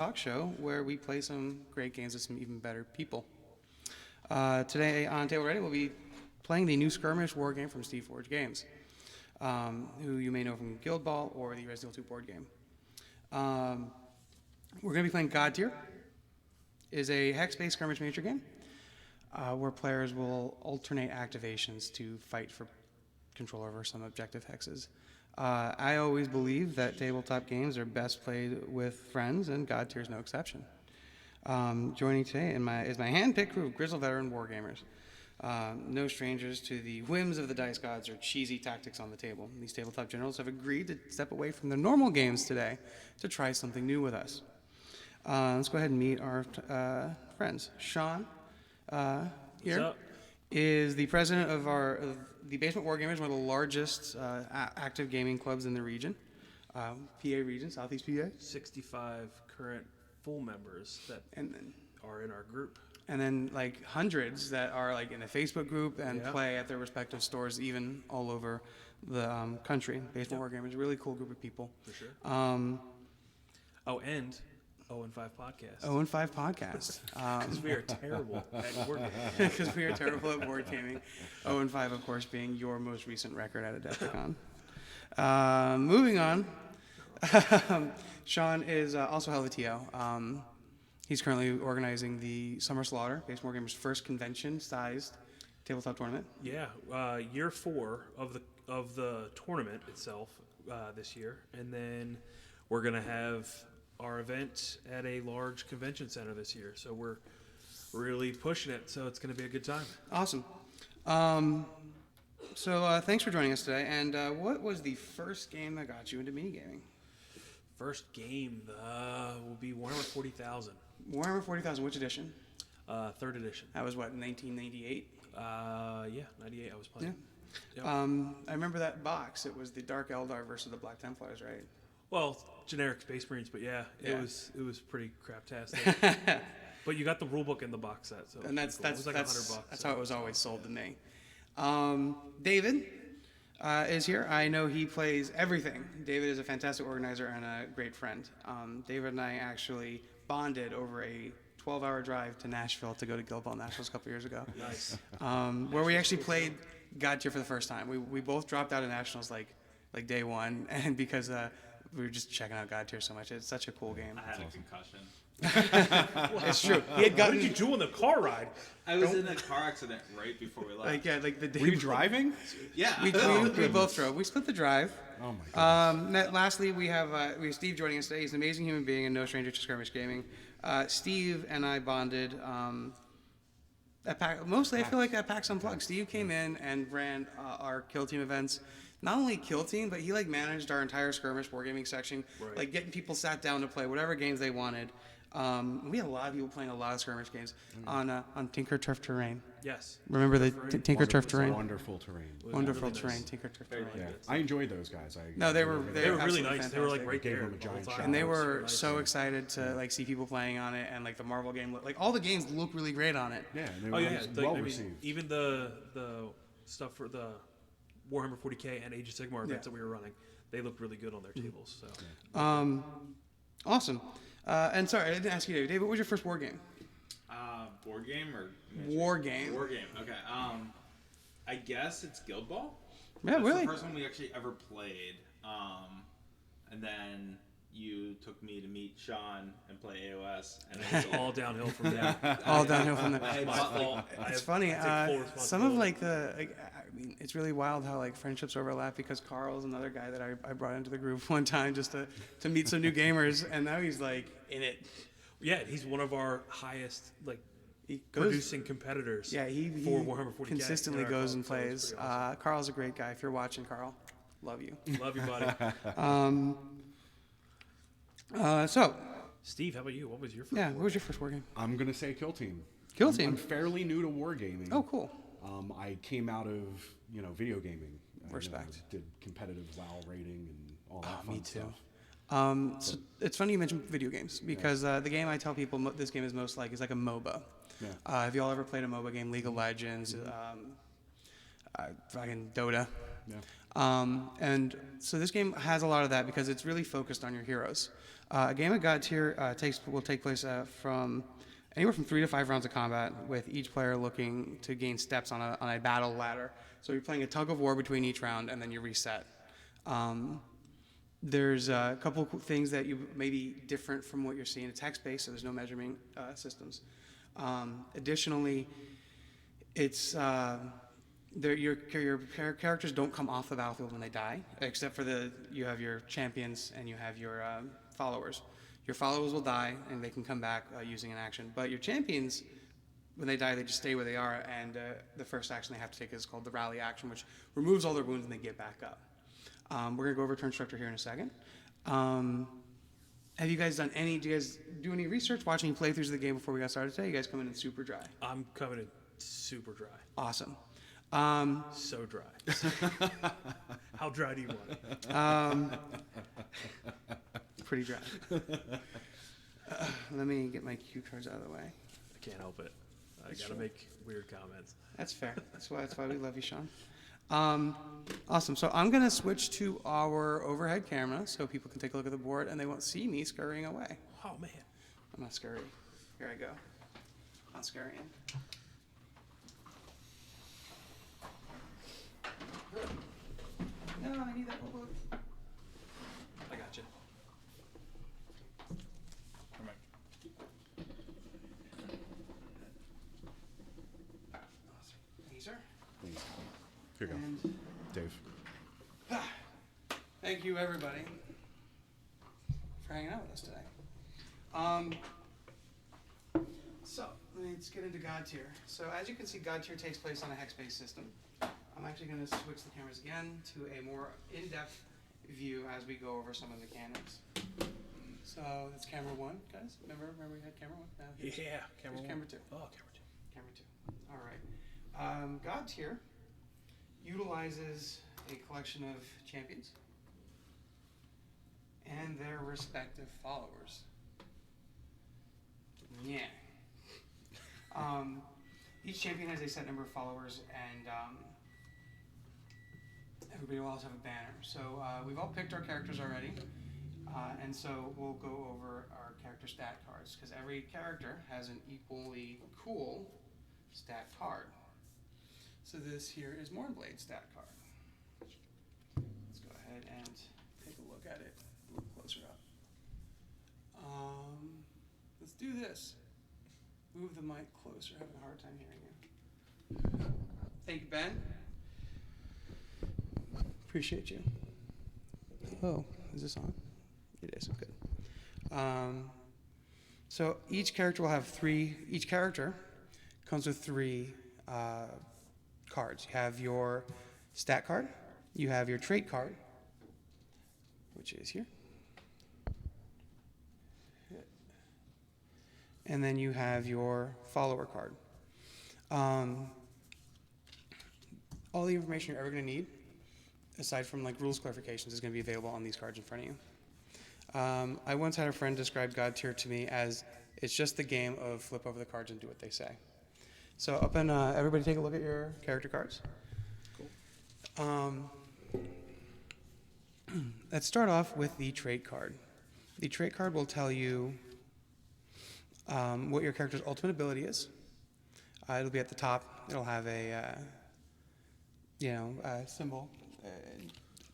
talk show where we play some great games with some even better people. Today on Table Ready, we'll be playing the new skirmish war game from Steamforged Games, who you may know from Guild Ball or the Resident Evil 2 board game. We're going to be playing Godtear. Is a hex-based skirmish miniature game where players will alternate activations to fight for control over some objective hexes. I always believe that tabletop games are best played with friends, and Godtear is no exception. Joining today is my hand-picked crew of grizzled veteran wargamers. No strangers to the whims of the dice gods or cheesy tactics on the table. These tabletop generals have agreed to step away from their normal games today to try something new with us. Let's go ahead and meet our friends. Sean here is the president of the Basement Wargamers, one of the largest active gaming clubs in the region, PA region, Southeast PA. 65 current full members that are in our group. And then like hundreds that are like in a Facebook group and play at their respective stores, even all over the country. Basement Wargamers, a really cool group of people. For sure. And 0 and 5 podcast. 0 and 5 podcast. Because we are terrible at board gaming. Because we are terrible at board gaming. 0 and 5, of course, being your most recent record at Adepticon. Moving on. Sean is also hell of a TO. He's currently organizing the Summer Slaughter, Basement Wargamers' first convention-sized tabletop tournament. Yeah, year 4 of the tournament itself this year, and then we're gonna have our event at a large convention center this year. So we're really pushing it. So it's gonna be a good time. Awesome. So thanks for joining us today. And what was the first game that got you into minigaming? First game will be Warhammer 40,000. Warhammer 40,000, which edition? 3rd edition. That was what, 1998? Yeah, 98 I was playing. Yeah. Yep. I remember that box. It was the Dark Eldar versus the Black Templars, right? Well, generic Space Marines, but it was pretty craptastic. But you got the rule book in the box set, so and that's cool. It was like $100. That's how it was always sold to me. David is here. I know he plays everything. David is a fantastic organizer and a great friend. David and I actually bonded over a 12-hour drive to Nashville to go to Guild Ball Nationals a couple years ago. Nice. Where we actually played Godtear for the first time. We both dropped out of Nationals like day one, and because we were just checking out Godtear so much. It's such a cool game. I had a concussion. It's true. What did you do on the car ride? I was in a car accident right before we left. The day Were you driving? Yeah. We both drove. We split the drive. Oh my goodness. Lastly, we have Steve joining us today. He's an amazing human being and no stranger to skirmish gaming. Steve and I bonded at mostly I feel like at PAX Unplugged. Steve came in and ran our Kill Team events. Not only Kill Team, but he managed our entire skirmish wargaming section, getting people sat down to play whatever games they wanted. We had a lot of people playing a lot of skirmish games on Tinker Turf Terrain. Yes. Remember the Tinker Turf Terrain? Wonderful terrain. Wonderful really terrain, nice. Tinker Turf Very Terrain. Yeah, I enjoyed those guys. They were They were really absolutely nice. They were like fantastic. right Gave there. them a giant the whole shout. time. And they It was were nice. so excited to see people playing on it, and the Marvel game, all the games look really great on it. Yeah, and they Oh were yeah, well received. even the stuff for the Warhammer 40K and Age of Sigmar events that we were running, they looked really good on their tables. So. Awesome. And sorry, I didn't ask you, David. What was your first war game? Board game or War game. War game. Okay. I guess it's Guild Ball. Yeah, That's really. the first one we actually ever played. And then you took me to meet Sean and play AOS, and It's all downhill from there. All downhill from there. I My bought, fault. It's funny. I take full Some of responsibility. it's really wild how friendships overlap because Carl is another guy that I brought into the group one time just to meet some new gamers, and now he's in it. Yeah, he's one of our highest He goes, producing competitors. yeah, he for Warhammer 40K. consistently in our goes club, and so it's plays. pretty awesome. Carl's a great guy. If you're watching, Carl, love you. Love you, buddy. So Steve, how about you? What was your first? yeah, what was your first war game? I'm gonna say Kill Team. Kill Team. I'm fairly new to wargaming. Oh, cool. I came out of video gaming. Respect. Did competitive WoW rating and all that fun Me too. stuff. So it's funny you mentioned video games because the game I tell people this game is most like is like a MOBA. Yeah. Have you all ever played a MOBA game? League of Legends, fucking Dota. Yeah. And so this game has a lot of that because it's really focused on your heroes. A game of Godtear will take place from anywhere from 3 to 5 rounds of combat, with each player looking to gain steps on a battle ladder. So you're playing a tug of war between each round, and then you reset. There's a couple of things that you may be different from what you're seeing. It's hex-based, so there's no measurement systems. Additionally, it's your characters don't come off the battlefield when they die, except for you have your champions and you have your followers. Your followers will die and they can come back using an action, but your champions, when they die, they just stay where they are, and the first action they have to take is called the rally action, which removes all their wounds and they get back up. We're gonna go over turn structure here in a second. Do you guys do any research, watching playthroughs of the game before we got started today? You guys coming in super dry? I'm coming in super dry. Awesome. So dry. How dry do you want it? Pretty dry. Let me get my cue cards out of the way. I can't help it. I gotta make weird comments. That's fair. That's why we love you, Sean. Awesome. So I'm gonna switch to our overhead camera so people can take a look at the board and they won't see me scurrying away. Oh man. I'm not scurrying. Here I go. Not scurrying. No, I need that book. I got you. Thank you, sir. Thanks. Here you And go, Dave. thank you, everybody, for hanging out with us today. So let's get into Godtear. So as you can see, Godtear takes place on a hex-based system. I'm actually going to switch the cameras again to a more in-depth view as we go over some of the mechanics. So that's camera 1, guys. Remember we had camera 1? Now here's Camera camera 2. Oh, camera 2. Camera 2. All right. Godtear utilizes a collection of champions and their respective followers. Yeah. Each champion has a set number of followers, and everybody will also have a banner. So we've all picked our characters already, and so we'll go over our character stat cards, because every character has an equally cool stat card. So this here is Mornblade's stat card. Let's go ahead and take a look at it a little closer up. Let's do this. Move the mic closer. Having a hard time hearing you. Thank you, Ben. Appreciate you. Oh, is this on? It is. Good. So each character will have 3. Each character comes with 3 cards. You have your stat card. You have your trait card, which is here. And then you have your follower card. All the information you're ever going to need, aside from like rules clarifications, is going to be available on these cards in front of you. I once had a friend describe Godtear to me as it's just the game of flip over the cards and do what they say. So up and everybody take a look at your character cards. Cool. Let's start off with the trait card. The trait card will tell you what your character's ultimate ability is. It'll be at the top. It'll have a symbol.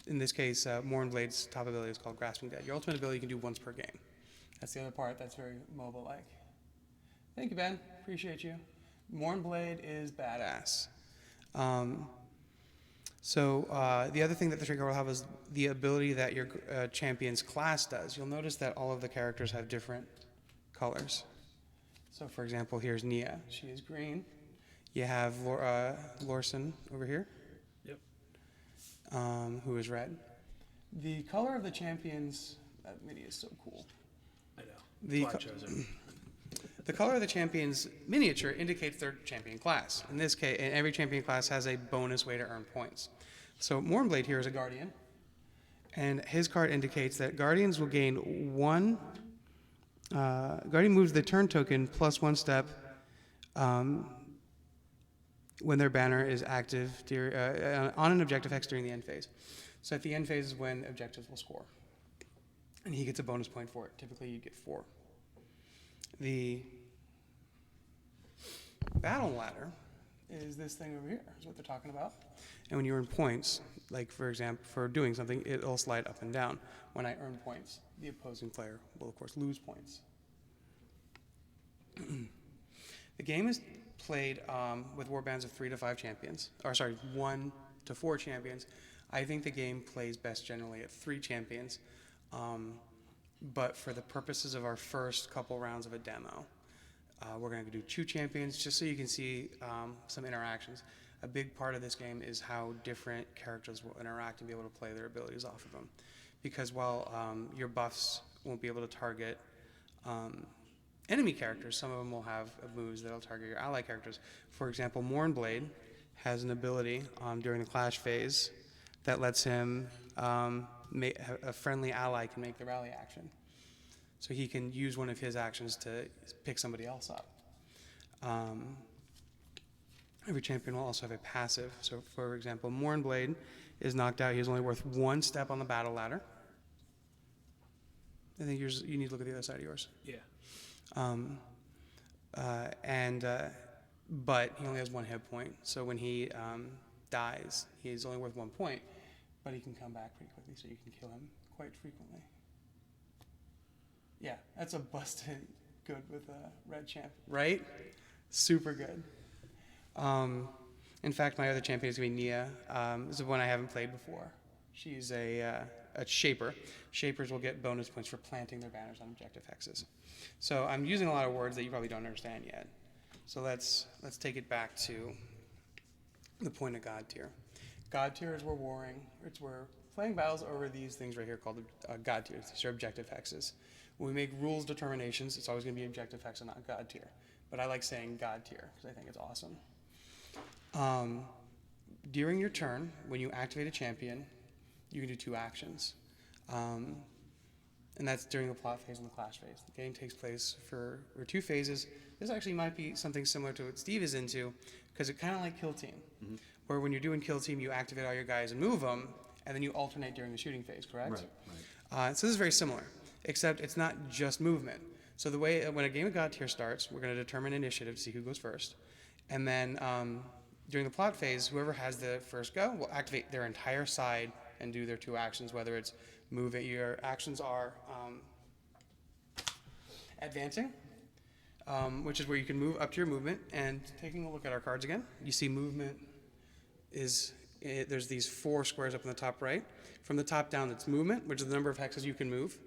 In this case, Mornblade's top ability is called Grasping Dead. Your ultimate ability you can do once per game. That's the other part that's very mobile-like. Thank you, Ben. Appreciate you. Mornblade is badass. The other thing that the trait card will have is the ability that your champion's class does. You'll notice that all of the characters have different colors. So, for example, here's Nia. She is green. You have Lorson over here. Yep. Who is red. The color of the champions, that mini is so cool. I know. That's why I chose it. The color of the champion's miniature indicates their champion class. In this case, every champion class has a bonus way to earn points. So Mornblade here is a guardian, and his card indicates that guardians will gain 1. Guardian moves the turn token plus 1 step when their banner is active on an objective hex during the end phase. So at the end phase is when objectives will score. And he gets a bonus point for it. Typically you get 4. The battle ladder is this thing over here, is what they're talking about. And when you earn points, like for example, for doing something, it'll slide up and down. When I earn points, the opposing player will of course lose points. The game is played with warbands of 3 to 5 champions, 1 to 4 champions. I think the game plays best generally at 3 champions, but for the purposes of our first couple rounds of a demo, we're going to do 2 champions just so you can see some interactions. A big part of this game is how different characters will interact and be able to play their abilities off of them. Because while your buffs won't be able to target enemy characters, some of them will have moves that'll target your ally characters. For example, Mournblade has an ability during the clash phase that lets him a friendly ally can make the rally action. So he can use one of his actions to pick somebody else up. Every champion will also have a passive. So for example, Mournblade is knocked out. He's only worth 1 step on the battle ladder. I think you need to look at the other side of yours. Yeah. But he only has 1 hit point. So when he dies, he's only worth 1 point, but he can come back pretty quickly, so you can kill him quite frequently. Yeah, that's a busted good with a red champ, right? Super good. In fact, my other champion is going to be Nia. This is one I haven't played before. She's a shaper. Shapers will get bonus points for planting their banners on objective hexes. So I'm using a lot of words that you probably don't understand yet. So let's take it back to the point of Godtear. Godtear is we're playing battles over these things right here called Godtears. These are objective hexes. When we make rules determinations, it's always going to be objective hex and not Godtear. But I like saying Godtear because I think it's awesome. During your turn, when you activate a champion, you can do 2 actions. And that's during the plot phase and the clash phase. The game takes place for 2 phases. This actually might be something similar to what Steve is into, because it's kind of like Kill Team, where when you're doing Kill Team, you activate all your guys and move them, and then you alternate during the shooting phase, correct? Right. So this is very similar, except it's not just movement. So the way, when a game of Godtear starts, we're going to determine initiative to see who goes first. And then during the plot phase, whoever has the first go will activate their entire side and do their 2 actions, whether it's move it. Your actions are advancing, which is where you can move up to your movement. And taking a look at our cards again, you see movement there's these 4 squares up in the top right. From the top down, it's movement, which is the number of hexes you can move.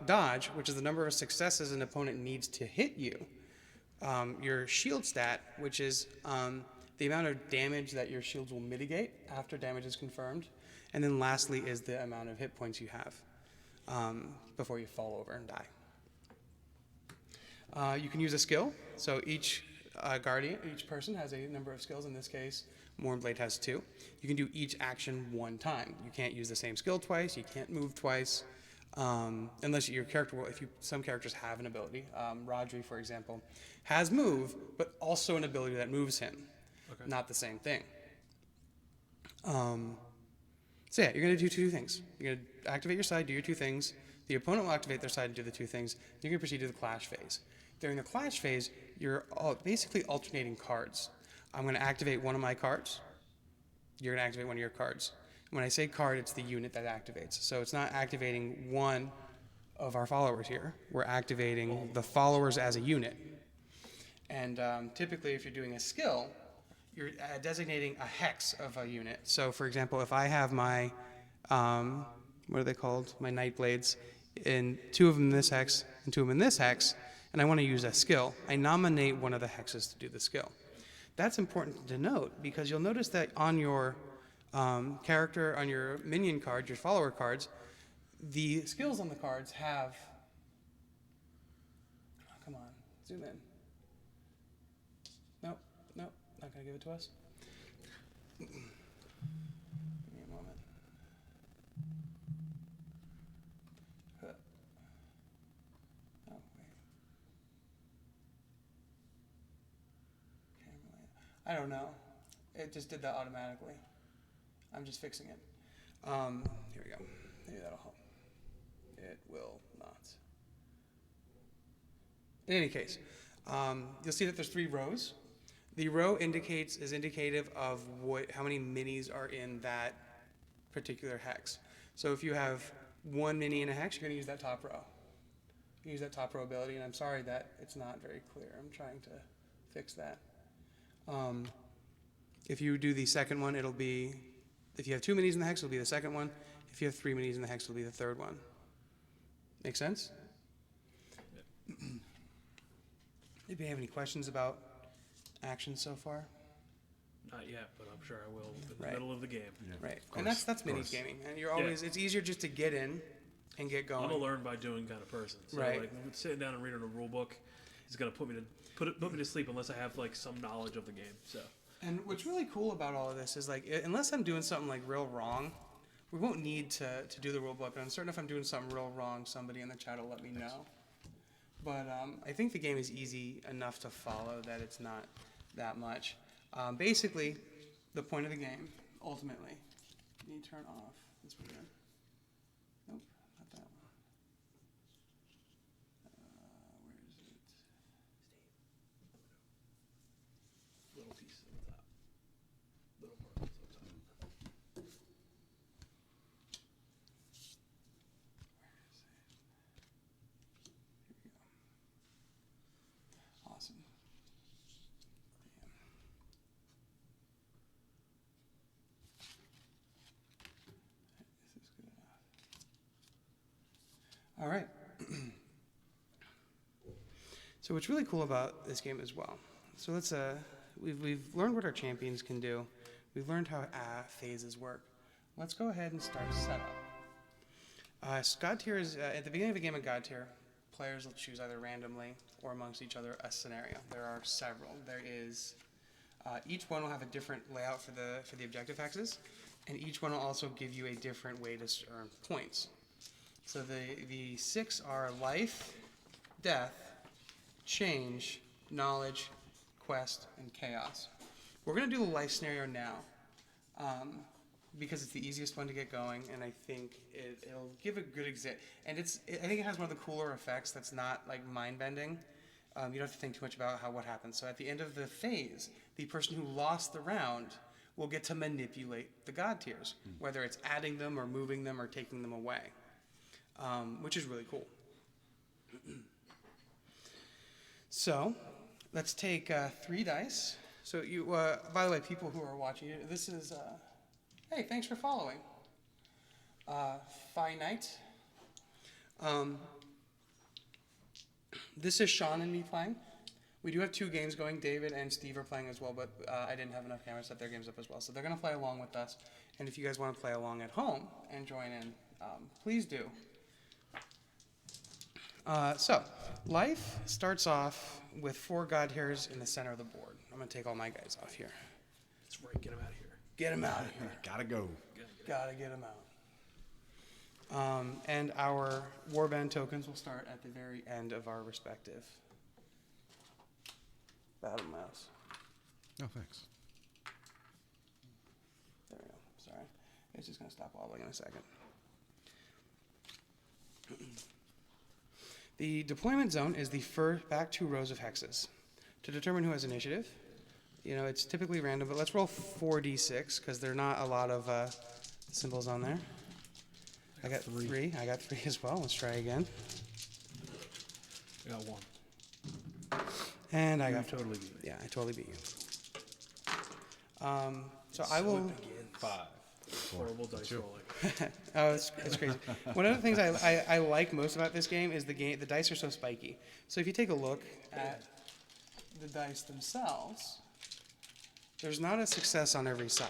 Dodge, which is the number of successes an opponent needs to hit you. Your shield stat, which is the amount of damage that your shields will mitigate after damage is confirmed. And then lastly is the amount of hit points you have before you fall over and die. You can use a skill. So each person has a number of skills. In this case, Mournblade has 2. You can do each action 1 time. You can't use the same skill twice. You can't move twice. Unless your character will, some characters have an ability. Rodri, for example, has move, but also an ability that moves him. Okay. Not the same thing. So yeah, you're going to do 2 things. You're going to activate your side, do your 2 things. The opponent will activate their side and do the 2 things. You're going to proceed to the clash phase. During the clash phase, you're basically alternating cards. I'm going to activate one of my cards. You're going to activate one of your cards. When I say card, it's the unit that activates. So it's not activating one of our followers here. We're activating the followers as a unit. And typically, if you're doing a skill, you're designating a hex of a unit. So, for example, if I have my, what are they called? My Night Blades, and 2 of them in this hex, and 2 of them in this hex, and I want to use a skill, I nominate one of the hexes to do the skill. That's important to note, because you'll notice that on your character, on your minion cards, your follower cards, the skills on the cards have, oh, come on, zoom in. Nope, not gonna give it to us. Give me a moment. Oh, wait. I don't know. It just did that automatically. I'm just fixing it. Here we go. Maybe that'll help. It will not. In any case, you'll see that there's 3 rows. The row is indicative of how many minis are in that particular hex. So if you have 1 mini in a hex, you're going to use that top row. You use that top row ability, and I'm sorry that it's not very clear. I'm trying to fix that. If you do the second one, it'll be, if you have 2 minis in the hex, it'll be the second one. If you have 3 minis in the hex, it'll be the third one. Make sense? Anybody have any questions about actions so far? Not yet, but I'm sure I will in the Right. middle of the game. Yeah, Right. of And course, that's of minis course. gaming. And you're always, it's easier just to get in and get going. I'm a learn by doing kind of person. So Right. like sitting down and reading a rule book is gonna put me to sleep unless I have like some knowledge of the game. So And what's really cool about all of this is like, unless I'm doing something like real wrong, we won't need to do the rule book. And I'm certain if I'm doing something real wrong, somebody in the chat will let me know. But I think the game is easy enough to follow that it's not that much. Basically, the point of the game, ultimately, you turn off this one. Nope, not that one. Where is it? little piece at the top. Little part at the top. Awesome. This is good enough. All right. So what's really cool about this game as well. So let's we've learned what our champions can do. We've learned how phases work. Let's go ahead and start setup. Godtear is at the beginning of a game of Godtear, players will choose either randomly or amongst each other a scenario. There are several. There is each one will have a different layout for the objective hexes, and each one will also give you a different way to earn points. So the 6 are life, death, change, knowledge, quest, and chaos. We're going to do the life scenario now because it's the easiest one to get going, and I think it'll give a good exit. And I think it has one of the cooler effects that's not like mind-bending. You don't have to think too much about what happens. So at the end of the phase, the person who lost the round will get to manipulate the Godtears, whether it's adding them or moving them or taking them away, which is really cool. So let's take 3 dice. So you, by the way, people who are watching, this is, hey, thanks for following. Finite. This is Sean and me playing. We do have 2 games going. David and Steve are playing as well, but I didn't have enough cameras to set their games up as well. So they're going to play along with us. And if you guys want to play along at home and join in, please do. So, life starts off with 4 Godtears in the center of the board. I'm going to take all my guys off here. That's right. Get him out of here. Get them out of here. Gotta go. Gotta get them out. And our warband tokens will start at the very end of our respective battle mouse. No, thanks. There we go. Sorry. It's just going to stop wobbling in a second. The deployment zone is the back 2 rows of hexes. To determine who has initiative, it's typically random, but let's roll 4d6 because there are not a lot of symbols on there. I got 3. I got 3 as well. Let's try again. I got 1. And I got totally beat me. Yeah, I totally beat you. So I will. 5. Horrible dice rolling. Oh, it's crazy. One of the things I like most about this game is the dice are so spiky. So if you take a look at the dice themselves, there's not a success on every side.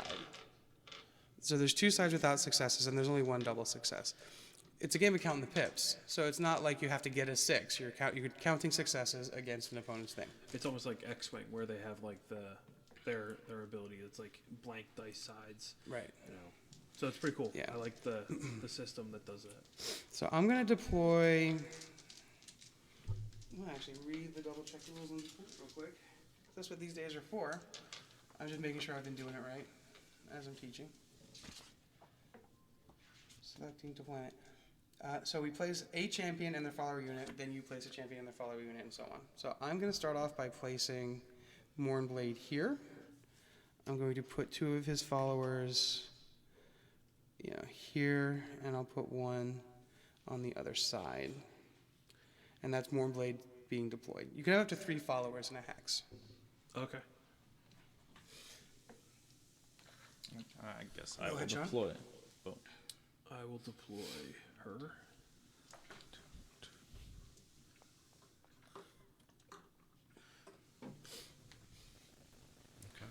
So there's 2 sides without successes, and there's only 1 double success. It's a game of counting the pips, so it's not like you have to get a 6. You're counting successes against an opponent's thing. It's almost like X-Wing, where they have like their ability. It's like blank dice sides. Right. So it's pretty cool. Yeah. I like the system that does that. So I'm going to deploy. I'm going to actually read the double check the rules real quick. That's what these days are for. I'm just making sure I've been doing it right as I'm teaching. Selecting to planet. So we place a champion in their follower unit, then you place a champion in their follower unit, and so on. So I'm going to start off by placing Mornblade here. I'm going to put 2 of his followers, here, and I'll put 1 on the other side. And that's Mornblade being deployed. You can have up to 3 followers in a hex. Okay. I guess Go I will ahead, Sean. deploy. Oh, I will deploy her. Okay.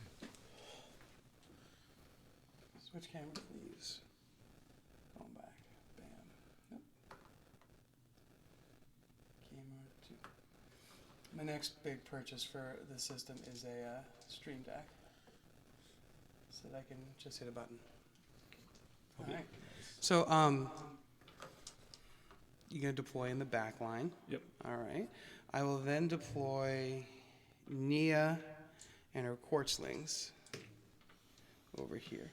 Switch camera, please. Going back. Bam. Nope. Camera 2. My next big purchase for the system is a Stream Deck, so that I can just hit a button. All right. So, you're gonna deploy in the back line. Yep. All right. I will then deploy Nia and her Quartzlings over here.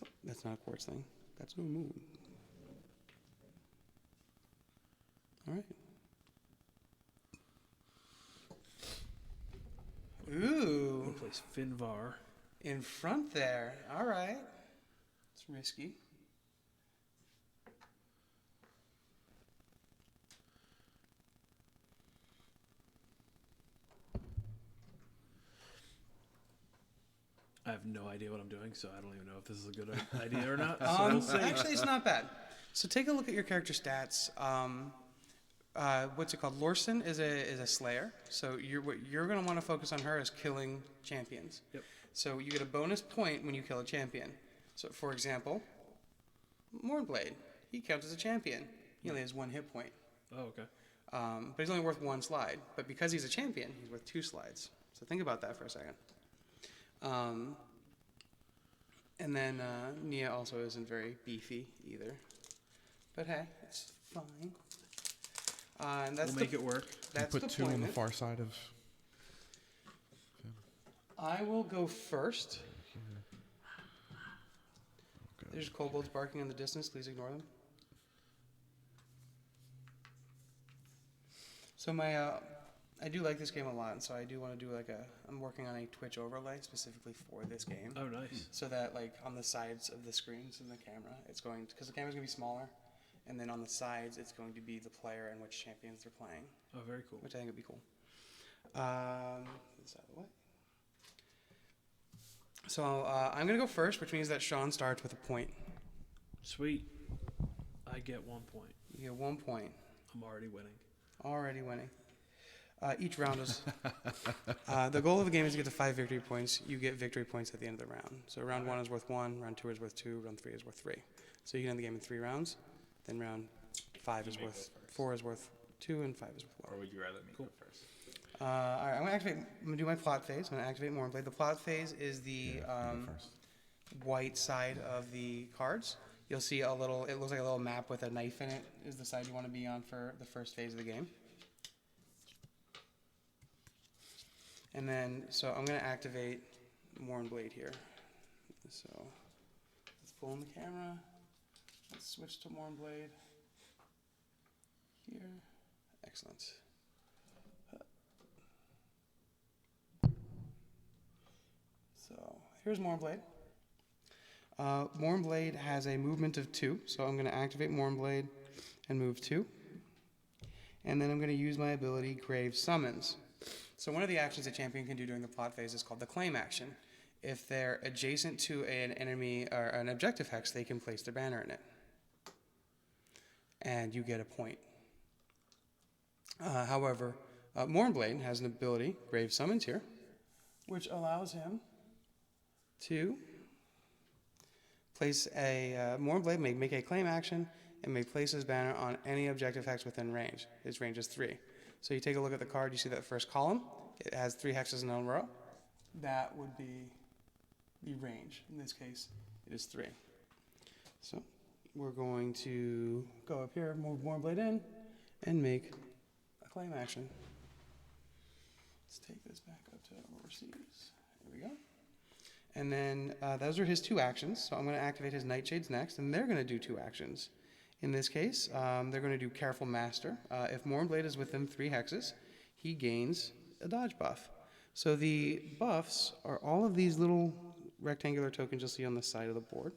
Oh, that's not a Quartzling. That's no moon. All right. Ooh. We'll place Finvar. In front there. All right. It's risky. I have no idea what I'm doing, so I don't even know if this is a good idea or not. So we'll see. Actually, it's not bad. So take a look at your character stats. What's it called? Lorson is a slayer. So what you're going to want to focus on her is killing champions. Yep. So you get a bonus point when you kill a champion. So for example, Mornblade, he counts as a champion. He only has 1 hit point. Oh, okay. But he's only worth 1 slide. But because he's a champion, he's worth 2 slides. So think about that for a second. And then Nia also isn't very beefy either. But hey, it's fine. And that's We'll make it work. That's You put 2 on the deployment. far side of. I will go first. Okay. There's kobolds barking in the distance. Please ignore them. So I do like this game a lot, and so I do want to do I'm working on a Twitch overlay specifically for this game. Oh, nice. So that on the sides of the screens in the camera, because the camera's going to be smaller, and then on the sides it's going to be the player and which champions they're playing, Oh, very cool. which I think would be cool. This out of the way. So I'm going to go first, which means that Sean starts with a point. Sweet. I get 1 point. You get 1 point. I'm already winning. Already winning. Each round is... the goal of the game is to get to 5 victory points. You get victory points at the end of the round. So round 1 is worth 1, round 2 is worth 2, round 3 is worth 3. So you can end the game in 3 rounds. Then round 5 is worth 4 is worth 2, and 5 is worth 1. Or would you rather me go first? All right, I'm gonna do my plot phase. I'm gonna activate Mornblade. The plot phase is the First. white side of the cards. You'll see it looks like a little map with a knife in it is the side you want to be on for the first phase of the game. And then, so I'm gonna activate Mornblade here. So let's pull in the camera. Let's switch to Mornblade here. Excellent. So here's Mornblade. Mornblade has a movement of 2, so I'm going to activate Mornblade and move 2. And then I'm going to use my ability Grave Summons. So one of the actions a champion can do during the plot phase is called the claim action. If they're adjacent to an enemy or an objective hex, they can place their banner in it. And you get a point. However, Mornblade has an ability, Grave Summons here, which allows him to place a Mornblade may make a claim action and may place his banner on any objective hex within range. His range is 3. So you take a look at the card, you see that first column, it has 3 hexes in a row. That would be the range. In this case, it is 3. So we're going to go up here, move Mornblade in, and make claim action. Let's take this back up to overseas. There we go. And then those are his 2 actions. So I'm going to activate his Nightshades next, and they're going to do 2 actions. In this case, they're going to do Careful Master. If Mornblade is within 3 hexes, he gains a dodge buff. So the buffs are all of these little rectangular tokens you'll see on the side of the board.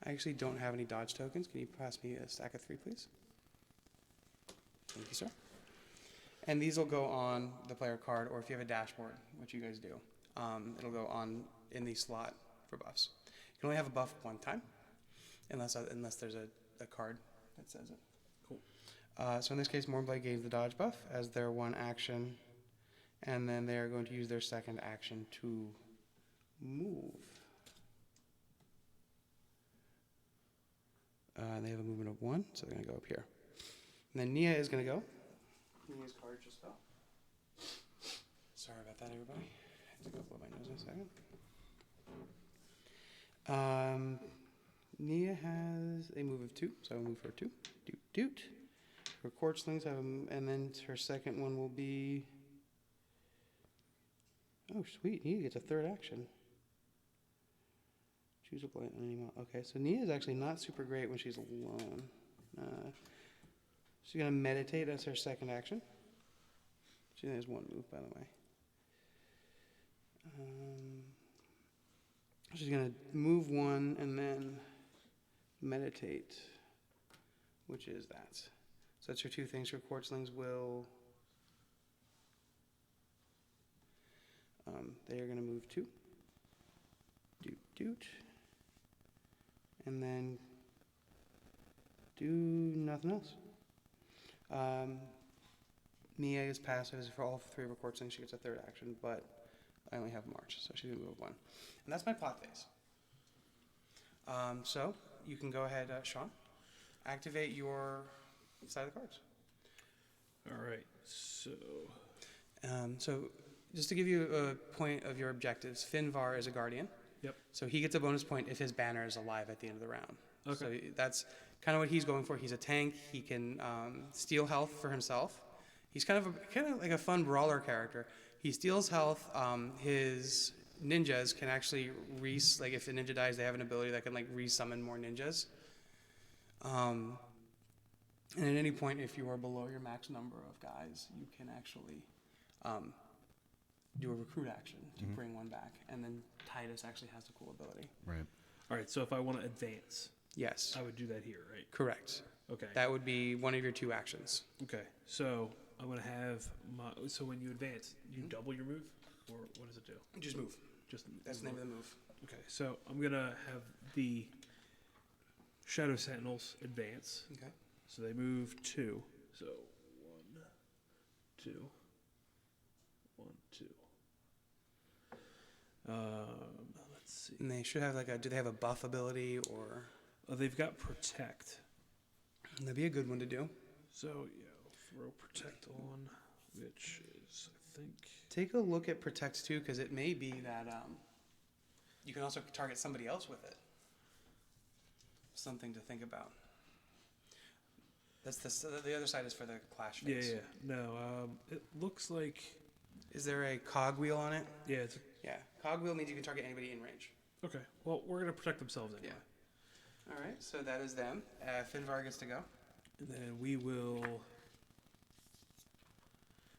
I actually don't have any dodge tokens. Can you pass me a stack of 3, please? Thank you, sir. And these will go on the player card, or if you have a dashboard, which you guys do, it'll go on in the slot for buffs. You can only have a buff 1 time, unless there's a card that says it. Cool. So in this case, Mornblade gains the dodge buff as their 1 action, and then they are going to use their 2nd action to move. They have a movement of 1, so they're going to go up here. And then Nia is going to go. Nia's card just fell. Sorry about that, everybody. I have to go blow my nose in a second. Nia has a move of 2, so I'll move her 2. Doot doot. Her Quartzlings have, and then her second one will be. Oh, sweet! Nia gets a 3rd action. Choose a blight on any model. Okay, so Nia is actually not super great when she's alone. She's going to meditate as her 2nd action. She only has 1 move, by the way. She's going to move 1 and then meditate, which is that. So that's her 2 things. Her Quartzlings will. They are going to move 2. Doot doot. And then do nothing else. Nia is passive for all 3 of her Quartzlings. She gets a 3rd action, but I only have March, so she's going to move 1. And that's my plot phase. So you can go ahead, Sean, activate your side of the cards. All right. So So just to give you a point of your objectives, Finvar is a guardian. Yep. So he gets a bonus point if his banner is alive at the end of the round. Okay. So that's kind of what he's going for. He's a tank. He can steal health for himself. He's kind of like a fun brawler character. He steals health. His ninjas can actually like if a ninja dies, they have an ability that can like resummon more ninjas. And at any point, if you are below your max number of guys, you can actually do a recruit action to bring 1 back. And then Titus actually has the cool ability. Right. all right. So if I want to advance, Yes, I would do that here, right? correct. Okay. That would be one of your 2 actions. Okay. So I'm gonna have my. So when you advance, you double your move, or what does it do? Just move. Just That's the name of the move. Okay. So I'm gonna have the Shadow Sentinels advance. Okay. So they move 2. So 1, 2, 1, 2. Let's see. And they should have do they have a buff ability or? They've got Protect. That'd be a good one to do. So yeah, I'll throw Protect on, which is I think. Take a look at Protect too, because it may be that you can also target somebody else with it. Something to think about. That's the other side is for the clash phase. Yeah. No, it looks like. Is there a cogwheel on it? Yeah, it's Yeah. Cogwheel means you can target anybody in range. okay. Well, we're gonna protect themselves anyway. Yeah. All right. So that is them. Finvar gets to go. And then we will.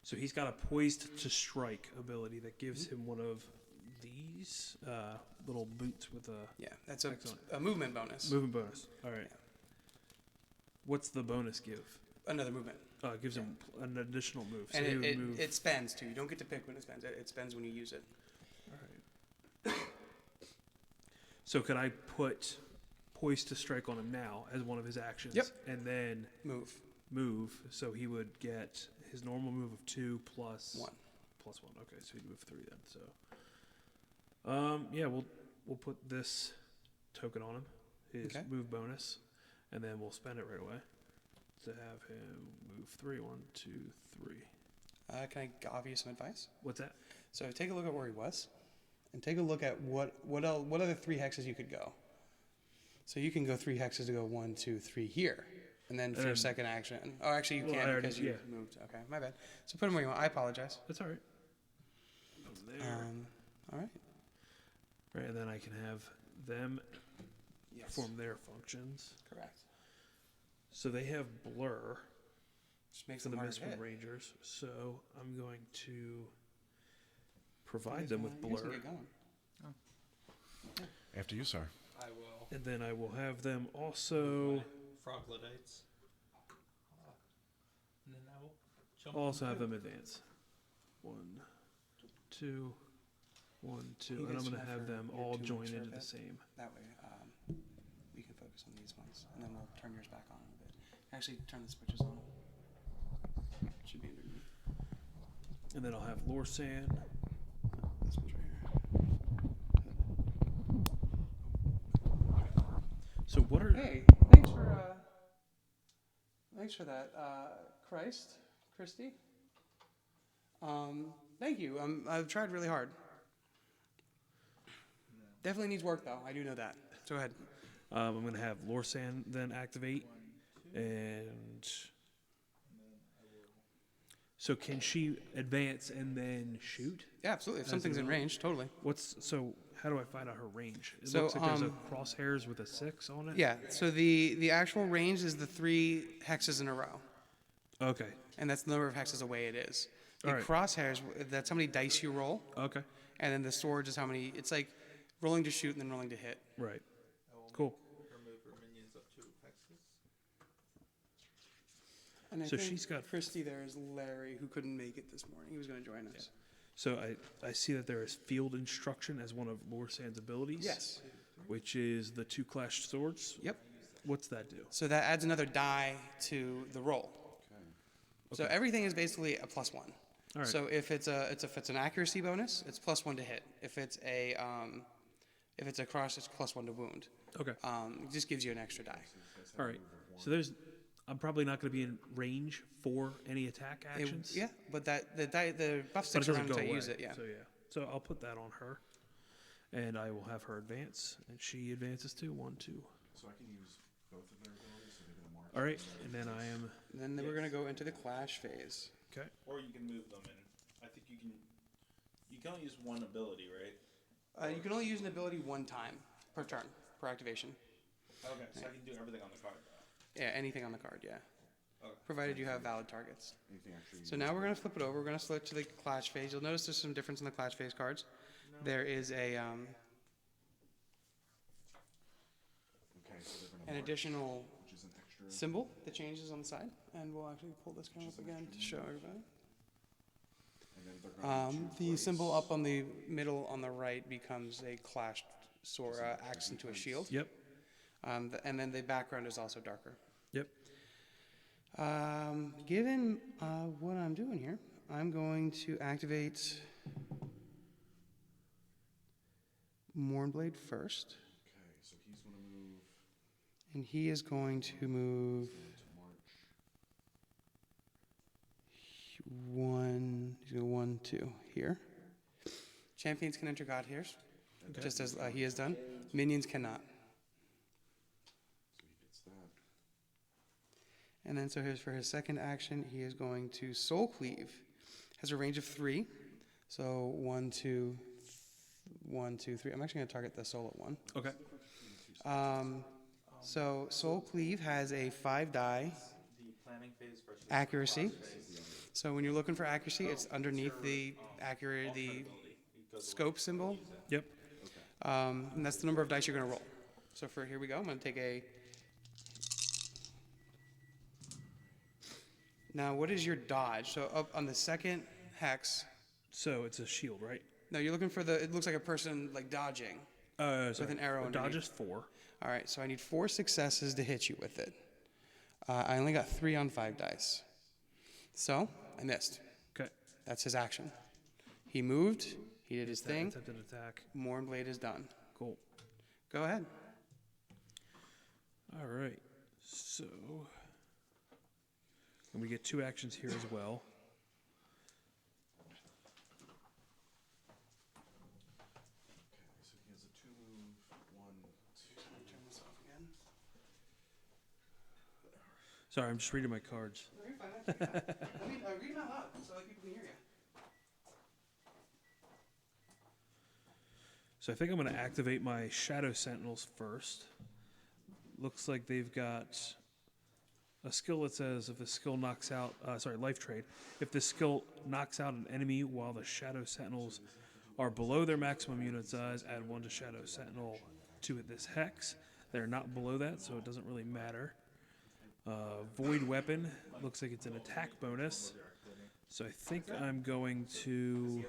So he's got a Poised to Strike ability that gives him one of these little boots with a Yeah. That's Excellent. a movement bonus. movement bonus. All right. Yeah. What's the bonus give? Another movement. It gives him an additional move. So And he would move. it spends too. You don't get to pick when it spends. It spends when you use it. All right. So could I put Poised to Strike on him now as one of his actions? Yep. And then Move. so he would get his normal move of 2 plus 1. Plus 1. Okay, so he'd move 3 then. So, yeah, we'll put this token on him, his Okay. move bonus, and then we'll spend it right away to have him move 3. 1, 2, 3. Can I offer you some advice? What's that? So take a look at where he was, and take a look at what other 3 hexes you could go. So you can go 3 hexes to go 1, 2, 3 here. And then for your And- second action. Oh, actually, you Well, I can't already- because you yeah. moved. Okay, my bad. So put them where you want. I apologize. That's all right. From there. All right. Right, and then I can have them Yes. perform their functions. Correct. So they have blur Just makes for them the harder to Mistwind hit. Rangers. So I'm going to provide You them guys with wanna- you guys can blur, get going. After you, sir. I will. and then I will have them also Froglodites. And then I will jump. also have them advance. 1, 2, 1, 2, You and I'm guys going to have have her- them your all 2 join weeks for a into the bit? same. That way, we can focus on these ones, and then we'll turn yours back on in a bit. Actually, turn the switches on. It should be underneath. And then I'll have Lorsan. This one's right here. So what are Hey, thanks for that, Christy. Thank you. I've tried really hard. Definitely needs work though. I do know that. Go ahead. I'm going to have Lorsan then activate, and so can she advance and then shoot? Yeah, absolutely. If As something's in well. range, totally. How do I find out her range? It So, looks like there's a crosshairs with a 6 on it. Yeah. So the actual range is the 3 hexes in a row, Okay. and that's the number of hexes away it is. The All right. crosshairs, that's how many dice you roll, Okay. and then the swords is how many. It's like rolling to shoot and then rolling to hit. Right. Cool. Remove her minions up to hexes. And I So think she's got- Christy there is Larry, who couldn't make it this morning. He was going to join us. So I see that there is field instruction as one of Lorsan's abilities. Yes. Which is the 2 clashed swords. Yep. What's that do? So that adds another die to the roll. So everything is basically a +1. All right. So if it's an accuracy bonus, it's +1 to hit. If it's a cross, it's +1 to wound. Okay. It just gives you an extra die. All right. So I'm probably not going to be in range for any attack actions. Yeah, but the buff But it sticks doesn't around go until away. you use it. Yeah. So I'll put that on her, and I will have her advance, and she advances too. 1, 2. So I can use both of their abilities, so they get a mark. All right, and then I am And then we're gonna go into the clash phase. okay. Or you can move them, and I think you can. You can only use one ability, right? You can only use an ability 1 time per turn per activation. Okay, so I can do everything on the card. Though. Yeah, anything on the card. Yeah. Okay. Provided you have valid targets. Anything actually. So now we're going to flip it over. We're going to switch to the clash phase. You'll notice there's some difference in the clash phase cards. There is Okay, so they're gonna an mark, additional which is an extra. symbol that changes on the side, and we'll actually pull this one up again to show everybody. And then they're gonna choose The race. symbol up on the middle on the right becomes a clashed sword, axe into a shield. Yep. And then the background is also darker. Yep. Given what I'm doing here, I'm going to activate Mournblade first, Okay, so he's gonna move and he is going to move to March. He's going 1, 2 here. Champions can enter Godtears, just as he has done. Minions cannot. So he gets that. And then so here's for his second action, he is going to Soul Cleave. Has a range of 3. So 1, 2, 1, 2, 3. I'm actually going to target the soul at 1. Okay. So Soul Cleave has a 5 die The planning phase versus accuracy. So when you're looking for accuracy, it's underneath the scope symbol. Yep. And that's the number of dice you're going to roll. So for here we go. I'm going to take a. Now, what is your dodge? So up on the second hex. So it's a shield, right? No, you're looking for the. It looks like a person like dodging. With an arrow Dodge underneath. is 4. All right, so I need 4 successes to hit you with it. I only got 3 on 5 dice. So I missed. Okay. That's his action. He moved. He did his thing. Attempted attack. Mournblade is done. Cool. Go ahead. All right. So, and we get 2 actions here as well. Okay, so he has a 2-move, 1, 2. Turn this off again. Sorry, I'm just reading my cards. No, you're fine. Let me read them out loud so other people can hear you. So I think I'm going to activate my Shadow Sentinels first. Looks like they've got a skill that says if the skill knocks out, life trade. If the skill knocks out an enemy while the Shadow Sentinels are below their maximum unit size, add 1 to Shadow Sentinel 2 at this hex. They're not below that, so it doesn't really matter. Void Weapon, looks like it's an attack bonus. So I think I'm going to...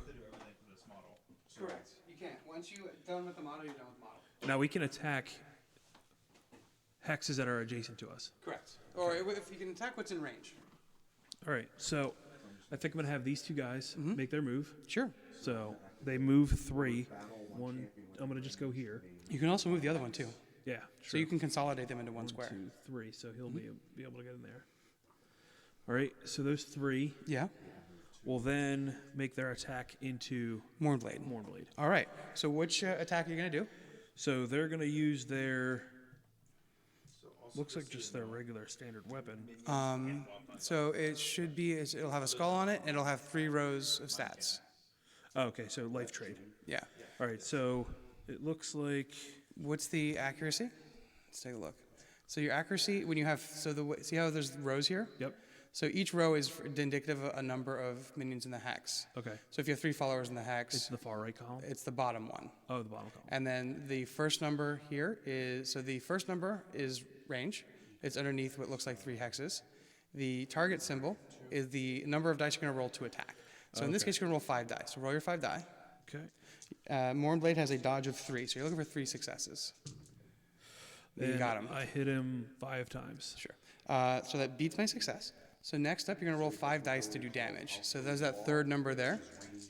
Correct. You can't. Once you're done with the model, you're done with the model. Now we can attack hexes that are adjacent to us. Correct. Or if you can attack what's in range. All right, so I think I'm going to have these two guys make their move. Sure. So they move 3. One, I'm going to just go here. You can also move the other one too. Yeah, So you can consolidate them into one square. 1, 2, 3, so he'll be able to get in there. All right, so those 3 Yeah. will then make their attack into Mournblade. Mournblade. All right. So which attack are you going to do? So they're going to use their, looks like just their regular standard weapon. So it should be, it'll have a skull on it, and it'll have 3 rows of stats. Oh, okay, so life trade. Yeah. All right, so it looks like, What's the accuracy? Let's take a look. So your accuracy, when you have, see how there's rows here? yep, So each row is indicative of a number of minions in the hex. okay. So if you have 3 followers in the It's hex, the far right column? it's the bottom one. Oh, the bottom column. And then the first number here is, so the first number is range. It's underneath what looks like 3 hexes. The target symbol is the number of dice you're going to roll to attack. So in this case, you're going to roll 5 dice. So roll your 5 die. Okay. Mournblade has a dodge of 3, so you're looking for 3 successes. You And got him. I hit him 5 times. Sure. So that beats my success. So next up, you're going to roll 5 dice to do damage. So there's that third number there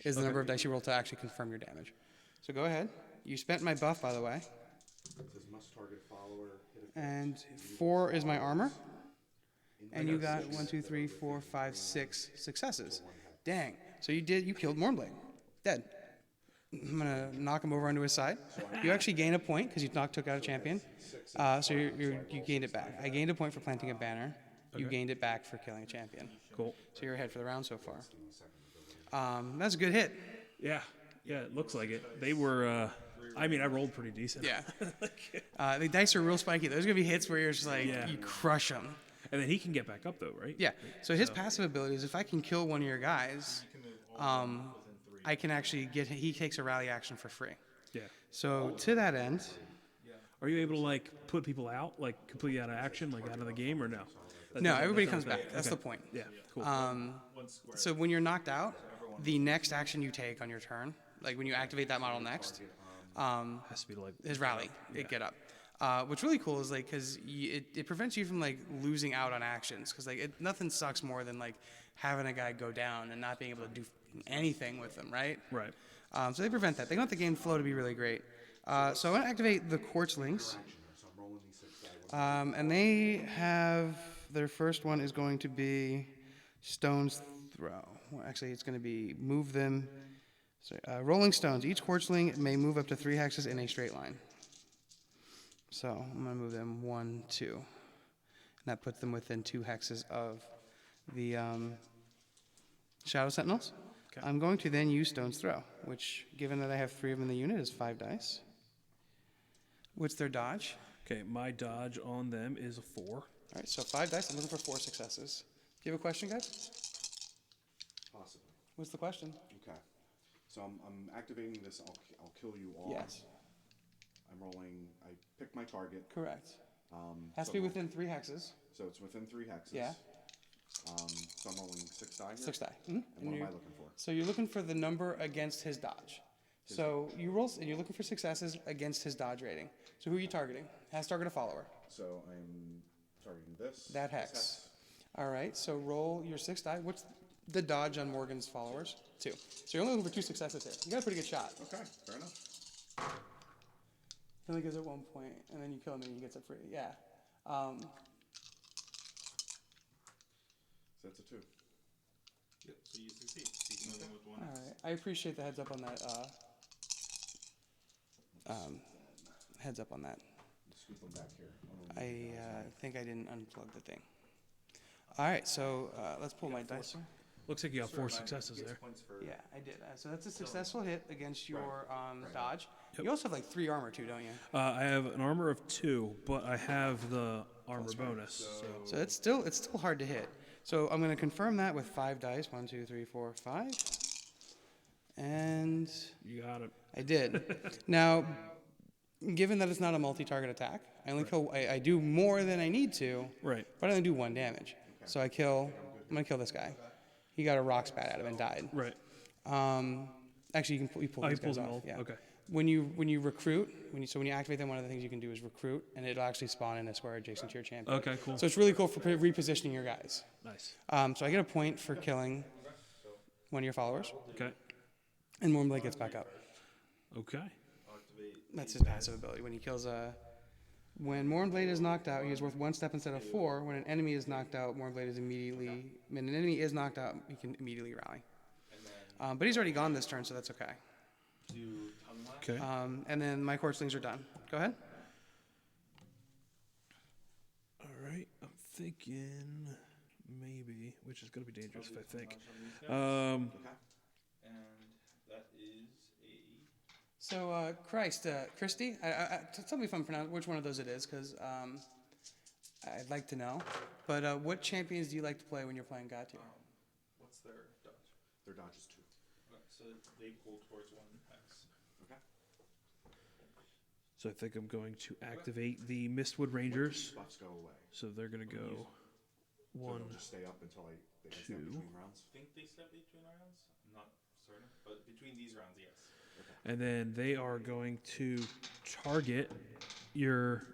is the number of dice you roll to actually confirm your damage. So go ahead. You spent my buff, by the way. It says must target follower. Hit a And 4 is my armor. And you got 1, 2, 3, 4, 5, 6 successes. Dang. So you killed Mournblade. Dead. I'm going to knock him over onto his side. You actually gain a point because you took out a champion. So you gained it back. I gained a point for planting a banner. You gained it back for killing a champion. Cool. So you're ahead for the round so far. That's a good hit. Yeah, it looks like it. They were, I rolled pretty decent. Yeah. The dice are real spiky. There's going to be hits where you're just like, Yeah. you crush them. And then he can get back up though, right? Yeah. So his passive ability is if I can kill one of your guys, I can actually he takes a rally action for free. Yeah. So to that end, Are you able to like put people out, like completely out of action, like out of the game, or no? no, everybody comes back. That's the point. Yeah. Cool. So when you're knocked out, the next action you take on your turn, like when you activate that model next, Has to be like is rally. It get up. What's really cool is like because it prevents you from like losing out on actions because like nothing sucks more than like having a guy go down and not being able to do anything with them, right? right. So they prevent that. They want the game flow to be really great. So I want to activate the Quartzlings. And they have their first one is going to be Stone's Throw. Well, actually, it's going to be move them. Sorry, Rolling Stones. Each Quartzling may move up to 3 hexes in a straight line. So I'm going to move them 1, 2. And that puts them within 2 hexes of the Shadow Sentinels. Okay. I'm going to then use Stone's Throw, which, given that I have 3 of them in the unit, is 5 dice. What's their dodge? Okay, my dodge on them is a 4. All right, so 5 dice. I'm looking for 4 successes. Do you have a question, guys? Possibly. What's the question? Okay. So I'm activating this. I'll kill you all. Yes. I'm rolling. I pick my target. Correct. Has So to be I'm within 3 hexes. So it's within 3 hexes. Yeah. So I'm rolling 6 die here. 6 die. And what am I looking for? So you're looking for the number against his dodge. So you roll, and you're looking for successes against his dodge rating. So who are you targeting? Has to target a follower. So I'm targeting this. That this hex. All right, so roll your 6 die. What's the dodge on Morgan's followers? 2. So you're only looking for 2 successes here. You got a pretty good shot. Okay, fair enough. He only goes at 1 point, and then you kill him and he gets it free. Yeah. So that's a 2. Yep, so you succeed. So you can move in with 1. All right. I appreciate the heads up on that. Heads up on that. Scoop them back here. I think I didn't unplug the thing. All right, so let's pull my dice. Looks like you got 4 successes there. Yeah, I did. So that's a successful hit against your dodge. You also have like 3 armor too, don't you? I have an armor of 2, but I have the armor bonus. So it's still hard to hit. So I'm going to confirm that with 5 dice. 1, 2, 3, 4, 5. And You got it. I did. Now, given that it's not a multi-target attack, I only kill. I do more than I need to, Right. but I only do 1 damage. So I'm gonna kill this guy. He got a rock spat at him and died. Right. Actually, you pull Oh, he these guys pulls them off. all. Yeah. Okay. When you recruit, when you activate them, one of the things you can do is recruit, and it'll actually spawn in a square adjacent to your champion. Okay, cool. So it's really cool for repositioning your guys. Nice. So I get a point for killing one of your followers, Okay. and Mournblade gets back up. Okay. That's his passive ability. When he kills when Mournblade is knocked out, he is worth 1 step instead of 4. When an enemy is knocked out, Mournblade is immediately. When an enemy is knocked out, he can immediately rally. But he's already gone this turn, so that's okay. Okay. And then my Corpselings are done. Go ahead. All right. I'm thinking maybe, which is going to be dangerous if I think. And that is a. So, Christy, tell me if I'm pronouncing which one of those it is, because I'd like to know. But what champions do you like to play when you're playing Godtear? What's their dodge? Their dodge is 2. So they pull towards 1 hex. Okay. So I think I'm going to activate the Mistwood Rangers. Buffs go away. So they're going to go So 1. they'll just stay up until they can stay 2. between rounds. I think they step between rounds. I'm not certain, but between these rounds, yes. And then they are going to target your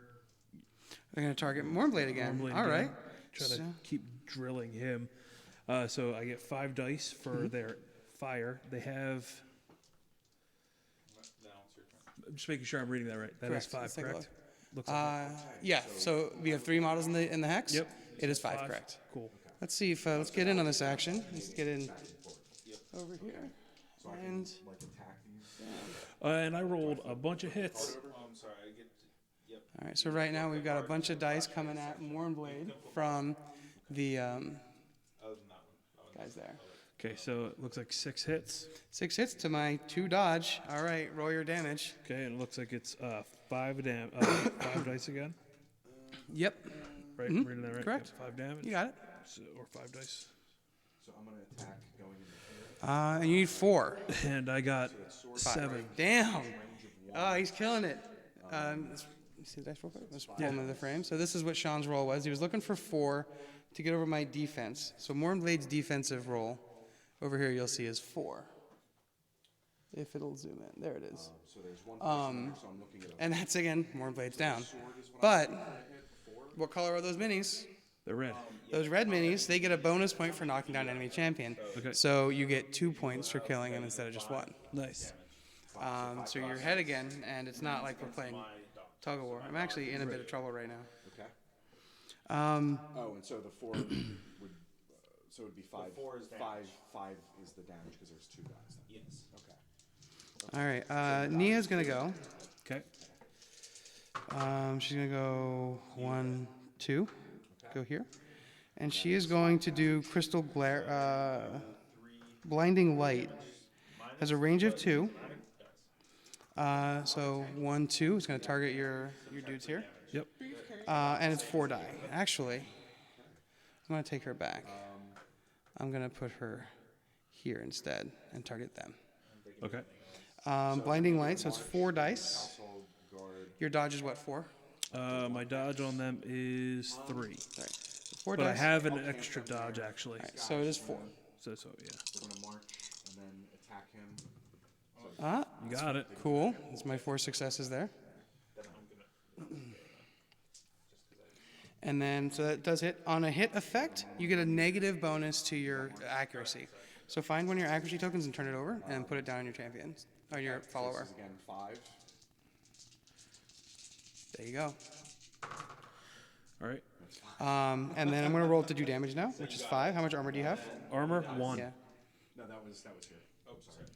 They're going to target Mournblade again. Mournblade All again. right. Try to So- keep drilling him. So I get 5 dice for their fire. They have. Now it's your turn. I'm just making sure I'm reading that right. That is Correct. 5, Let's take a correct? Looks like it. Yeah. So we have 3 models in the hex. Yep. It is 5, correct. Cool. Let's see if let's get in on this action. Let's get in over here. And Like attack these. And I rolled a bunch of hits. Oh, I'm sorry. I get. Yep. all right. So right now we've got a bunch of dice coming at Mournblade from the Other than that one. guys there. Okay, so it looks like 6 hits. 6 hits to my 2 dodge. All right. Roll your damage. Okay, and it looks like it's 5 dice again. Yep. Right? I'm reading that right? Correct. Yep, 5 damage. You got it. So, or 5 dice. So I'm going to attack going into here. And you need 4. And I got 7. Damn. Oh, he's killing it. Let's see the dice real quick. Let's pull him into the frame. So this is what Sean's roll was. He was looking for 4 to get over my defense. So Mournblade's defensive roll over here you'll see is 4. If it'll zoom in. There it is. So there's one person there, so I'm looking at a And that's, again, Mournblade's down. But what color are those minis? They're red. Those red minis, they get a bonus point for knocking down enemy champion. Okay. So you get 2 points for killing him instead of just 1. Nice. So you're ahead again, and it's not like we're playing tug of war. I'm actually in a bit of trouble right now. Okay. Oh, and so the 4 would, so it would be 5. The 4 is damage. 5 is the damage because there's 2 guys. Then. Yes. Okay. All right, Nia's gonna go. Okay. She's gonna go 1, 2, go here, and she is going to do crystal glare, blinding light. Has a range of 2. So 1, 2 is gonna target your dudes here, Yep. and it's 4 die. Actually, I'm gonna take her back. I'm gonna put her here instead and target them. Okay. Blinding light, so it's 4 dice. Household guard. Your dodge is what, 4? My dodge on them is 3. Sorry. So 4 But I dice. have an extra dodge, actually. So it is 4. So, yeah. We're going to march and then attack him. You got it. Cool. That's my 4 successes there. And then, so that does hit. On a hit effect, you get a negative bonus to your accuracy. So find one of your accuracy tokens and turn it over, and put it down on your champion, or your follower. This is again 5. There you go. All right. And then I'm going to roll to do damage now, which is 5. How much armor do you have? Armor 1. Yeah. No, that was here. Oh, sorry.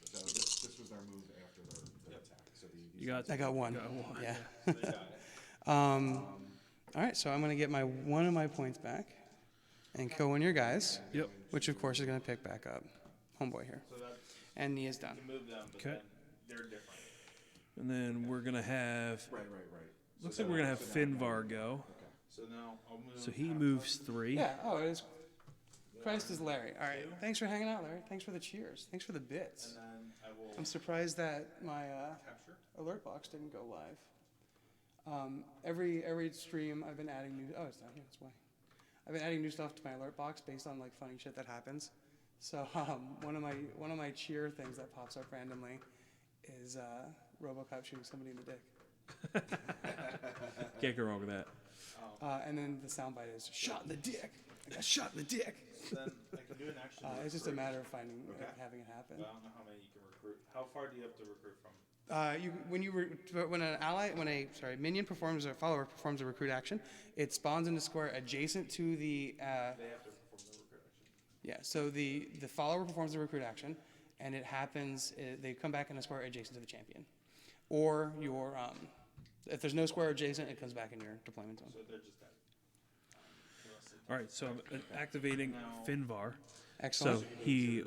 So this was their move after their attack. So these You got. I got 1. Got 1. Yeah. All right, so I'm going to get one of my points back. and kill one of your guys. Yep. Which of course is going to pick back up homeboy here. So that's And Nia's done. to move them, but Okay. then they're different. And then we're gonna have. Right. Looks like we're gonna have Finvar go. So now I'll move. So he moves 3. Yeah. Oh, it is. Christ is Larry. All right. Thanks for hanging out, Larry. Thanks for the cheers. Thanks for the bits. And then I will I'm surprised that my capture. alert box didn't go live. Every stream I've been adding new. Oh, it's not here. That's why. I've been adding new stuff to my alert box based on like funny shit that happens. So one of my cheer things that pops up randomly is RoboCop shooting somebody in the dick. Can't go wrong with that. And then the soundbite is shot in the dick. I got shot in the dick. Then I can do an action. It's just a recruit. matter of finding Okay. having it happen. But I don't know how many you can recruit. How far do you have to recruit from? When a minion performs or follower performs a recruit action, it spawns in a square adjacent to the. They have to perform the recruit action. Yeah, so the follower performs the recruit action, and it happens. They come back in a square adjacent to the champion, or your. If there's no square adjacent, it comes back in your deployment zone. So they're just dead. All right. So I'm activating Finvar. Excellent. So he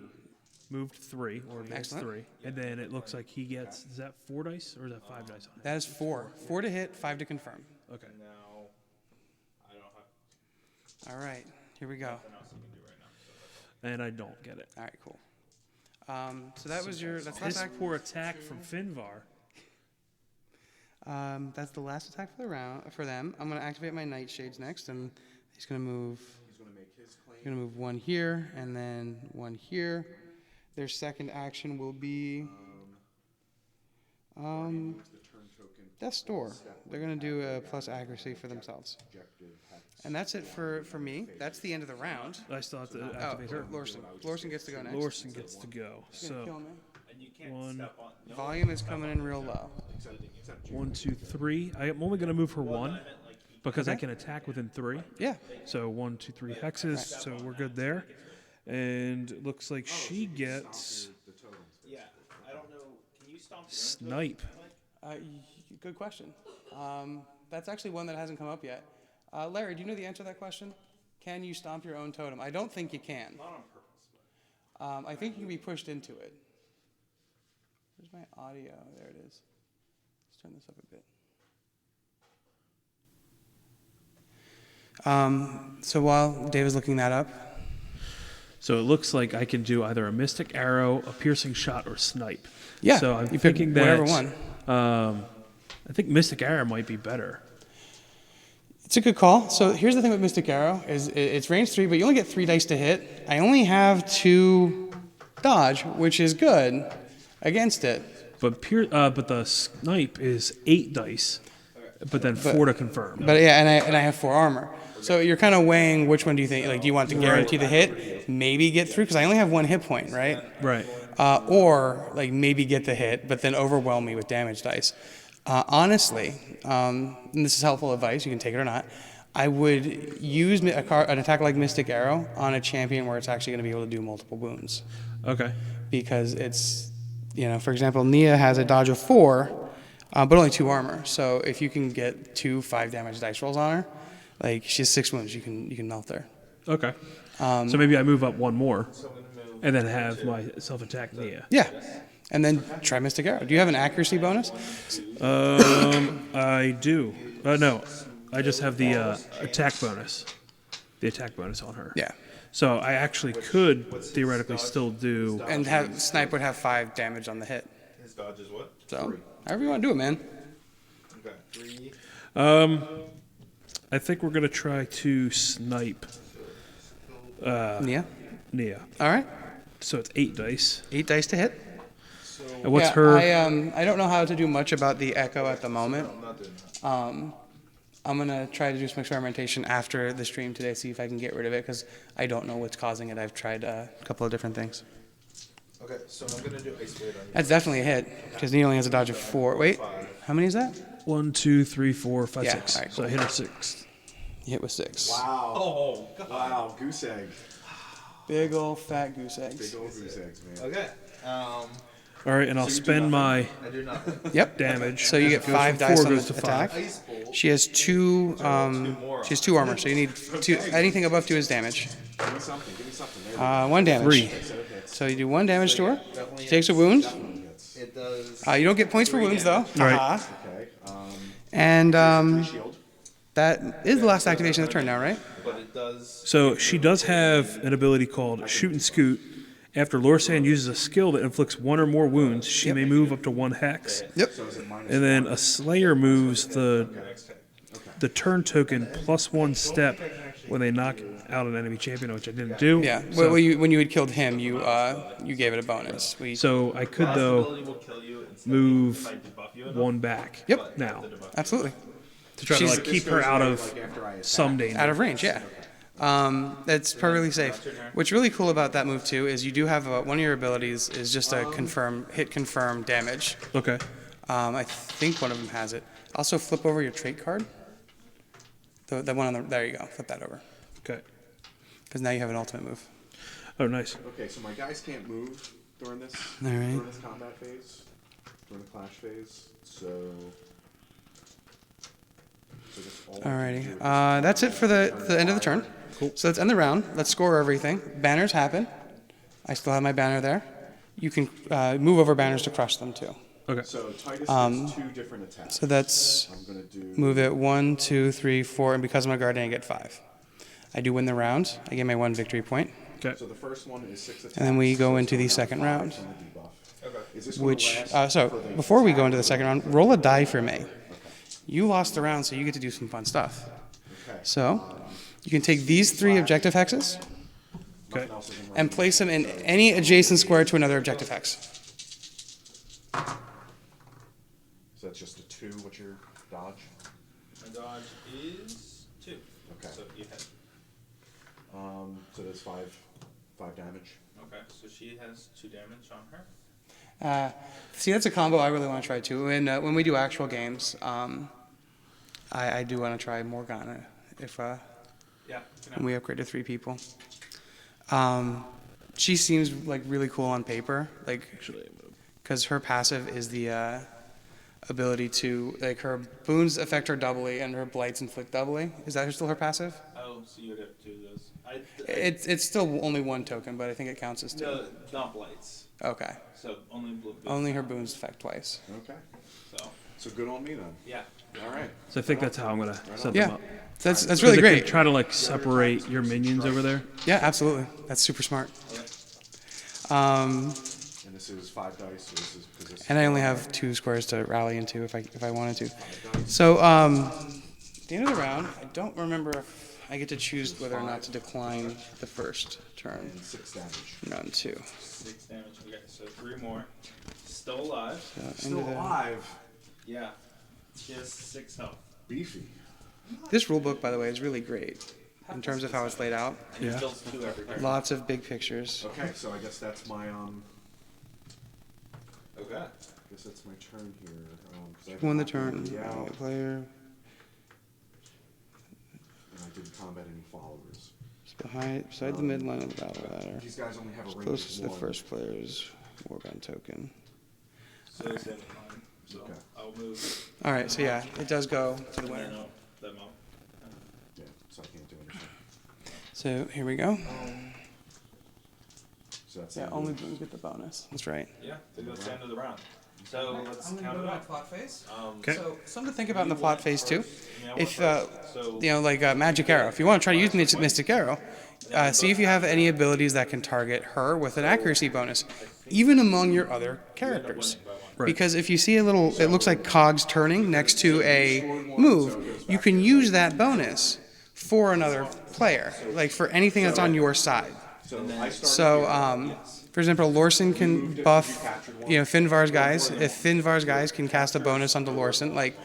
moved 3 or advanced Excellent. 3, and then it looks like he gets. Is that 4 dice or is that 5 dice on it? That is 4. 4 to hit, 5 to confirm. Okay. And now I don't have All right, here we go. nothing else I can do right now. So that's all. And I don't get it. All right, cool. So that was your. That's Piss last act. poor attack from Finvar. That's the last attack for the round for them. I'm gonna activate my Nightshades next, and he's gonna move. He's gonna make his claim. Gonna move 1 here and then 1 here. Their second action will be Moves the turn token. Death's Door. They're gonna do a plus accuracy for themselves, Objective hex. and that's it for me. That's the end of the round. I still have to Oh, activate her. Lorson gets to go next. Lorson gets to go. He's gonna kill So me. And you can't 1, step on. No, Volume is coming in real low. Except 1, 2, 3. I'm only gonna move her 1 because I Okay. can attack within 3. Yeah. So 1, 2, 3 hexes. So we're good there. And it looks like she gets the totems. Yeah, I don't know. Can you stomp your own snipe. Good question. That's actually one that hasn't come up yet. Larry, do you know the answer to that question? Can you stomp your own totem? I don't think you can. Not on purpose, but I think you can be pushed into it. Where's my audio? There it is. Let's turn this up a bit. So while Dave is looking that up, So it looks like I can do either a mystic arrow, a piercing shot, or snipe. yeah, So I'm you pick thinking that whatever one. I think mystic arrow might be better. It's a good call. So here's the thing with Mystic Arrow is it's range 3, but you only get 3 dice to hit. I only have 2 dodge, which is good against it. But the snipe is 8 dice, but then 4 to confirm. But yeah, and I have 4 armor. So you're kind of weighing which one do you think? Like, do you want to guarantee the hit, maybe get through? Because I only have 1 hit point, right? Right. Or like maybe get the hit, but then overwhelm me with damage dice. Honestly, and this is helpful advice. You can take it or not. I would use an attack like Mystic Arrow on a champion where it's actually going to be able to do multiple wounds. Okay. Because it's, for example, Nia has a dodge of 4, but only 2 armor. So if you can get 2 5 damage dice rolls on her, like she has 6 wounds, you can melt her. Okay. So maybe I move up 1 more, and then have my self-attack Nia. Yeah. And then try Mystic Arrow. Do you have an accuracy bonus? I do. No, I just have the attack bonus. The attack bonus on her. Yeah. So I actually could theoretically still do. And Snipe would have 5 damage on the hit. his dodge is what? So however you want to do it, man. Okay, 3. I think we're gonna try to snipe Nia. Nia. All right. So it's 8 dice. 8 dice to hit. And what's yeah, her? I don't know how to do much about the echo at the moment. I'm gonna try to do some experimentation after the stream today, see if I can get rid of it, because I don't know what's causing it. I've tried a couple of different things. Okay, so I'm gonna do Ice Blade on you. That's definitely a hit, because Nia only has a dodge of 4. Wait, how many is that? 1, 2, 3, 4, 5, Yeah, 6. all right, So I hit her 6. You hit with 6. Wow. Oh, Wow. Goose egg. Big ol' fat goose eggs. Big old goose eggs, man. Okay. All right, and I'll spend my Yep. damage. So you get Goes from 5 dice 4 on goes the to attack. 5. She has 2. She has 2 armor, so you need 2. Anything above 2 is damage. Give me something. Give me something. There we go. 1 damage. 3. Okay, so it hits. So you do 1 damage to her. She takes a wound. Definitely hits. It does. You don't get points for wounds though. Right. Haha. Okay. And Shield. that is the last activation of the turn now, right? But it does. So she does have an ability called Shoot and Scoot. After Lorsan uses a skill that inflicts 1 or more wounds, she may move up to 1 hex. Yep. So is it minus And then a Slayer moves the turn token plus 1 step when they knock out an enemy champion, which I didn't do. Yeah. So, When you had killed him, you gave it a bonus. so I could though move 1 back. Yep. Now Absolutely. to try to She's- like keep her out of some danger. Out of range, yeah. That's perfectly safe. What's really cool about that move too is you do have one of your abilities is just a confirm damage. Okay. I think one of them has it. Also, flip over your trait card. The one on the there you go. Flip that over Okay. because now you have an ultimate move. Oh, nice. Okay, so my guys can't move during this All right. during this combat phase, during the clash phase. So that's all I can Alrighty. do at this That's it for the end of the turn. Cool. So let's end the round. Let's score everything. Banners happen. I still have my banner there. You can move over banners to crush them too. Okay. So Titus has 2 different attacks. So that's I'm gonna do move it 1, 2, 3, 4, and because I'm a guardian, I get 5. I do win the round. I get my 1 victory point, Okay. So the first one is 6 attacks. and then we go so into the it's second gonna have round. 5 from the debuff. Okay. Is this gonna Which last so for the before we go attack into the or second the- round, roll a die for me. You lost the round, so you get to do some fun stuff. Okay. So you can take these 3 objective hexes Okay. Nothing else is in range. and place them in any adjacent square to another objective hex. So that's just a 2. What's your dodge? My dodge is 2. Okay. So you have. So that's 5 damage. Okay, so she has 2 damage on her. See, that's a combo I really want to try too. And when we do actual games, I do want to try Morgana if Yeah. when we upgrade to 3 people. She seems like really cool on paper, like because her passive is the ability to like her boons affect her doubly and her blights inflict doubly. Is that still her passive? Oh, so you would have 2 of those. It's still only 1 token, but I think it counts as 2. No, not blights. Okay. So only blue. Only her boons affect twice. Okay. So So good on me then. yeah. All right. So I think that's how I'm gonna set Yeah, them up. that's 'Cause really it could great. Try to like separate your minions over there. Yeah, absolutely. That's super smart. And this is 5 dice. So this is because this And I only have 2 squares to rally into if I wanted to. So at the end of the round, I don't remember if I get to choose whether or not to decline the first turn. and 6 damage. Round 2. 6 damage. Okay, so 3 more. Still alive. So Still into the, alive. Yeah. She has 6 health. Beefy. this rule book, by the way, is really great in terms of how it's laid out. And Yeah. he kills 2 every turn. Lots of big pictures. Okay, so I guess that's my Okay. I guess that's my turn here. 'Cause I Won the did turn. Yeah, Player and I didn't combat any followers. is beside the midline of the battle ladder. These guys only have a range Closest to of the 1. first player's warband token. So is that mine. So Okay. I'll move. All right, so yeah, it does go to the No, winner. no, that mo. Yeah, so I can't do anything. So here we go. So that's Yeah, the only move. boons get the bonus. That's right. Yeah, so that's the end of the round. So let's count it up. plot phase. Okay. So something to think about in the plot phase too. Yeah, If so like Magic Arrow, if you want to try to use Mystic Arrow, see if you have any abilities that can target her with an accuracy bonus, even among your other characters. Right. Because if you see a little, it looks like cogs turning next to a move, you can use that bonus for another player, like for anything that's on your side. So I started So, for example, Lorsan can buff, Finvar's guys. If Finvar's guys can cast a bonus onto Lorsan, like,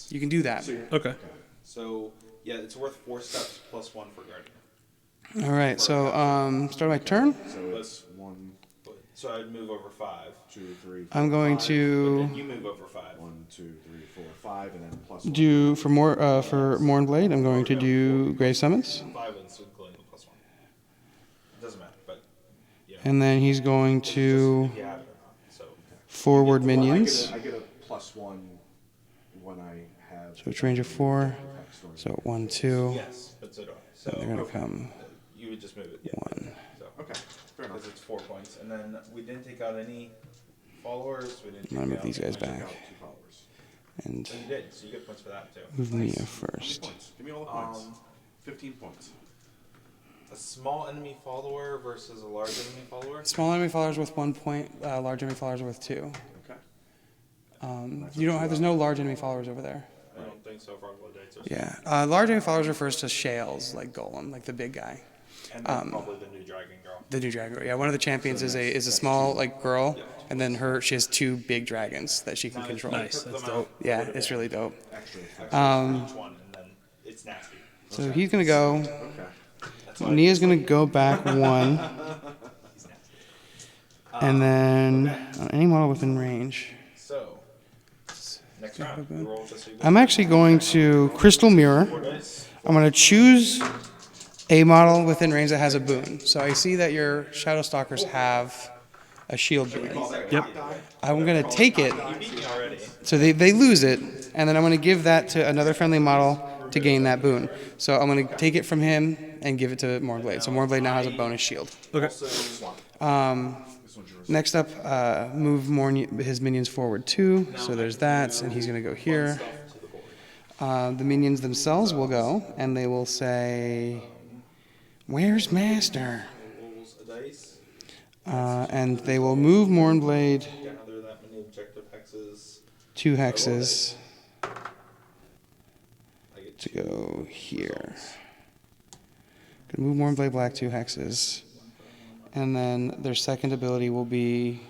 you can do that. Okay. So yeah, it's worth 4 steps plus 1 for guardian. All right, so start my turn. So it's 1, So I'd move over 5. 2, 3, 4, I'm going 5, to But then you move over 5. 1, 2, 3, 4, 5, and then plus 1. do for Mornblade. I'm going to do Grave Summons, 5 is including the plus 1. It doesn't matter, but and then he's going to if you have it or not. So forward Well, minions. I get a +1 when I have. So it's range of 4. Text or- So 1, 2. Yes, but so do I. So They're gonna come you would just move it. Yeah. 1. So Okay, fair enough. because it's 4 points, and then we didn't take out any followers. We didn't. I'm gonna take move these out- guys I took back out 2 followers. and Oh, you did. So you get points for that too. move Mia Give me first. points. Give me all the points. Um, 15 points. a small enemy follower versus a large enemy follower. Small enemy followers with 1 point. Large enemy followers with 2. Okay. You don't have. There's no large enemy followers over there. I don't think so. For dates or Yeah. Large enemy followers refers to Shales, like Golem, like the big guy. and then probably the new dragon girl. The new dragon. Yeah, one of the champions is a small like girl, and then she has 2 big dragons that she can control. Nice. That's dope. Yeah, it's really dope. Extra. Each one, and then it's nasty. So he's gonna go. Okay. That's why Nia's gonna go back 1, he's nasty. and then on any model within range. So next round, we roll with the super. I'm actually going to Crystal Mirror. 4 dice. I'm gonna choose a model within range that has a boon. So I see that your Shadow Stalkers have a shield boon. Yep. I'm gonna take it. You beat me already. So they lose it, and then I'm going to give that to another friendly model to gain that boon. So I'm going to take it from him and give it to Mornblade. So Mornblade now has a bonus shield. Okay. Also, one. This one's yours. Next up, move his minions forward 2. So there's that, and he's going to go here. Stuff to the board. The minions themselves will go, and they will say, "Where's Master?" Rolls a dice. And they will move Mornblade Gather that many objective hexes. 2 hexes I get to go here. Gonna move Mornblade Black 2 hexes. And then their second ability will be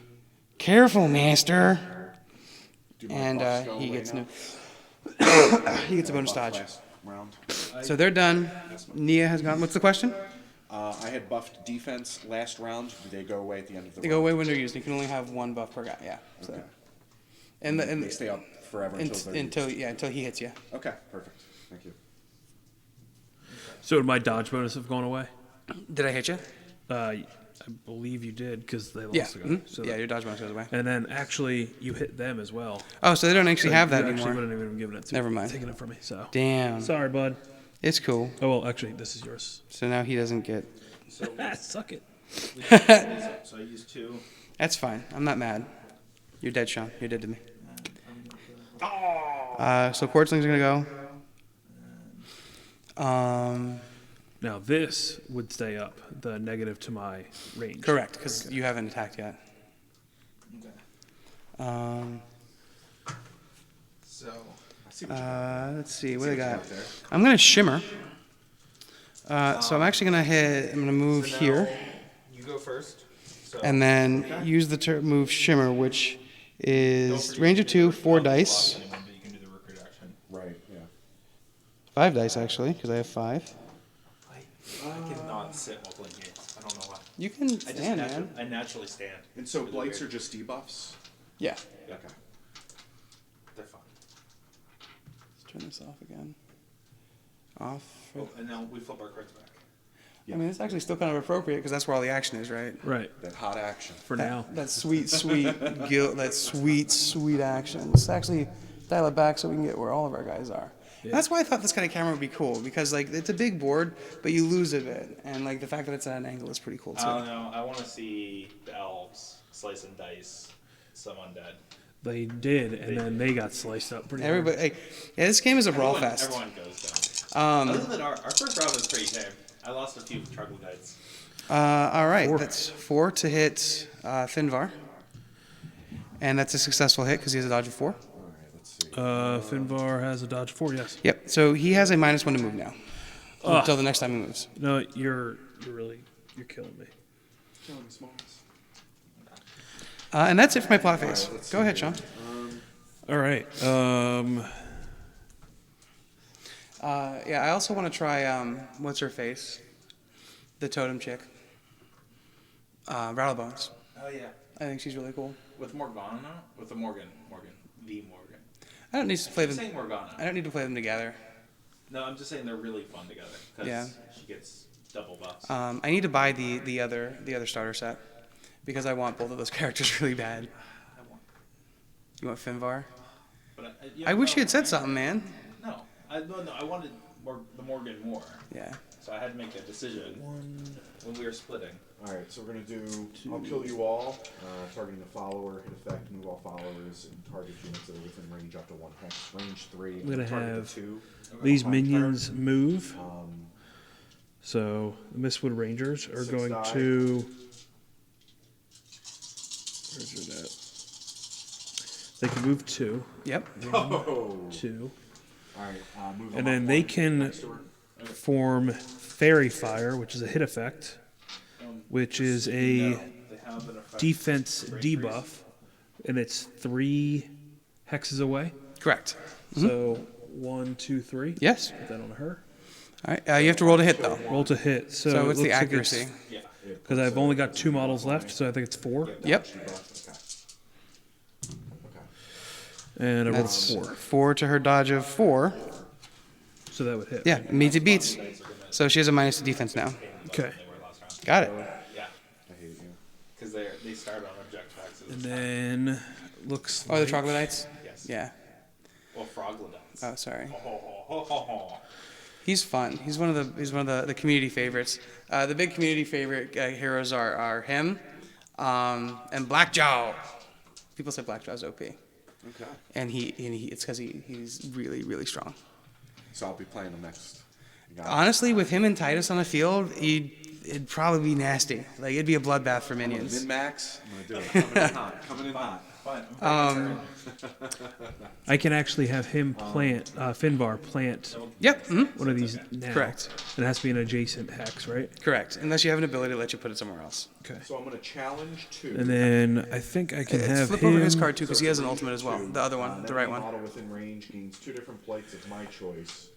Careful, Master! Do my And buffs go he away gets now? he gets a bonus Buff dodge. last round. So they're done. Nia has gone. What's the question? I had buffed defense last round. Do they go away at the end of the They go away when they're used. You can only have 1 buff per guy. Yeah. So. Okay. And They stay up forever until they're used. until he hits you. Okay, perfect. Thank you. So would my dodge bonus have gone away? Did I hit you? I believe you did because they lost Yeah. the guy. Mhm. So Yeah, your dodge bonus goes away. and then actually you hit them as well. Oh, so they don't actually have that you actually anymore. wouldn't even given it to Never me. mind. Taking it from me. So Damn. sorry, bud. It's cool. Oh well, actually, this is yours. So now he doesn't get. Suck it. So I use 2. That's fine. I'm not mad. You're dead, Sean. You're dead to me. So Quartzling's gonna go. Now this would stay up the negative to my range. Correct, because you haven't attacked yet. So I see what you Let's see. What do I got? got there. I'm gonna shimmer. So I'm actually gonna hit. I'm gonna move so now here, you go first. So and then use the move shimmer, which is range of 2, 4 dice, Anyone, but you can do the recruit action. Right, yeah. 5 dice actually, because I have 5. I cannot sit while playing games. I don't know why. You can stand, man. I naturally stand. And so Really blights weird. are just debuffs? Yeah. Okay. They're fun. Let's turn this off again. Off. Oh, and now we flip our cards back. I mean, it's actually still kind of appropriate because that's where all the action is, right? Right. That hot action. For now. That sweet, sweet guilt. That sweet, sweet action. Let's actually dial it back so we can get where all of our guys are. Yeah. That's why I thought this kind of camera would be cool because like it's a big board, but you lose a bit, and like the fact that it's at an angle is pretty cool too. I don't know. I want to see the elves slice and dice some undead. They did, and then they got sliced up pretty hard. Everybody, hey, yeah, this game is a brawl fest. Everyone goes down. Um, Other than our first round was pretty tame. I lost a few troglodytes. all right, 4. that's 4 to hit Finvar, and that's a successful hit because he has a dodge of 4. All right, let's see. Finvar has a dodge 4, yes. Yep. So he has a -1 to move now Ugh. until the next time he moves. No, you're killing me. Killing the smalls. And that's it for my plot phase. Go ahead, Sean. All right. Yeah, I also want to try what's her face, the totem chick, Rattlebones. Oh yeah. I think she's really cool. With Morgana? With the Morgan. The Morgan. I don't need to play I'm them. saying Morgana. I don't need to play them together. No, I'm just saying they're really fun together. Because Yeah. she gets double buffs. I need to buy the other starter set because I want both of those characters really bad. You want Finvar? But I wish you had said something, man. No, I wanted the Morgan more, Yeah. so I had to make a decision when we were splitting. Alright, so we're gonna do, I'll kill you all, targeting a follower, hit effect, move all followers, and target units that are within range up to 1 hex. Range 3, I'm gonna target have 2. These Upon minions move. turn, So the Mistwood Rangers are 6 going die. to. Where's it at? They can move 2. Yep. Oh! 2. Alright, move them And up then they 1 can next to her. form Fairy Fire, which is a hit effect, which is a They have an effect. defense debuff, and it's 3 hexes away. Correct. So 1, 2, 3. Yes. Put that on her. All right. You have to roll to hit though. Roll to hit. So, So it what's the looks like accuracy? Yeah. Because I've only got 2 models left, so I think it's 4. Yep. And I rolled a That's 4. 4 to her dodge of 4. So that would hit. Yeah, meets it beats. So she has a minus to defense now. Okay. Got it. Yeah, I hate you. because they start on objective axis. And then looks Oh, the like troglodytes? Yes. Yeah. Well, Froglodites. Oh, sorry. Oh. He's fun. He's one of the community favorites. The big community favorite heroes are him, and Blackjaw. People say Blackjaw's OP, Okay. and it's because he's really really strong. So I'll be playing them next. You got it. Honestly, with him and Titus on the field, it'd probably be nasty. Like it'd be a bloodbath for minions. Min-max, I'm gonna do it. Coming in hot. Coming in hot. Fine. I can actually have him plant Finvar plant Yep. Mhm. one of these now. Correct. It has to be an adjacent hex, right? Correct. Unless you have an ability to let you put it somewhere else. Okay. So I'm gonna challenge 2. And then I think I can have Flip him. over his card too, because he has an ultimate as well. The other one, the Then right the one. model within range gains 2 different plates of my choice,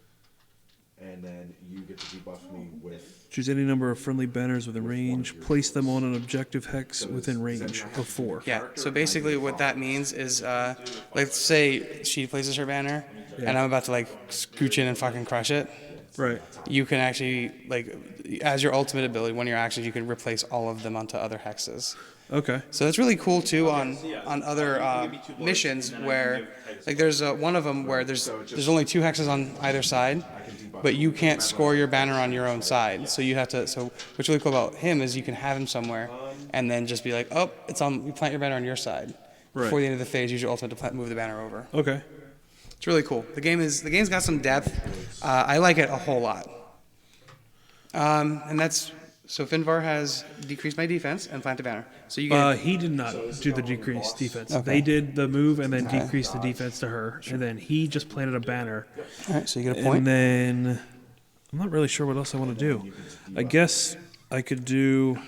and then you get to debuff me with. Choose any number of friendly banners within range. Place them on an objective hex So within does range anyone have of to 4. Yeah. So basically, what that means is, let's say she places her banner, and I'm about to like scooch in and fucking crush it. Right. You can actually like, as your ultimate ability, one of your actions, you can replace all of them onto other hexes. Okay. So that's really cool too on other missions where, like, there's one of them where there's only 2 hexes on either side, but you can't score your banner on your own side. So you have to. So what's really cool about him is you can have him somewhere, and then just be like, oh, it's on. You plant your banner on your side. Right. Before the end of the phase, use your ultimate to move the banner over. Okay. It's really cool. The game's got some depth. I like it a whole lot. And that's so Finvar has decreased my defense and planted banner. So you get He did not do the decreased defense. Okay. They did the move and then decreased the defense to her, and then he just planted a banner. all right. So you get a point. And then I'm not really sure what else I want to do. I guess I could do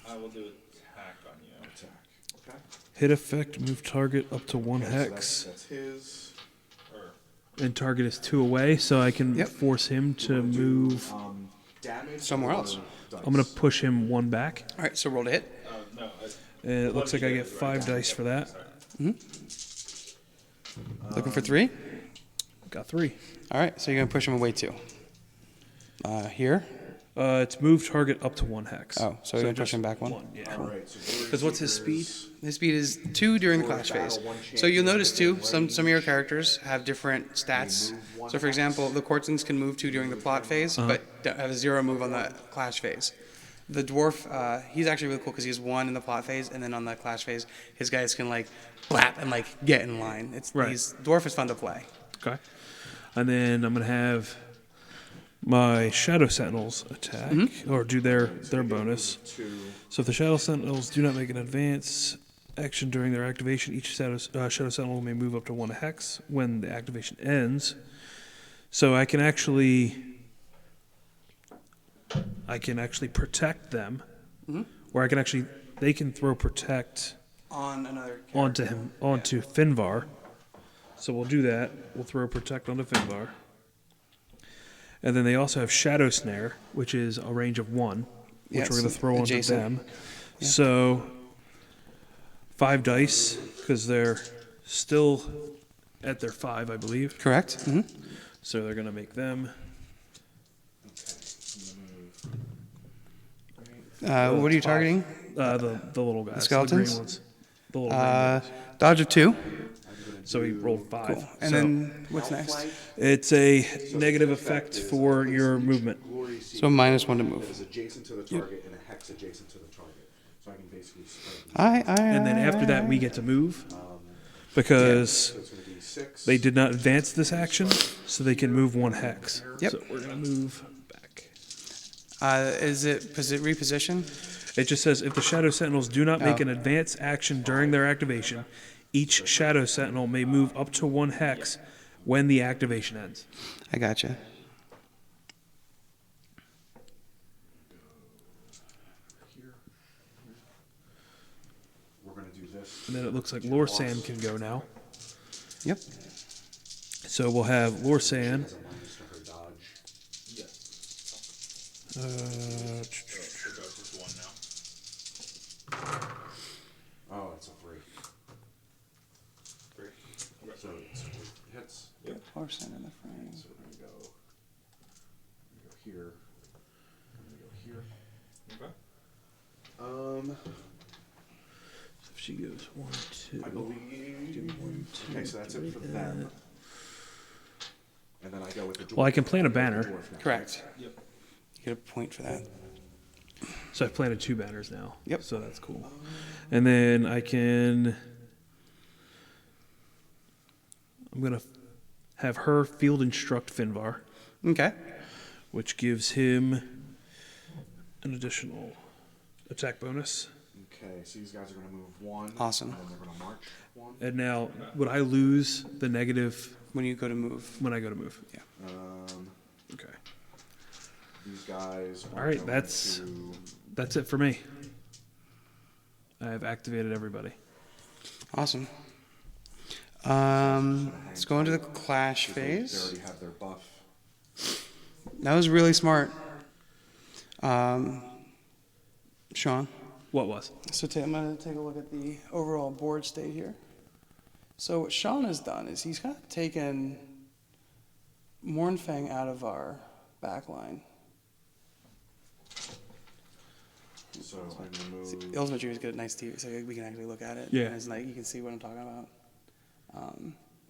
I will do attack on you. Okay. hit effect, move target up to 1 hex, That's his. and target is 2 away, so I can Yep. force him to move. Damage. Somewhere else. I'm gonna push him 1 back, All right. So roll to hit. No, and it looks like I get 5 dice for that. Looking for 3. Got 3. All right. So you're gonna push him away 2. Here. It's move target up to 1 hex. Oh, so you're gonna push just him back 1. Yeah. Alright, so Because what's his speed? His speed is 2 during the clash phase. So you'll notice too, some of your characters have different stats. So for example, the Courtons can move 2 during the plot phase, but don't have a 0 move on the clash phase. The dwarf, he's actually really cool because he has 1 in the plot phase, and then on the clash phase, his guys can like blap and like get in line. Right. Dwarf is fun to play. Okay. And then I'm gonna have my Shadow Sentinels attack or do their bonus. So if the Shadow Sentinels do not make an advance action during their activation, each Shadow Sentinel may move up to 1 hex when the activation ends. So I can actually protect them, or they can throw protect On another. onto Finvar. So we'll do that. We'll throw protect onto Finvar. And then they also have Shadow Snare, which is a range of 1, which Yeah, we're going so to throw onto adjacent. them. So 5 dice, because they're still at their 5, I believe. Correct. So they're going to make them. What are you targeting? The little guys. skeletons? The green ones. The little green ones. Dodge of 2. So he rolled 5. Cool. And So then what's next? it's a negative effect for your movement. Glory seed So -1 to move. that is adjacent to the target and a hex adjacent to the target. So I can basically spread these. And then after that, we get to move because So it's going to be 6. they did not advance this action, so they can move 1 hex. Yep. So we're going to move back. Is it reposition? It just says if the Shadow Sentinels do not make Oh. an advance action during their activation, each Shadow Sentinel may move up to 1 hex when the activation ends. I gotcha. We're going to do this. And then it looks like Lorsan can go now. Yep. So we'll have Lorsan. Has a minus to her dodge. Uh, It goes with 1 now. Oh, it's a 3. 3. So it's hits. Lorsan in the frame. So we're going to go here. I'm going to go here. Okay. if she goes 1, 2. I believe. Okay, so that's it for them. And then I go with the dwarf. Well, I can plant a banner. Dwarf next. Correct. Yep. You get a point for that. So I've planted 2 banners now. Yep. So that's cool. And then I can. I'm going to have her field instruct Finvar, Okay. which gives him an additional attack bonus. Okay, so these guys are going to move 1. Awesome. And then they're going to march 1. And now, would I lose the negative When you go to move. when I go to move? Yeah. Okay. These guys are All right, going that's- to. That's it for me. I have activated everybody. Awesome. Let's go into the clash They phase. already have their buff. That was really smart. Sean. What was? So I'm going to take a look at the overall board state here. So what Sean has done is he's kind of taken Mournfang out of our back line. So I'm going to move. Illustrator is good, nice TV, so we can actually look at it. Yeah. And it's like you can see what I'm talking about.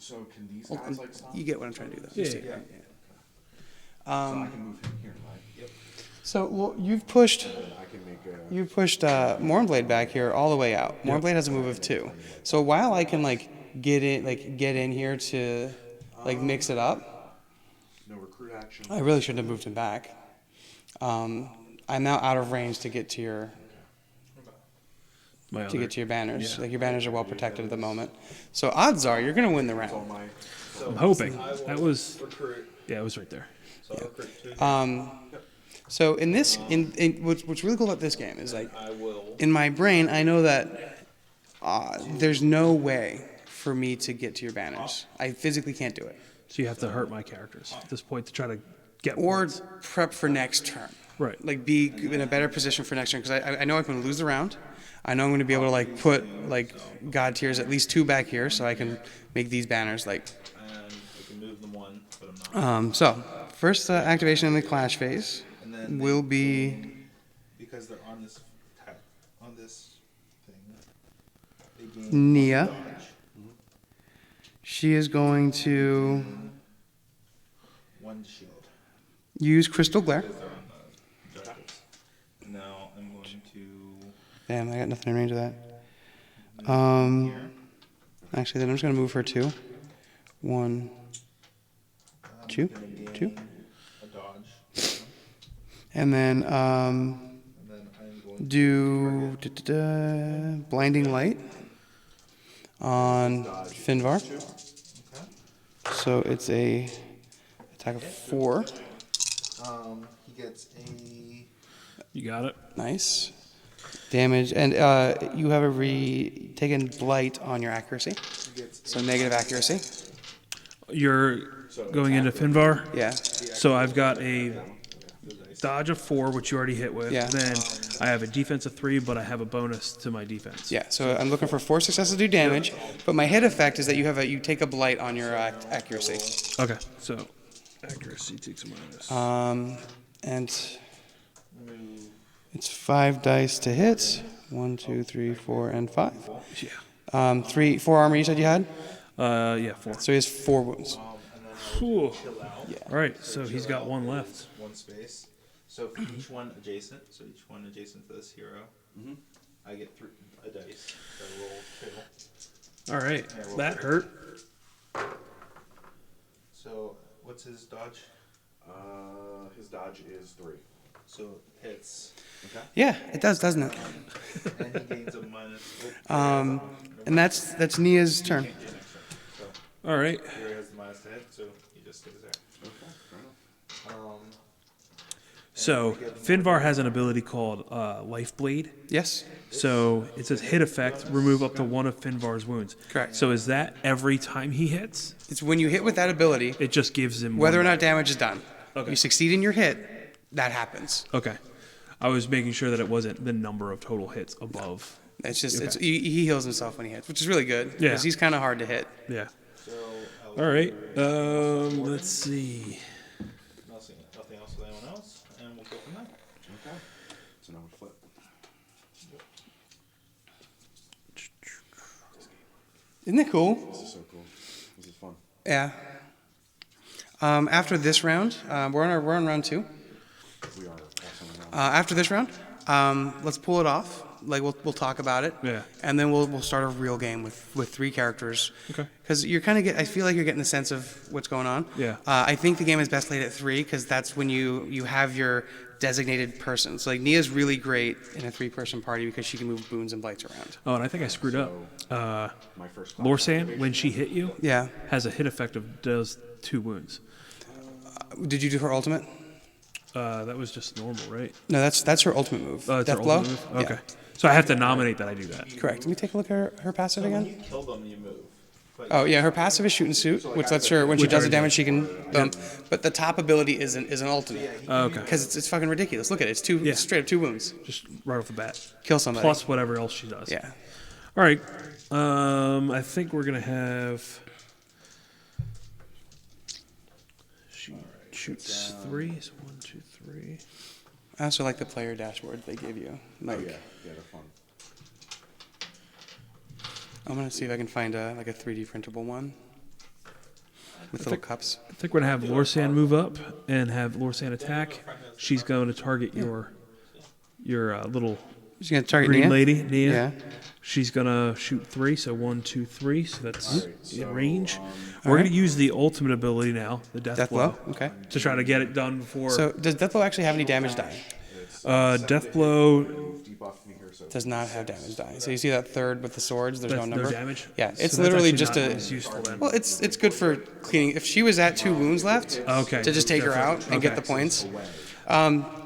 So can these Oh, guys like stop? You get what I'm trying to do, though. You Yeah, see it, yeah. right? So I can move him here, right? Yep. So well, you've pushed And then I can make a. you pushed Mournblade back here all the way out. Mournblade has a move of 2. So while I can get in here to mix it up, No recruit action. I really shouldn't have moved him back. I'm now out of range to get to your My to other. get to your banners. Yeah. Like your banners are well protected at the moment. So odds are you're gonna win the round. All my. I'm hoping. I will That was. recruit. Yeah, it was right there. So I'll recruit 2. So in this in what's really cool about this game is like I will. in my brain I know that there's no way for me to get to your banners. I physically can't do it. So you have to hurt my characters at this point to try to get Or points. prep for next turn. Right. Like be in a better position for next turn because I know I'm going to lose the round. I know I'm going to be able to put Godtears at least 2 back here so I can make these banners And I can move them 1, but I'm not. So first activation in the clash phase And then will be because they're on this on this thing, they gain Nia. dodge. She is going to 1 shield. use Crystal Glare. Because they're on the objectives. Now I'm going to Damn, I got nothing in range of that. here. Actually, then I'm just going to move her 2. 1, I'm 2, gonna 2. gain a dodge. And then And then I'm going do Blinding Light on Finvar. Okay. So it's a attack of 4. He gets a You got it. Nice. Damage. And you have taken Blight on your accuracy. he gets So negative accuracy. You're going into Finvar. Yeah. So I've got a dodge of 4, which you already hit with. Yeah. Then I have a defense of 3, but I have a bonus to my defense. Yeah. So I'm looking for 4 successes to do damage. But my hit effect is that you take a Blight on your accuracy. Okay. So accuracy takes a minus. And it's 5 dice to hit. 1, 2, 3, 4, and 5. Yeah. 4 armor you said you had? Yeah, 4. So he has 4 wounds. And then I Whew. would chill out. Yeah. All right, So so he's chill got out 1 is left. 1 space. So for each one adjacent, so each one adjacent to this hero, I get a dice. So I roll 2. All right, Yeah, well, that hurt. So what's his dodge? His dodge is 3. So it hits. Okay. Yeah, it does, doesn't it? And he gains a minus. And that's Nia's turn. Can't do next turn. So All right. hero has the minus to hit, so he just stays there. Okay. Fair enough. So Finvar has an ability called Life Blade. Yes, So it says hit effect, remove up to 1 of Finvar's wounds. correct. So is that every time he hits? It's when you hit with that ability, It just gives him whether or 1 not damage is done. Okay. You succeed in your hit, that happens. Okay. I was making sure that it wasn't the number of total hits above. It's just he heals himself when he hits, which is really good Yeah. because he's kind of hard to hit. Yeah. So All right. Let's see. nothing else with anyone else, and we'll go from there. Okay. So now we flip. Isn't it cool? This is so cool. This is fun. Yeah. After this round, we're on round 2. We are also around. After this round, let's pull it off. Like we'll talk about it. Yeah. And then we'll start a real game with 3 characters. Okay. Because you're kind of I feel like you're getting a sense of what's going on. Yeah. I think the game is best played at 3 because that's when you have your designated person. So like Nia's really great in a 3-person party because she can move boons and blights around. Oh, and I think I screwed up. My first class Lorsan, when she hit you, Yeah. has a hit effect of does 2 wounds. Did you do her ultimate? That was just normal, right? No, that's her ultimate move. Oh, it's Death her blow. ultimate move? Yeah. Okay. So I have to nominate that I do that. Correct. Let me take a look at her passive So when again. you kill them, you move. But Oh yeah, her passive is shooting suit, which lets her when she does the damage she can bump. But the top ability is an ultimate Okay. because it's fucking ridiculous. Look at it. It's 2 Yeah. straight up 2 wounds. Just right off the bat. Kill somebody. Plus whatever else she does. Yeah. All right. I think we're gonna have shoots 3. So 1, 2, 3. I also like the player dashboard they give you. Like, Oh, yeah. Yeah, they're fun. I'm gonna see if I can find a 3D printable one with little cups. I think we're gonna have Lorsan move up and have Lorsan attack. She's going to target your little She's gonna target green Nia. lady, Nia. Yeah. She's gonna shoot 3, so 1, 2, 3. So that's Alright, in so, range. We're Alright. gonna use the ultimate ability now, the death, Death blow. Okay. to try to get it done before. So does Death blow actually have any damage die? Death blow. You've debuffed me here, so Does not have damage die. So you see that third with the swords? There's That's no number. damage. Yeah, So it's that's literally actually just not a. as useful then. Well, it's good for cleaning. If she was at 2 wounds left, Okay. to just take her out and get Okay. the points.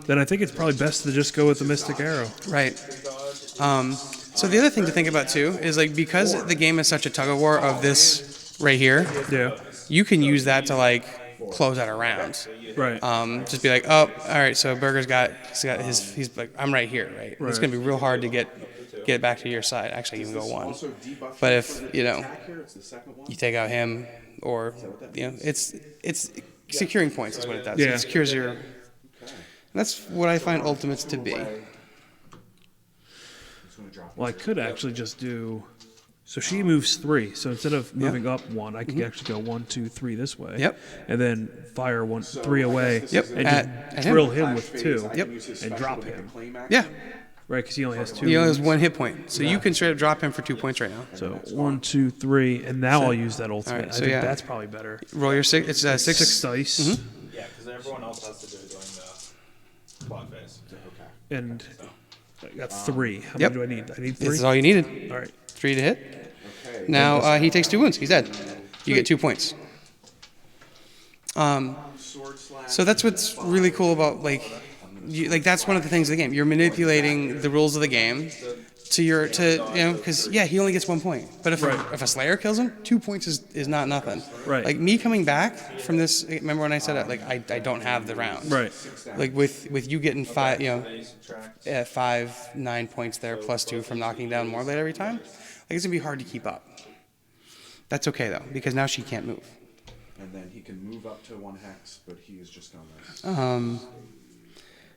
Then I think it's probably best to just go with the Mystic Arrow. Right. So the other thing to think about too is like because the game is such a tug of war of this right here, Yeah. you can use that to like close out a round. Right. Just be like, oh, all right. So Burger's got his. He's like, I'm right here, right? It's gonna be real hard to get back to your side. Actually, even go 1. also debuff But if you know attack here. It's the second one. you take out him, or you know, it's securing points is what it does. Yeah. It secures your. That's what I find ultimates to be. It's gonna drop Well, I could actually just do. So she moves 3. So instead of moving up 1, I could actually go 1, 2, 3 this way. Yep. And then fire 1, 3 away. Yep. And At just him. drill him with 2. Yep. And drop him. Yeah. Right, because he only has 2. He only has 1 hit point, so you can straight up drop him for 2 points right now. So 1, 2, 3, and now I'll use that ultimate. Alright, I so think yeah. that's probably better. Roll your 6. It's 6. 6 dice, yeah, because everyone else has to do it during the block phase. and I got 3. How Yep. many do I need? I need This 3. is all you needed. All right. 3 to hit. Now he takes 2 wounds. He's dead. You get 2 points. So that's what's really cool about like that's one of the things of the game. You're manipulating the rules of the game because he only gets 1 point. But if a Slayer kills him, 2 points is not nothing. Right. Like me coming back from this. Remember when I said I don't have the round. Right. Like with you getting 5 9 points there plus 2 from knocking down Moorblade every time. Like it's gonna be hard to keep up. That's okay though because now she can't move. And then he can move up to 1 hex, but he is just gonna.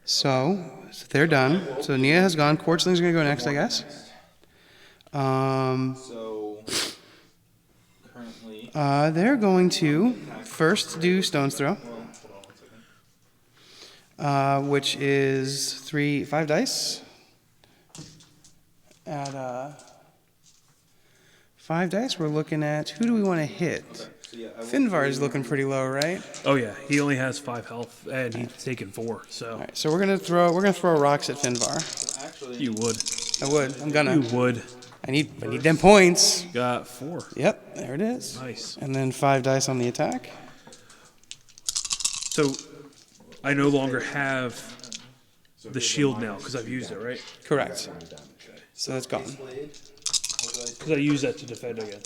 So they're done. So Nia has gone. Quartzling's gonna go next, I guess. So currently They're going to first do Stone's Throw, which is 5 dice. At 5 dice, we're looking at who do we want to hit? Finvar is looking pretty low, right? Oh yeah, he only has 5 health, and he's taken 4. So All right, so we're gonna throw rocks at Finvar. you would. I would. I'm gonna. You would. I need them points. Got 4. Yep, there it is. Nice. And then 5 dice on the attack. So I no longer have the shield now because I've used it, right? Correct. So that's gone. Because I use that to defend again.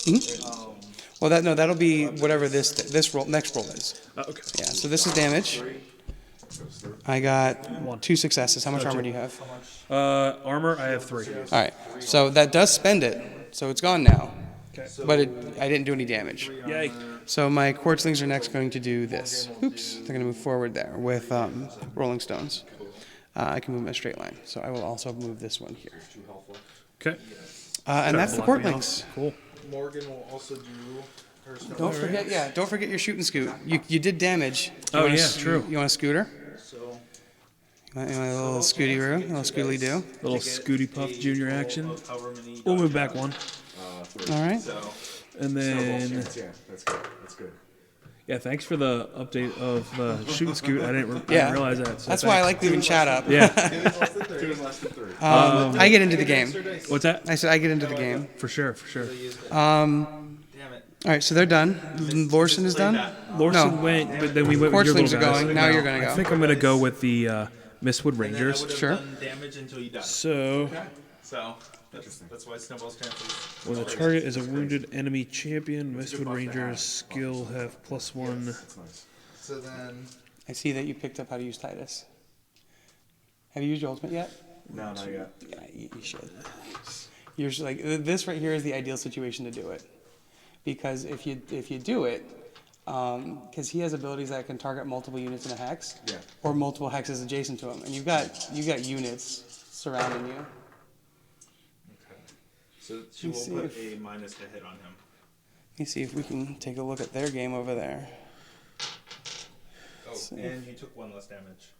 Well, that'll be whatever this next roll is. Okay. Yeah. So this is damage. I got 2 successes. How much armor do you have? Armor, I have 3. All right. So that does spend it. So it's gone now. Okay. But I didn't do any damage. Yay. So my quartzlings are next going to do this. Oops. They're going to move forward there with rolling stones. I can move in a straight line. So I will also move this one here. Okay. And that's the Block me quartlings. off. Cool. Morgan will also do her stone. Don't forget your shoot and scoot. You did damage. Oh, yeah, true. You want a scooter? So You want a little scooty-roo? A little scooty-doo? Little Scooty Puff Junior action. however many. We'll move back 1. All right. So And then, Yeah, that's good. That's good. yeah, thanks for the update of the shoot and scoot. I didn't Yeah. realize that. So That's why I thanks. like leaving chat up. Yeah. 2 is less than 3. I get into the game. What's that? I said I get into the game. For sure, for sure. damn it. All right, so they're done. Lorson is done? Lorson No. went, but then we went with your Quartzlings little are guys. going. Now you're going to I go. think I'm going to go with the Mistwood And then I Rangers. would have Sure. done damage until you died. So, So that's why Snowball's chances. when the target is a wounded enemy champion, Mistwood Rangers skill have +1. That's nice. So then I see that you picked up how to use Titus. Have you used your ultimate yet? No, not yet. Yeah, you should. You're just like this right here is the ideal situation to do it, because if you do it, because he has abilities that can target multiple units in a hex, Yeah. or multiple hexes adjacent to him, and you've got units surrounding you. so she Let's will see put a minus to hit on him. Let me see if we can take a look at their game over there. Oh, see. and you took 1 less damage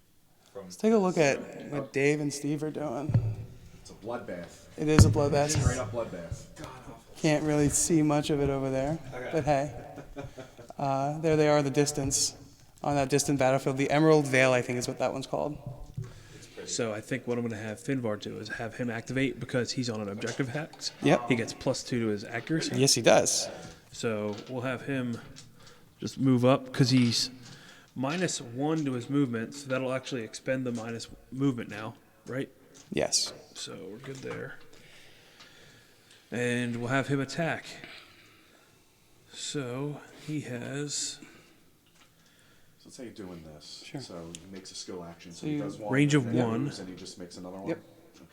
from. Let's take a look at what Dave and Steve are doing. It's a bloodbath. It is a bloodbath. Straight up bloodbath. Can't really see much of it over there, but hey, there they are in the distance, on that distant battlefield. The Emerald Vale, I think, is what that one's called. So I think what I'm going to have Finvar do is have him activate because he's on an objective hex. Yep. He gets +2 to his accuracy. Yes, he does. So we'll have him just move up because he's -1 to his movement. So that'll actually expend the minus movement now, right? Yes. So we're good there. And we'll have him attack. So he has So let's say you're doing this. Sure. So he makes a skill action. So So he you- does 1. Range of and then 1. moves, And he just makes another one? Yep.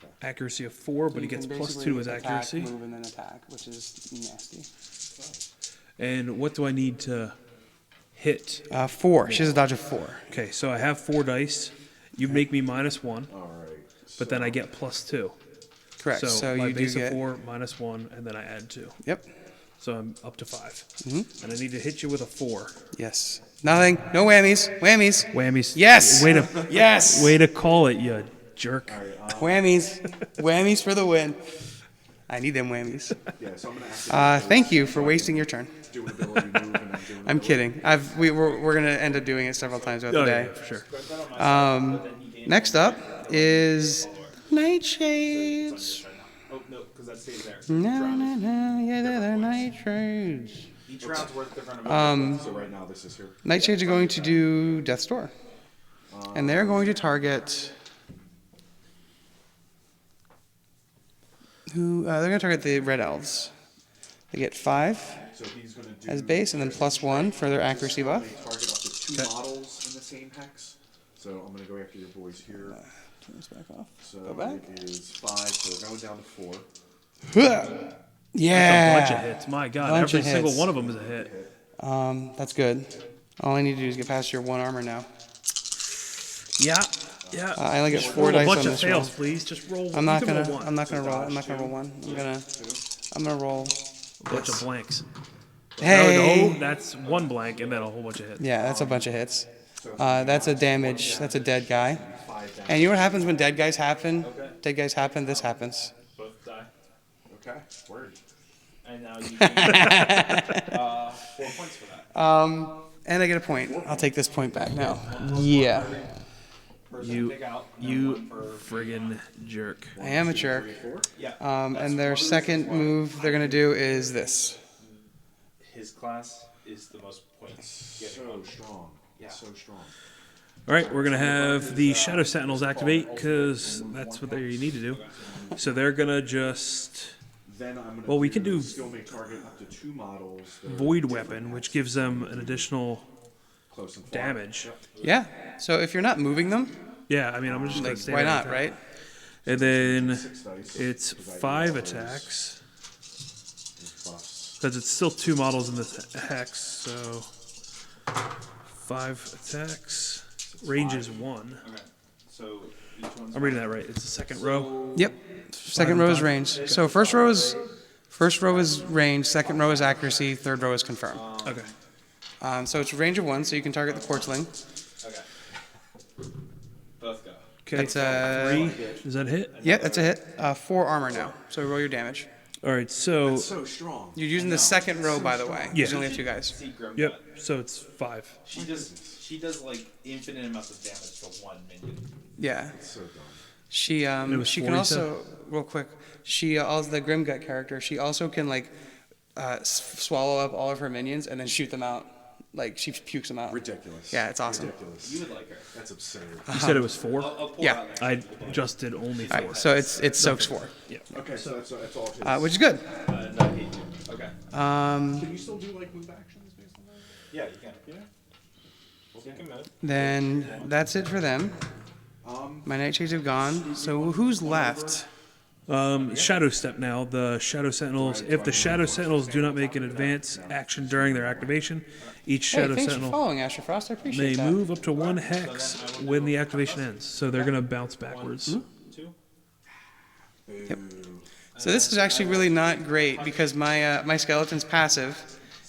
Okay. accuracy of 4, but he You gets can +2 to basically his attack, accuracy. move, and then attack, which is nasty. And what do I need to hit? 4. She has a dodge of 4. Okay, so I have 4 dice. You make me -1, All right. but then I get +2. Correct. So, my you do base get. of 4 -1, and then I add 2. Yep. So I'm up to 5. Mm-hmm. And I need to hit you with a 4. Yes. Nothing. No whammies. Whammies. Whammies. Yes. Way to Yes. way to call it, you jerk. All right. Whammies. Whammies for the win. I need them whammies. Yeah, so I'm going to activate Thank you for wasting your turn. do an ability move and then do an I'm ability. kidding. We're gonna end up doing it several times throughout Oh, the yeah, day. for sure. Next up is Nightshades. Oh no, because that stays there. No, no, no. Yeah, they're Nightshades. Each round's worth different amount. So right now this is here. Nightshades are going to do Death's Door, and they're going to target. They're going to target the Red Elves. They get 5 So he's going to do as base, and then +1 for their accuracy buff. They target up to 2 models in the same hex. So I'm going to go after your boys here. Turn this back off. So Go back. it is 5, so we're going down to 4. A bunch of Yeah. hits. My God, Bunch every of single hits. one of them is a hit. That's good. All I need to do is get past your 1 armor now. Yeah, yeah. I only get Just 4 roll dice a bunch on of this fails, roll. please. Just roll. I'm not you can gonna. roll one. I'm not gonna roll. I'm not gonna roll 1. I'm gonna roll. A bunch this. of blanks. Hey. That's one blank and then a whole bunch of hits. Yeah, that's a bunch of hits. That's a damage. That's a dead guy. And you know what happens when dead guys happen? Okay. Dead guys happen. This happens. Both die. Okay, word. And now you get 4 points for that. And I get a point. I'll take this point back now. Yeah, Person You- pick out, and then You one for friggin' jerk. I am a jerk. yeah. And their second move they're gonna do is this. His class is the most points So getting. strong. Yeah. So strong. All right, we're gonna have the Shadow Sentinels activate because that's what they need to do. So they're gonna just Then I'm gonna Well, we can do skill make target up to 2 models. that are Void different Weapon, which hexes, gives them an additional close and far. damage. Yeah. So if you're not moving them, Yeah, I mean, I'm just gonna like stay why there not, with right? that. And then 6 dice. it's because I 5 use those attacks plus. because it's still 2 models in this hex. So 5 attacks. Range is 1. Okay. So each one's I'm reading that right. It's the second row. Yep. Second and row is 5. range. So first row is range. Second row is accuracy. Third row is confirm. Okay. So it's range of 1, so you can target the Quartzling. Okay. Both go. Okay. That's a 3. Does that hit? yeah, that's a hit. 4 armor now. So roll your damage. All right. So So strong. You're using the second row, by the way. Yeah. You only have 2 guys. See Grim yep. Gut. So it's 5. She does like infinite amounts of damage to one minion. Yeah. So dumb. She was she 40, can you also real quick. She also the Grimgut character. She also can like swallow up all of her minions and then shoot them out. Like she pukes them out. Ridiculous. Yeah, it's awesome. Ridiculous. You would like her. That's absurd. You said it was 4. I'll pull Yeah. out next I week. just did only 4. All right, so it's soaks 4, Okay, so that's all it is. which is good. No, he do. Okay. Can you still do like move actions based on that? Yeah, you can. Yeah. You can move. Then that's it for them. My nightshades have gone. So who's left? Shadow Step now. The Shadow Sentinels. If the Shadow Sentinels do not make an advance action during their activation, each Hey, Shadow thanks for Sentinel following, Asher Frost. I may appreciate that. move up to 1 hex when the activation ends. So they're gonna bounce backwards. 2. Yep. So this is actually really not great because my my skeleton's passive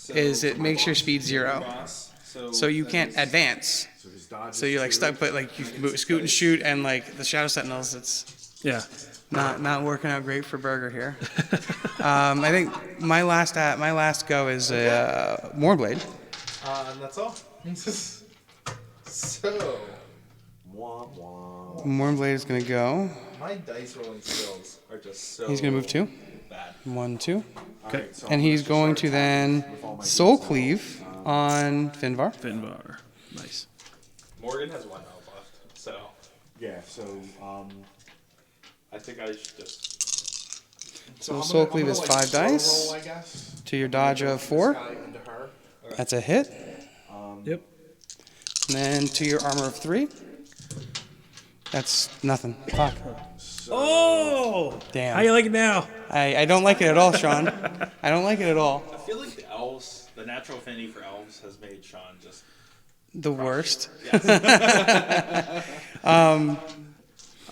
is it makes your speed 0, Boss. so you can't advance. So his dodge So is you're like 2. stuck, but like you scoot and shoot, and like the Shadow Sentinels, it's Yeah. not working out great for Burger here. I think my last go is Moorblade. And that's all. So, Wah, wah. Moorblade is gonna go. my dice rolling skills are just so He's gonna move 2, bad. 1, 2, Okay. Alright, so and I'm he's just going start to then attacking with all my Soul beats. Cleave on Finvar. Finvar. Nice. Morgan has 1 health left, so Yeah, so I think I should just. So I'm Soul gonna- Cleave I'm is gonna, 5 slow dice roll, I guess. to your dodge of 4. This guy into her. That's a hit. Yep. And then to your armor of 3. That's nothing. Fuck. Oh! Damn. How you like it now? I don't like it at all, Sean. I don't like it at all. I feel like the elves, the natural affinity for elves, has made Sean just. The worst. Yes.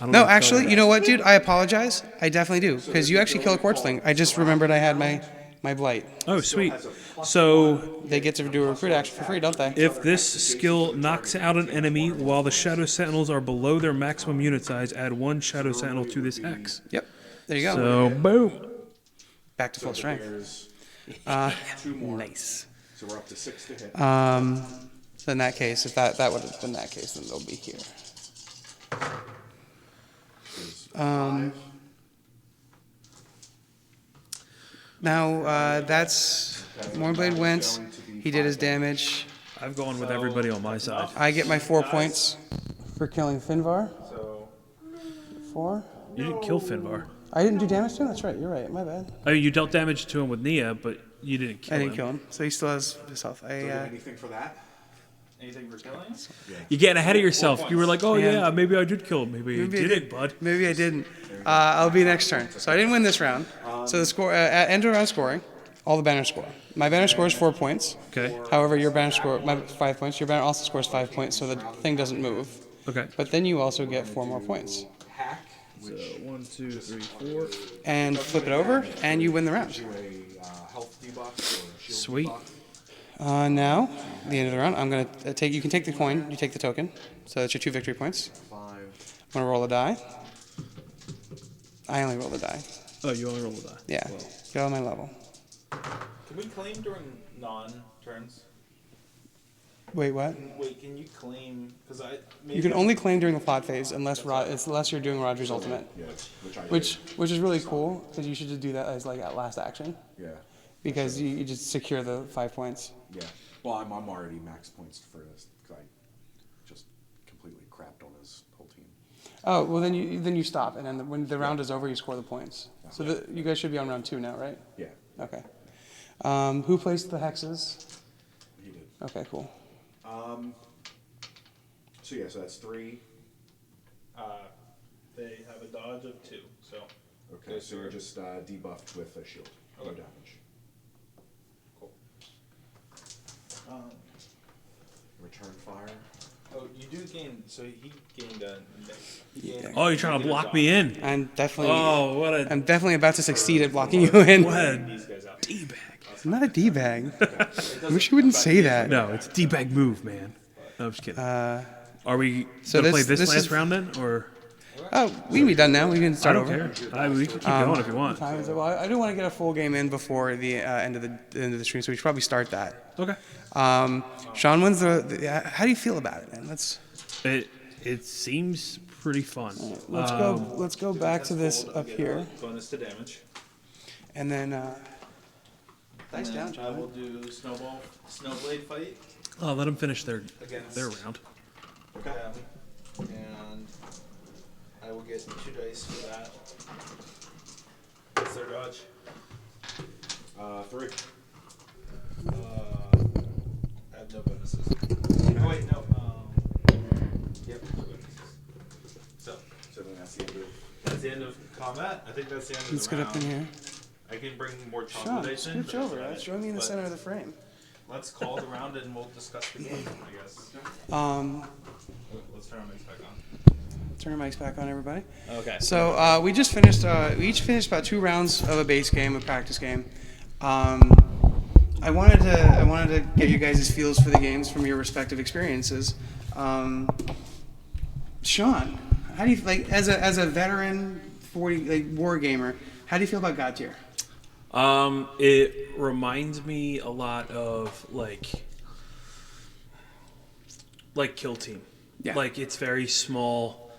I don't No, know if actually, you know what, dude? I apologize. I definitely do. Because you actually kill a Quartzling. I just remembered I had my Blight. Oh, sweet. So They get to do a recruit action for free, don't they? if this skill knocks out an enemy while the Shadow Sentinels are below their maximum unit size, add 1 Shadow Sentinel to this hex. Yep. There you go. So boom. Back to full strength. There's 2 more. Nice. So we're up to 6 to hit. So in that case, if that would have been that case, then they'll be here. There's 5. Now, that's... Mournblade went. He did his damage. I've gone with everybody on my side. I get my 4 points for killing Finvar. So 4. You didn't kill Finvar. I didn't do damage to him? That's right. You're right. My bad. I mean, you dealt damage to him with Nia, but you didn't kill I him. didn't kill him. So he still has his health. Do I get anything for that? anything for killing? You're getting ahead of yourself. You were like, oh Yeah. yeah, maybe I did kill him. Maybe you Maybe I didn't, bud. Maybe I didn't. I'll be next turn. So I didn't win this round. So the score, end of round scoring, all the banners score. My banner score is 4 points. Okay. However, your banner score, my 5 points. Your banner also scores 5 points, so the thing doesn't move. Okay. But then you also get 4 more points. Hack, So 1, 2, 3, 4. And flip it over, and you win the round. do a health debuff or Sweet. Now, at the end of the round, I'm going to take. You can take the coin. You take the token. So that's your 2 victory points. 5. I'm going to roll a die. I only roll the die. Oh, you only roll the die. Yeah. Go on my level. Can we claim during non-turns? Wait, what? Wait, can you claim? Because You can only claim during the plot phase unless you're doing Roger's ultimate, Yeah, which I which is really cool because you should just do that as like at last action yeah, because you just secure the 5 points. yeah. Well, I'm already max points for this because I just completely crapped on his whole team. Oh well, then you stop and then when the round is over, you score the points. So you guys should be on round 2 now, right? Yeah, Okay. Who placed the hexes? he did. Okay, cool. So yeah, so that's 3. They have a dodge of 2, so. Okay, so you're just debuffed with a shield. No Okay. damage. Cool. Return fire. Oh, you do gain. So he gained a. Oh, you're trying to block me in. I'm definitely What a I'm definitely about to succeed at blocking you in. what a These guys out. d-bag. I'm not a d-bag. I wish you wouldn't say that. No, it's d-bag move, man. No, I'm just kidding. Are we so gonna play this this last is- round then, or Oh, we can be done now. We can I start don't over. care. We can keep going if you want. Time is it? Well, I do want to get a full game in before the end of the stream, so we should probably start that. Okay. Sean, when's how do you feel about it, man? It seems pretty fun. Let's go back to this Hold, I'll up get here, a bonus to damage. and then nice And down, then I John. will do snowblade fight Oh, let them finish their against round. them, and I will get 2 dice for that. What's their dodge? 3. I have no bonuses. Oh wait, no. Yep, no bonuses. So So then that's the end of. that's the end of combat. I think that's the end of Let's the get round. up in here. I can bring more Sean, chocolate dice in. scooch but over. that's Join me in the but center of the frame. Let's call the round and we'll discuss the game, I guess. Let's turn our mics back on. Turn your mics back on, everybody. Okay. So we just finished. We each finished about 2 rounds of a base game, a practice game. I wanted to get you guys' feels for the games from your respective experiences. Sean, how do you like as a veteran 40 war gamer? How do you feel about Godtear? It reminds me a lot of like Kill Team. Yeah. Like it's very small,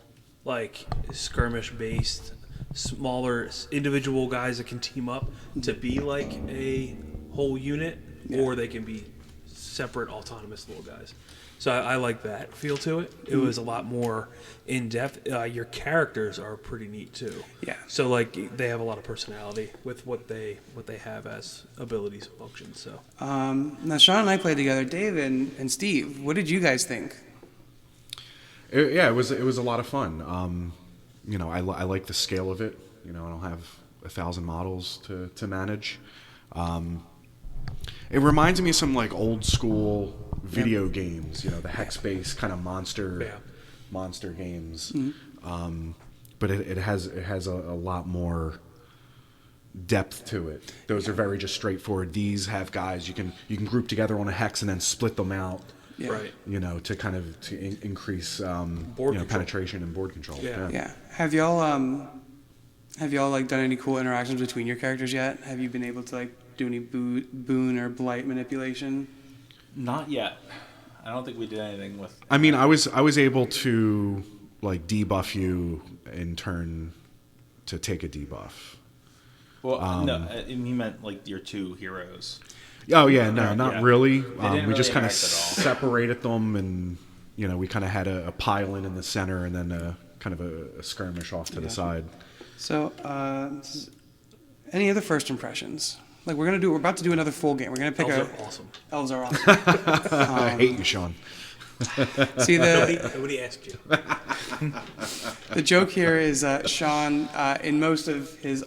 like skirmish based, smaller individual guys that can team up to be like a whole unit, or they can be separate autonomous little guys. So I like that feel to it. It was a lot more in depth. Your characters are pretty neat too. Yeah. So like they have a lot of personality with what they have as abilities and functions. So Now Sean and I played together. Dave and Steve, what did you guys think? It was a lot of fun. I like the scale of it. I don't have 1,000 models to manage. It reminds me of some like old school video games. The hex-based kind of monster games. But it has a lot more depth to it. Those are very just straightforward. These have guys you can group together on a hex and then split them out. Yeah. right. To kind of increase Board control. penetration and board control. Yeah. Yeah. Have y'all like done any cool interactions between your characters yet? Have you been able to like do any boon or blight manipulation? Not yet. I don't think we did anything with. I mean, I was able to like debuff you in turn to take a debuff. Well, no, he meant like your 2 heroes. Oh yeah, no, not Yeah. really. didn't We just really kind of interact at all. separated them, and we kind of had a pile in the center, and then kind of a skirmish off to the side. So, any other first impressions? Like we're about to do another full game. We're gonna pick Elves are awesome. Elves are awesome. I hate you, Sean. See Nobody asked you. the joke here is Sean in most of his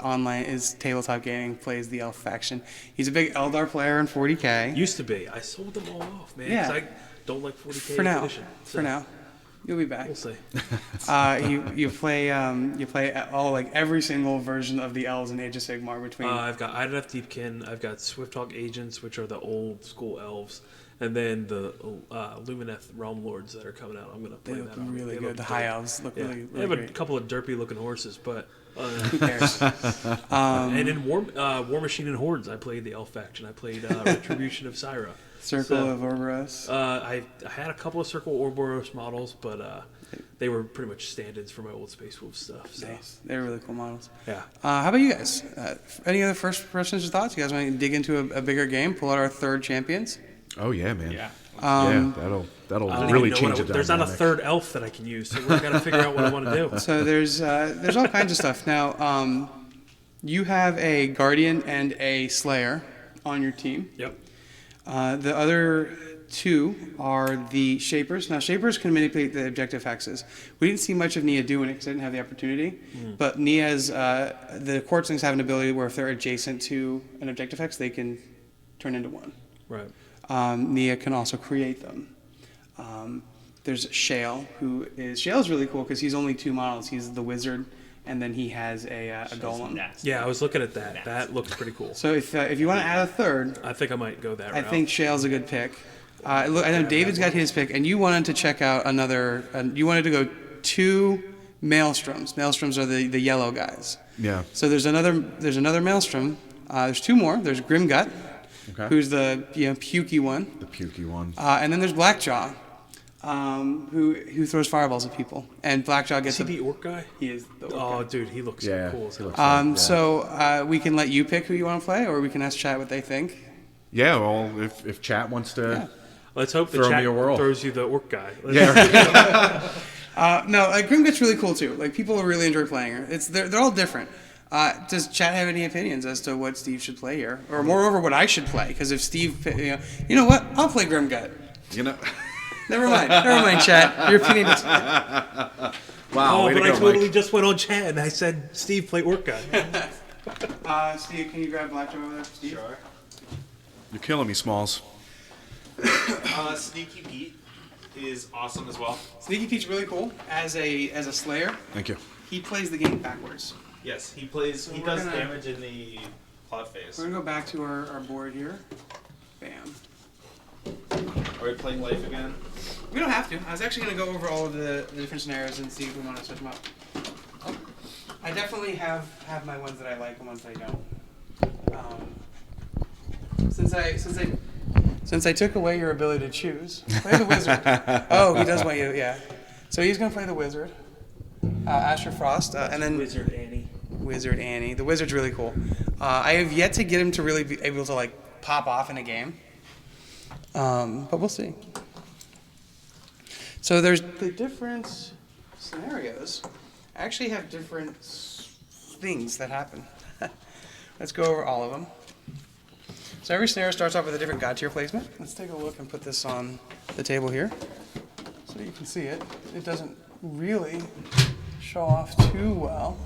tabletop gaming plays the elf faction. He's a big Eldar player in 40K. Used to be. I sold them all off, man. 'cause Yeah. I don't like 40K For now. edition. So, For now. You'll be back. We'll see. You play all like every single version of the elves in Age of Sigmar between. I've got Idoneth Deepkin, I've got Swifthawk Agents, which are the old school elves, and then the Lumineth Realm Lords that are coming out. I'm going to play they look that on. really They good. look The dope. high elves look Yeah. really, They really have a great. couple of derpy looking horses, but Who cares? and in War Machine and Hordes, I played the elf faction. I played Retribution of Syra. Circle So, of Ouroboros. I had a couple of Circle Ouroboros models, but they were pretty much stand-ins for my old Space Wolf stuff. So. Nice. They're really cool models. Yeah. How about you guys? Any other first impressions or thoughts? You guys want to dig into a bigger game? Pull out our third champions? Oh yeah, man. Yeah. Yeah, that'll really change it. There's not a third elf that I can use, so we're gonna figure out what I want to do. So there's all kinds of stuff. Now, you have a Guardian and a Slayer on your team. Yep. The other two are the Shapers. Now, Shapers can manipulate the objective hexes. We didn't see much of Nia doing it because I didn't have the opportunity. But Nia's, the Quartzlings have an ability where if they're adjacent to an objective hex, they can turn into one. Right. Nia can also create them. There's Shale, Shale's really cool because he's only 2 models. He's the wizard, and then he has a golem. Nasty. Yeah, I was looking at that. That looked pretty cool. So if you want to add a third, I think I might go that route. I think Shale's a good pick. Look, I know David's got his pick, and you wanted to check out another. You wanted to go 2 Maelstroms. Maelstroms are the yellow guys. Yeah. So there's another Maelstrom. There's 2 more. There's Grimgut, Okay. who's the pukey one, The pukey one. and then there's Blackjaw, who throws fireballs at people. And Blackjaw Is gets he the orc guy? he is the orc Oh, guy. dude, he looks Yeah. cool as he hell. looks like- yeah. So we can let you pick who you want to play, or we can ask chat what they think. Yeah, well, if chat wants to. Let's hope the Throw me chat a whirl. throws you the orc guy. Yeah. No, Grimgut's really cool too. Like people really enjoy playing her. They're all different. Does chat have any opinions as to what Steve should play here, or moreover, what I should play? Because if Steve, you know what, I'll play Grimgut. You know. Never mind, chat. Your opinion is. Wow. Oh, way to but I go, totally Mike. just went on chat and I said, Steve, play orc guy. Steve, can you grab Blackjaw over there, Steve? Sure. You're killing me, Smalls. Sneaky Pete is awesome as well. Sneaky Pete's really cool as a Slayer. Thank you. He plays the game backwards. Yes, he plays. So he we're does gonna- damage in the cloud phase. We're gonna go back to our board here. Bam. Are we playing life again? We don't have to. I was actually going to go over all of the different scenarios and see if we want to switch them up. I definitely have my ones that I like and ones that I don't. Since I took away your ability to choose, play the wizard. Oh, he does want you. Yeah. So he's going to play the wizard, Asher Frost, and then Wizard Annie. Wizard Annie. The wizard's really cool. I have yet to get him to really be able to like pop off in a game. But we'll see. So there's the different scenarios. Actually have different things that happen. Let's go over all of them. So every scenario starts off with a different Godtear placement. Let's take a look and put this on the table here so you can see it. It doesn't really show off too well.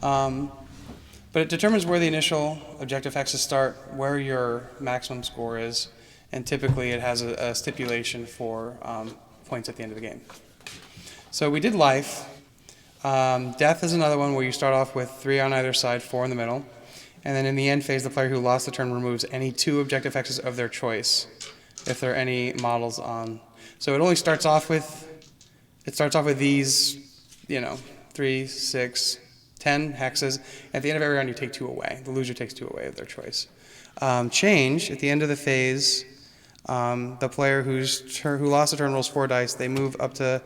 But it determines where the initial objective hexes start, where your maximum score is, and typically it has a stipulation for points at the end of the game. So we did life. Death is another one where you start off with 3 on either side, 4 in the middle. And then in the end phase, the player who lost the turn removes any 2 objective hexes of their choice, if there are any models on. So it only starts off with, these, 3, 6, 10 hexes. At the end of every round, you take 2 away. The loser takes 2 away of their choice. Change, at the end of the phase, the player who lost the turn rolls 4 dice. They move up to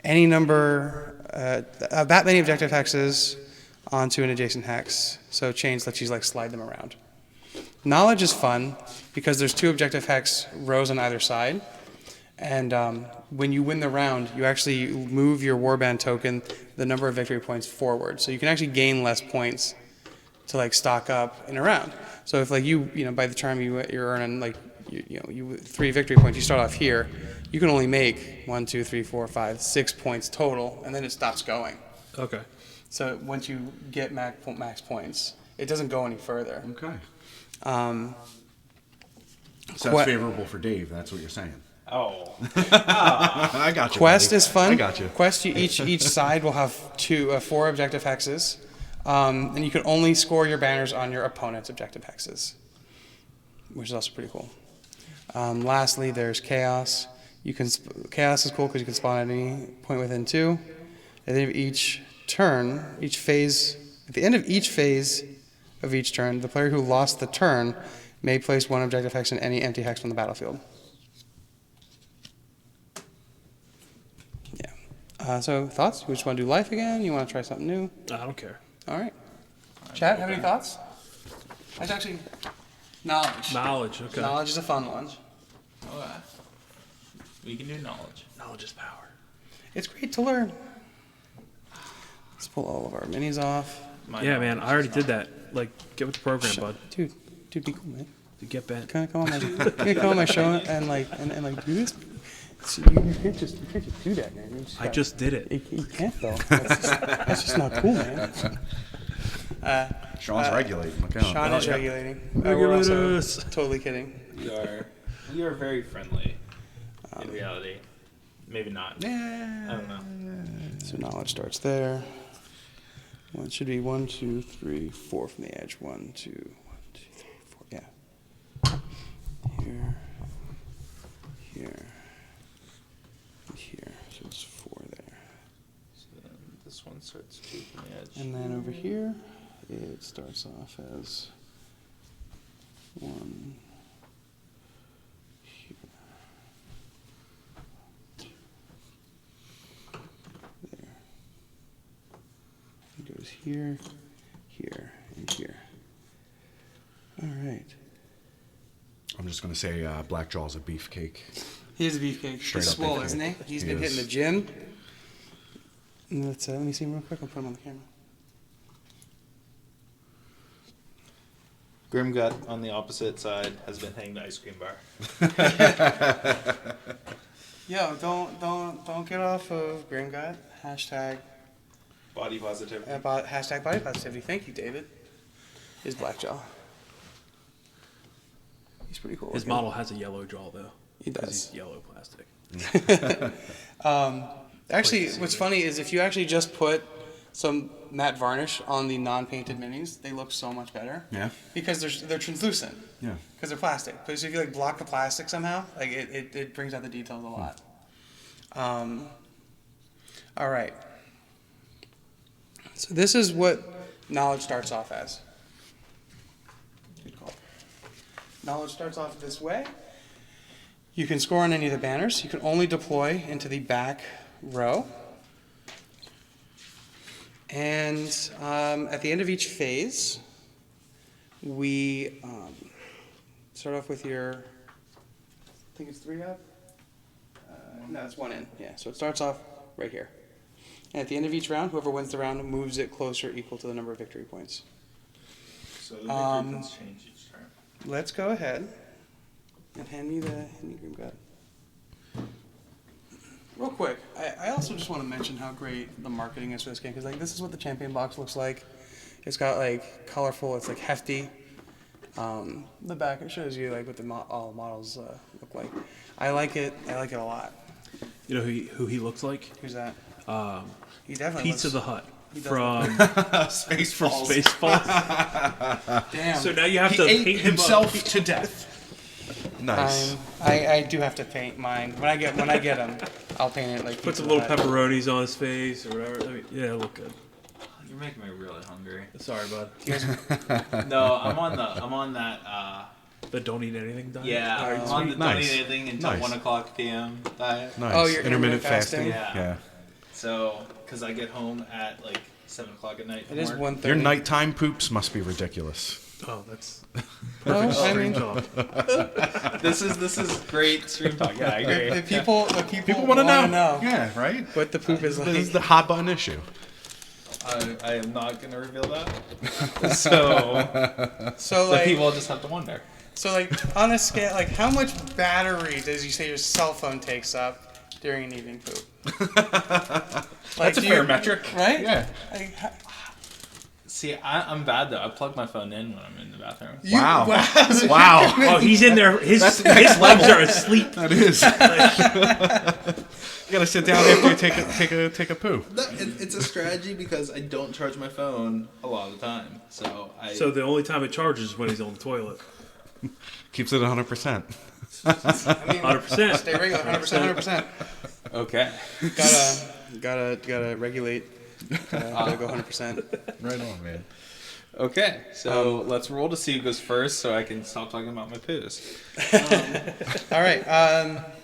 any number, that many objective hexes onto an adjacent hex. So change lets you slide them around. Knowledge is fun because there's 2 objective hex rows on either side. And when you win the round, you actually move your warband token, the number of victory points, forward. So you can actually gain less points to stock up in a round. So if by the time you're earning 3 victory points, you start off here, you can only make 1, 2, 3, 4, 5, 6 points total, and then it stops going. Okay. So once you get max points, it doesn't go any further. Okay. Um, So that's favorable for Dave. That's what you're saying. Oh. I got you. Quest buddy. is fun. I got you. Quest, each side will have 4 objective hexes, and you can only score your banners on your opponent's objective hexes, which is also pretty cool. Lastly, there's chaos. Chaos is cool because you can spawn at any point within 2. At the end of each turn, at the end of each phase of each turn, the player who lost the turn may place 1 objective hex in any empty hex from the battlefield. Yeah. So thoughts? You just want to do life again? You want to try something new? I don't care. All right. Chat, have any thoughts? That's actually knowledge. Knowledge. Okay. Knowledge is a fun one. Okay. We can do knowledge. Knowledge is power. It's great to learn. Let's pull all of our minis off. Yeah, man. I already did that. Like, get with the program, bud. Dude, be cool, man. Get bent. Can I come on my show and do this? You can't just do that, man. I just did it. You can't though. That's just not cool, man. Sean's regulating. Look out. Sean is yeah. regulating. Regulate We're also us. totally kidding. We are very friendly in reality. Maybe not. Yeah. I don't know. So knowledge starts there. One should be 1, 2, 3, 4 from the edge. 1, 2, 1, 2, 3, 4. Yeah. Here. Here. So it's 4 there. So then this one starts 2 from the edge. And then over here, it starts off as 1. Here. 2. There. It goes here, here, and here. All right. I'm just gonna say Blackjaw's a beefcake. He is a beefcake. Straight He's up swole, beefcake. isn't he? He's He been is. hitting the gym. And let's, let me see him real quick. I'll put him on the camera. Grimgut on the opposite side has been hitting the ice cream bar. Yo, don't get off of Grimgut. Hashtag Body positivity. hashtag body positivity. Thank you, David. Is Blackjaw. He's pretty cool. His looking. model has a yellow jaw, though. He 'cause does. He's yellow plastic. Actually, what's funny is if you actually just put some matte varnish on the non-painted minis, they look so much better. Yeah. Because they're translucent. Yeah. Because they're plastic. But if you like block the plastic somehow, like it brings out the details a lot. All right. So this is what knowledge starts off as. Good call. Knowledge starts off this way. You can score on any of the banners. You can only deploy into the back row. And at the end of each phase, we start off with your, I think it's 3 up? No, it's 1 in. Yeah, so it starts off right here. And at the end of each round, whoever wins the round moves it closer equal to the number of victory points. So the victory points change each turn. Let's go ahead and hand me Grimgut. Real quick, I also just want to mention how great the marketing is for this game, because like this is what the champion box looks like. It's got like colorful, it's like hefty. The back it shows you like what the all models look like. I like it a lot. You know who he looks like? Who's that? Um, He definitely Pizza looks, the Hut he does from Spaceballs. Spaceballs. damn. So now you have He to ate paint him himself up. to death. Nice. I do have to paint mine. When I get him, I'll paint it like Put Pizza some little Hut. pepperonis on his face or whatever. I mean, yeah, it'll look good. You're making me really hungry. Sorry, bud. No, I'm on that. The don't eat anything diet. Yeah, Alright, I'm on the don't Nice. eat anything until Nice. 1:00 p.m. diet. Nice. Oh, you're intermittent intermittent fasting. fasting? Yeah. Yeah. So, because I get home at like 7:00 at night. It is work. 1:30. Your nighttime poops must be ridiculous. Oh, that's No, perfect I stream mean, talk. This is great stream talk. Yeah, I agree. the people People want to wanna know. Yeah, right. what the poop is like. This is the hot button issue. I am not gonna reveal that. So So the like, people just have to wonder. so like on a scale, like how much battery does you say your cell phone takes up during an evening poop? Like, That's a do fair you- metric. right? Yeah. Like, See, I'm bad though. I plug my phone in when I'm in the bathroom. Wow. Wow. Oh, he's in there. His legs are asleep. That is. You gotta sit down after you take a poo. No, it's a strategy because I don't charge my phone a lot of the time. So the only time it charges is when he's on the toilet. Keeps it 100%. 100%. Stay regular, 100%. Okay. Gotta regulate. Gotta go 100%. Right on, man. Okay, so let's roll to see who goes first so I can stop talking about my poos. All right.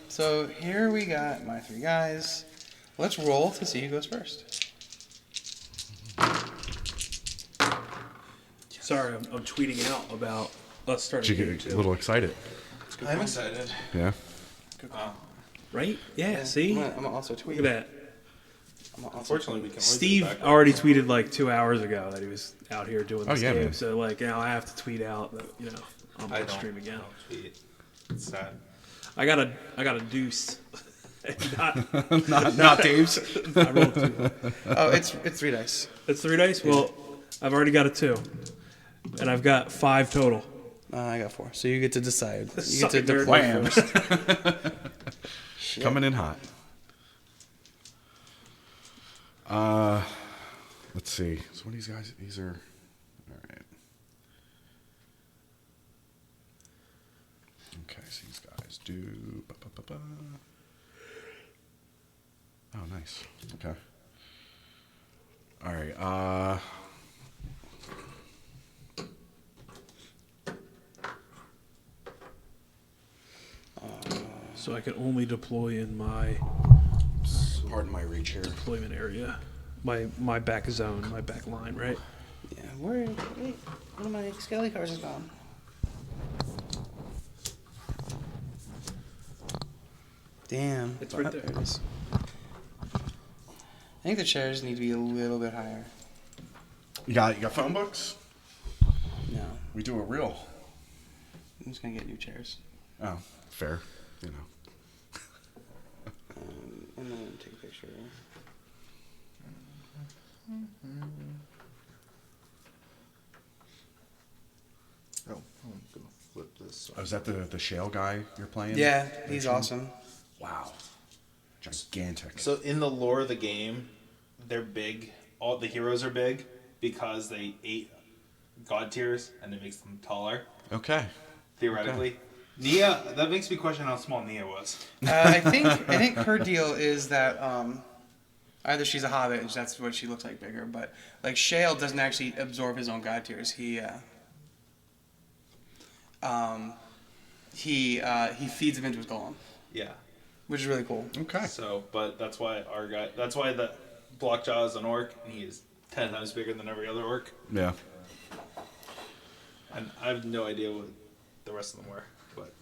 So here we got my 3 guys. Let's roll to see who goes first. Sorry, I'm tweeting out about us starting. Did you game get too. a little excited? I'm excited. Yeah. Right? Yeah. See, I'm also tweet. look at that. Unfortunately, we can only do Steve back- already tweeted like 2 hours ago that he was out here doing this yeah, game. man. So like now I have to tweet out that I'm I on don't stream again. tweet. It's sad. I got a deuce. Not Dave's. I rolled 2. Oh, it's 3 dice. It's 3 dice. Well, I've already got a 2, and I've got 5 total. I got 4. So you get to decide. You Suck get to it, deploy nerd. first. Coming in hot. Let's see. So what are these guys? These are all right. Okay, so these guys do. Oh, nice. Okay. All right. So I can only deploy in my Pardon my reach here. deployment area, my back zone, my back line, right? Yeah. Wait, one of my skelly cars is gone. Damn. It's right Oh, there. it is. I think the chairs need to be a little bit higher. You got phone books? No. We do a real. I'm just gonna get new chairs. Oh, fair. You know. And then take a picture. Oh, I'm gonna flip this. Oh, is that the shale guy you're playing? Yeah, he's awesome. Wow. Gigantic. So in the lore of the game, they're big. All the heroes are big because they ate Godtears and it makes them taller. Okay. Theoretically, Nia. That makes me question how small Nia was. I think her deal is that either she's a hobbit and that's what she looks like bigger, but like Shale doesn't actually absorb his own god tears. He feeds them into his golem, Yeah. which is really cool. Okay. So, but that's why our guy. That's why the Blockjaw is an orc, and he is 10 times bigger than every other orc. Yeah. And I have no idea what the rest of them were, but.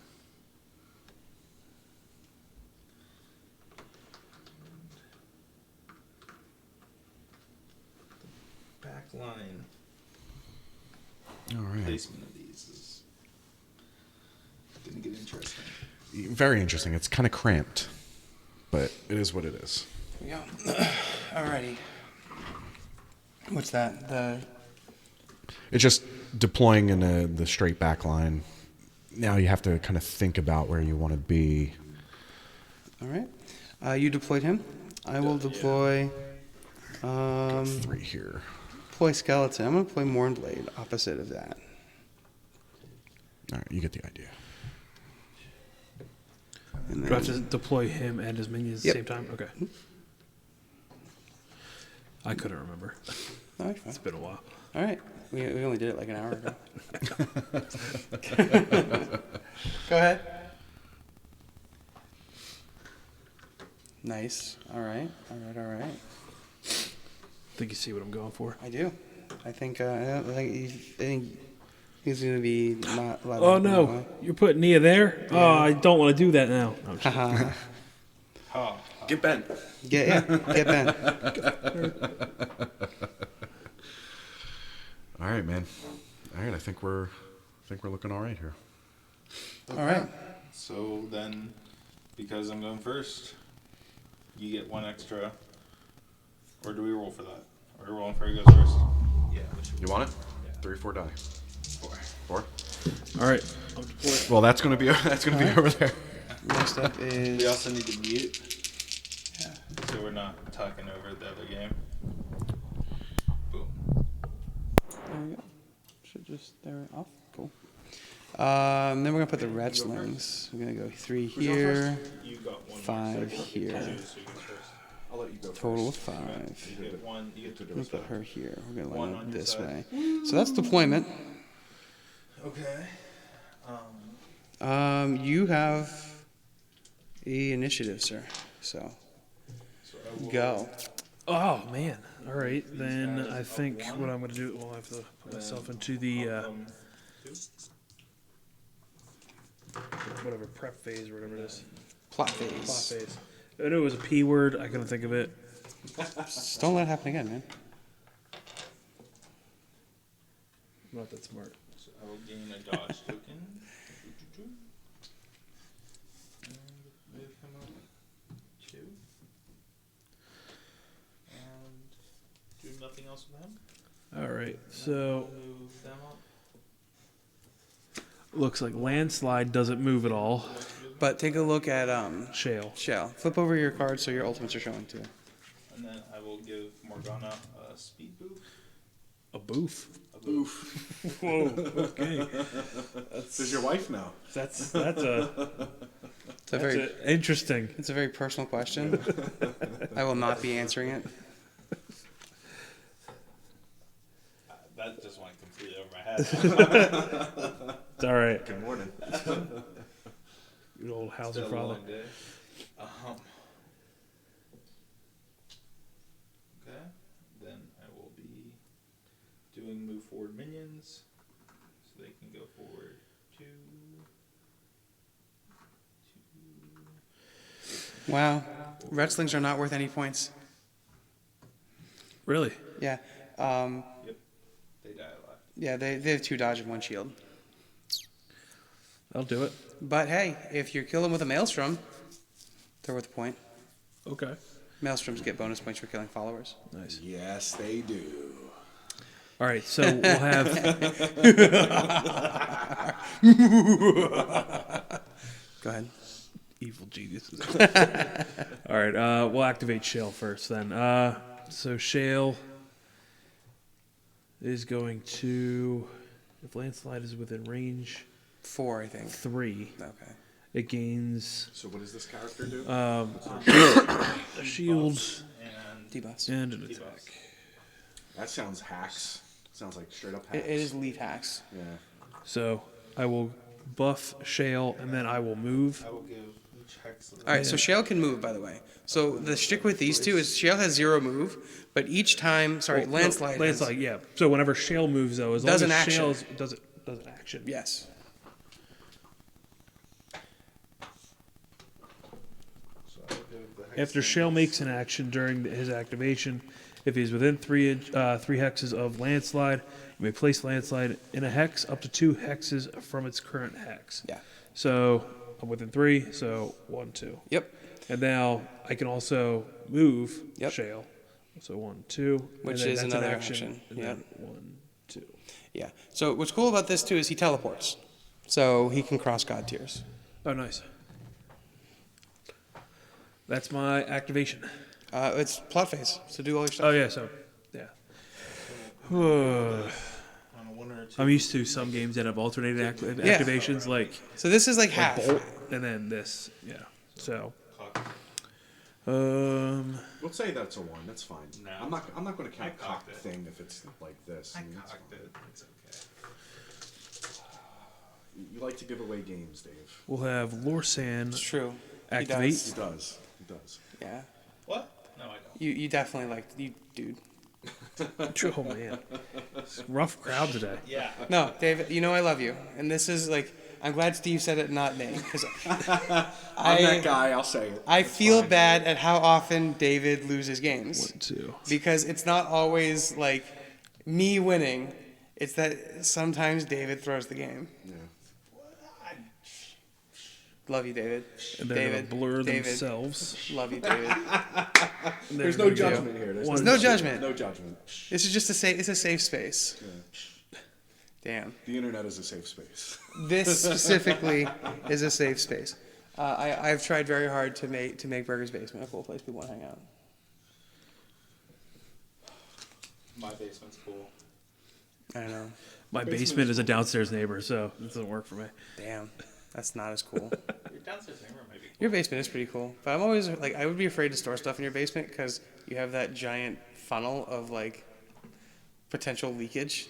Back line All right. placement of these is gonna get interesting. Very interesting. It's kind of cramped, but it is what it is. Here we go. Alrighty. What's that? It's just deploying in the straight back line. Now you have to kind of think about where you want to be. All right. You deployed him. I will deploy. Got 3 here. Deploy skeleton. I'm gonna deploy Mournblade opposite of that. All right, you get the idea. And Do I have then, to deploy him and his minions at Yep. the same time? Okay. I couldn't remember. all right, It's fine. been a while. All right. We only did it like an hour ago. Go ahead. Nice. All right. All right. Think you see what I'm going for? I do. I think he's gonna be not. Oh no, you're putting Nia there? Oh, I don't want to do that now. No, I'm just kidding. Haha. Oh, Get bent. Get Ben. All right, man. All right, I think we're looking all right here. All right. so then, because I'm going first, you get 1 extra. Or do we roll for that? Or are we rolling for who goes first? Yeah, we should You want it? 3 or 4 die. 4. All right. I'm deployed. Well, that's gonna be over there. Next up We is also need to mute. Yeah. So we're not talking over the other game. Boom. there we go. Should just there off. Cool. Then we're gonna put the Wretchlings. We're gonna go 3 here, You got one. 5 here. So you get first. I'll let you go Total of first. 5. You get one. You get two I'm gonna put her here. We're gonna One line on up your this side. way. So that's deployment. Okay. You have the initiative, sir. So So I will go. Oh man. All right, then guys I up think one. what I'm gonna do. Well, I have to put myself into the two. whatever prep phase or whatever it is. Plot Plot phase. phase. I knew it was a P word. I couldn't think of it. Just don't let it happen again, man. I'm not that smart. So I will gain a dodge token. And move him up 2. And do nothing else with him. All right, so Move them up. looks like landslide doesn't move at all. But take a look at Shale. Shell. Flip over your cards so your ultimates are showing too. And then I will give Morgana a speed boost. A boof. A boost. Whoa. Okay. Does your wife know? That's It's a very interesting. it's a very personal question. I will not be answering it. That just went completely over my head. It's all right. Good morning. Good old It's Hauser been a father. long day. Okay. Then I will be doing move forward minions, so they can go forward 2. Wow. Wretchlings are not worth any points. Really? Yeah. They die a lot. Yeah, they have 2 dodge and 1 shield. I'll do it. But hey, if you kill them with a Maelstrom, they're worth a point. Okay. Maelstroms get bonus points for killing followers. Nice. Yes, they do. All right, so we'll have. Go ahead. Evil geniuses. All right, we'll activate Shale first then. So Shale is going to, if landslide is within range 4, I think. 3, Okay. it gains So what does this character do? a shield And Debuffs. and an attack. That sounds hacks. Sounds like straight up It hacks. is lead hacks. Yeah. So I will buff Shale and then I will move. I will give each hex. All right, so Shale can move, by the way. So the shtick with these two is Shale has 0 move, but each time, sorry, No, landslide. has- landslide, yeah. So whenever Shale moves though, as Does long an as action. Shale's does an action. Yes. So I will give the hex After Shale makes an action during his activation, if he's within 3 hexes of landslide, you may place landslide in a hex up to 2 hexes from its current hex. Yeah. So I'm within 3, so 1, 2. Yep. And now I can also move Yep. Shale. So 1, 2. Which and then is that's another an action. action. And Yep. then 1, 2. Yeah. So what's cool about this too is he teleports, so he can cross God tiers. Oh, nice. That's my activation. It's plot phase, so do all your stuff. Oh yeah, so yeah. on a 1 or 2. I'm used to some games that have alternated Yeah. activations, like So this is like half. Bolt, and then this. Yeah. So, Cock. We'll say that's a 1. That's fine. No. I'm not going to count I cock cocked it. thing if it's like this. I I mean, that's cocked fine. it. It's okay. You like to give away games, Dave. we'll have Lorsan It's true. activate. He does. He does. Yeah. What? No, I don't. You definitely like you, dude. Oh man, it's a rough crowd today. Yeah. No, David. You know I love you, and this is like I'm glad Steve said it, not Nate, because I'm that guy. I'll say it. I It's feel fine. bad at how often David loses games 1, 2. because it's not always like me winning. It's that sometimes David throws the game. Yeah. Love you, David. and they're David. gonna blur David. themselves. Love you, David. There's no judgment here. There's no judgment. No judgment. This is just it's a safe space. Damn. The internet is a safe space. This specifically is a safe space. I've tried very hard to make Burger's Basement a cool place people want to hang out. My basement's cool. I don't know. My basement is a downstairs neighbor, so it doesn't work for me. Damn, that's not as cool. Your downstairs neighbor might be cool. Your basement is pretty cool, but I'm always like, I would be afraid to store stuff in your basement because you have that giant funnel of like potential leakage.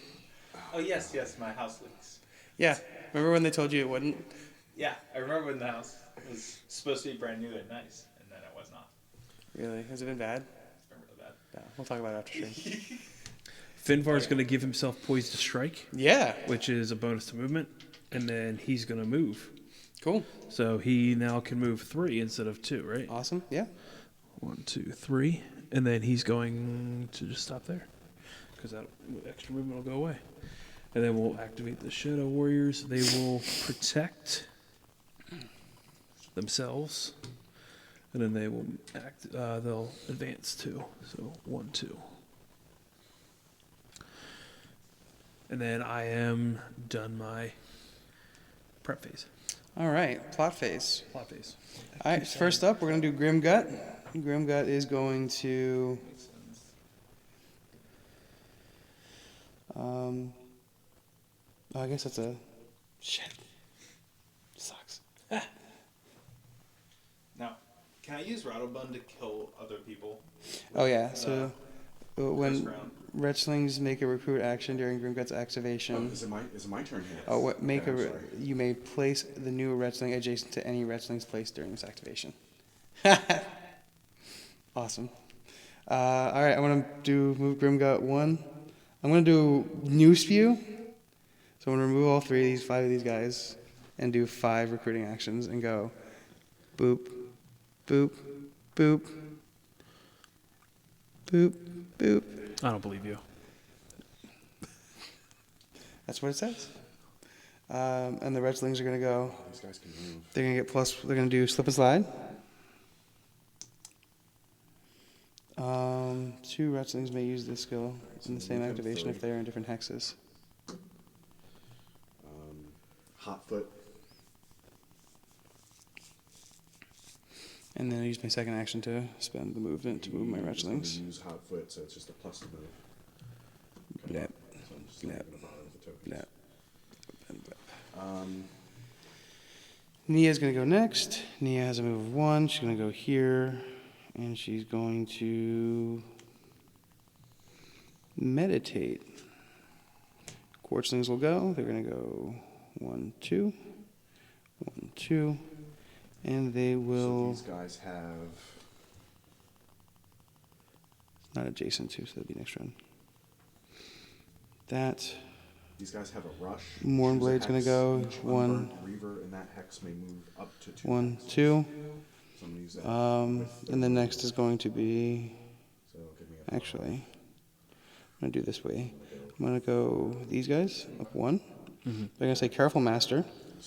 Oh yes, my house leaks. Yeah, remember when they told you it wouldn't? Yeah, I remember when the house was supposed to be brand new and nice, and then it was not. Really? Has it been bad? It's been really bad. No, we'll talk about it after stream. Finvar's going to give himself Poised to Strike, Yeah, which is a bonus to movement, and then he's going to move. cool, So he now can move 3 instead of 2, right? awesome. Yeah, 1, 2, 3, and then he's going to just stop there because that extra movement will go away. And then we'll activate the Shadow Warriors. They will protect themselves, and then they will they'll advance 2. So 1, 2. And then I am done my prep phase, all right. Plot phase. plot phase. All right, first up, we're gonna do Grim Gut. Grim Gut is going to. I guess that's a. Shit. Sucks. Now, can I use Rattlebun to kill other people? Oh yeah. So when First round. Retchlings make a recruit action during Grim Gut's activation. Is it my turn here? Oh, what make Okay, I'm a sorry. you may place the new Retchling adjacent to any Retchling's placed during this activation. Awesome. All right, I'm gonna do move Grimgut 1. I'm gonna do new spew. So I'm gonna remove all 5 of these guys, and do 5 recruiting actions and go, boop, boop, boop, boop, boop. I don't believe you. That's what it says. And the Retchlings are gonna go. These guys can move. They're gonna get plus. They're gonna do slip and slide. 2 Retchlings may use this skill in the same move him activation 3. if they are in different hexes. Hotfoot. And then I use my second action to spend the movement to move my He's gonna Retchlings. Use Hotfoot, so it's just a plus to move. Yep. So I'm just not Yep. gonna bother with the tokens. Yep. Nia's gonna go next. Nia has a move of 1. She's gonna go here, and she's going to meditate. Quartzlings will go. They're gonna go 1, 2, 1, 2, and they will So these guys have. not adjacent to, so that'll be next round. That These guys have a rush. Mournblade's Choose a gonna hex. go Each 1, unburned Reaver in that hex may move up to 2. 1, hexes. 2. So I'm gonna use that. And then next is going to be, So give me a actually, I'm gonna do this way. I'm gonna go these guys up 1. They're gonna say Careful Master,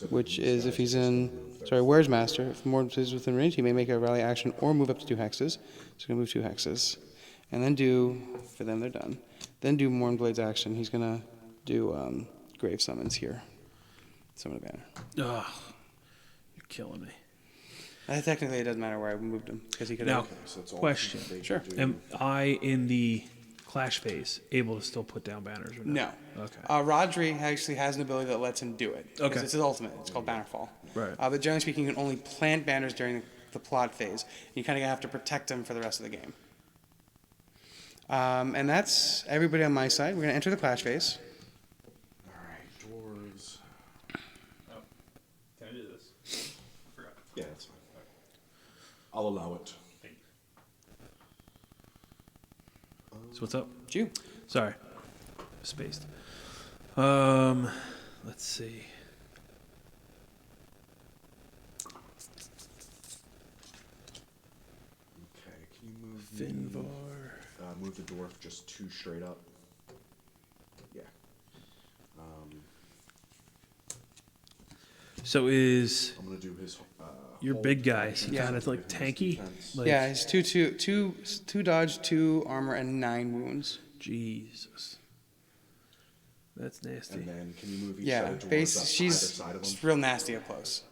which is if he's in, sorry, Where's Master? If more is within range, he may make a rally action or move up to 2 hexes. So gonna move 2 hexes, and then do for them they're done. Then do Mournblade's action. He's gonna do Grave Summons here. Summon a banner. Ugh, you're killing me. Technically, it doesn't matter where I moved him because he could Now, have. So it's all question. they can Sure. do. Am I in the clash phase able to still put down banners or No. Okay. Rodri actually has an ability that lets him do it. 'Cause Okay. It's his ultimate. It's called Bannerfall. Right. But generally speaking, you can only plant banners during the plot phase. You kind of have to protect them for the rest of the game. And that's everybody on my side. We're going to enter the clash phase. All right, dwarves. Can I do this? I forgot. Yeah, that's fine. I'll allow it. Thank you. So what's up? It's you. Sorry, spaced. Let's see. Okay, can you move Finvar. move the dwarf just 2 straight up? Yeah. So is I'm gonna do his You're hold big guys. defense. Yeah. Kind of like tanky. Like, Yeah, he's two dodge, 2 armor, and 9 wounds. Jesus. That's nasty. And then can you move each Yeah, set of dwarves base. up either She's side of them? real nasty up close.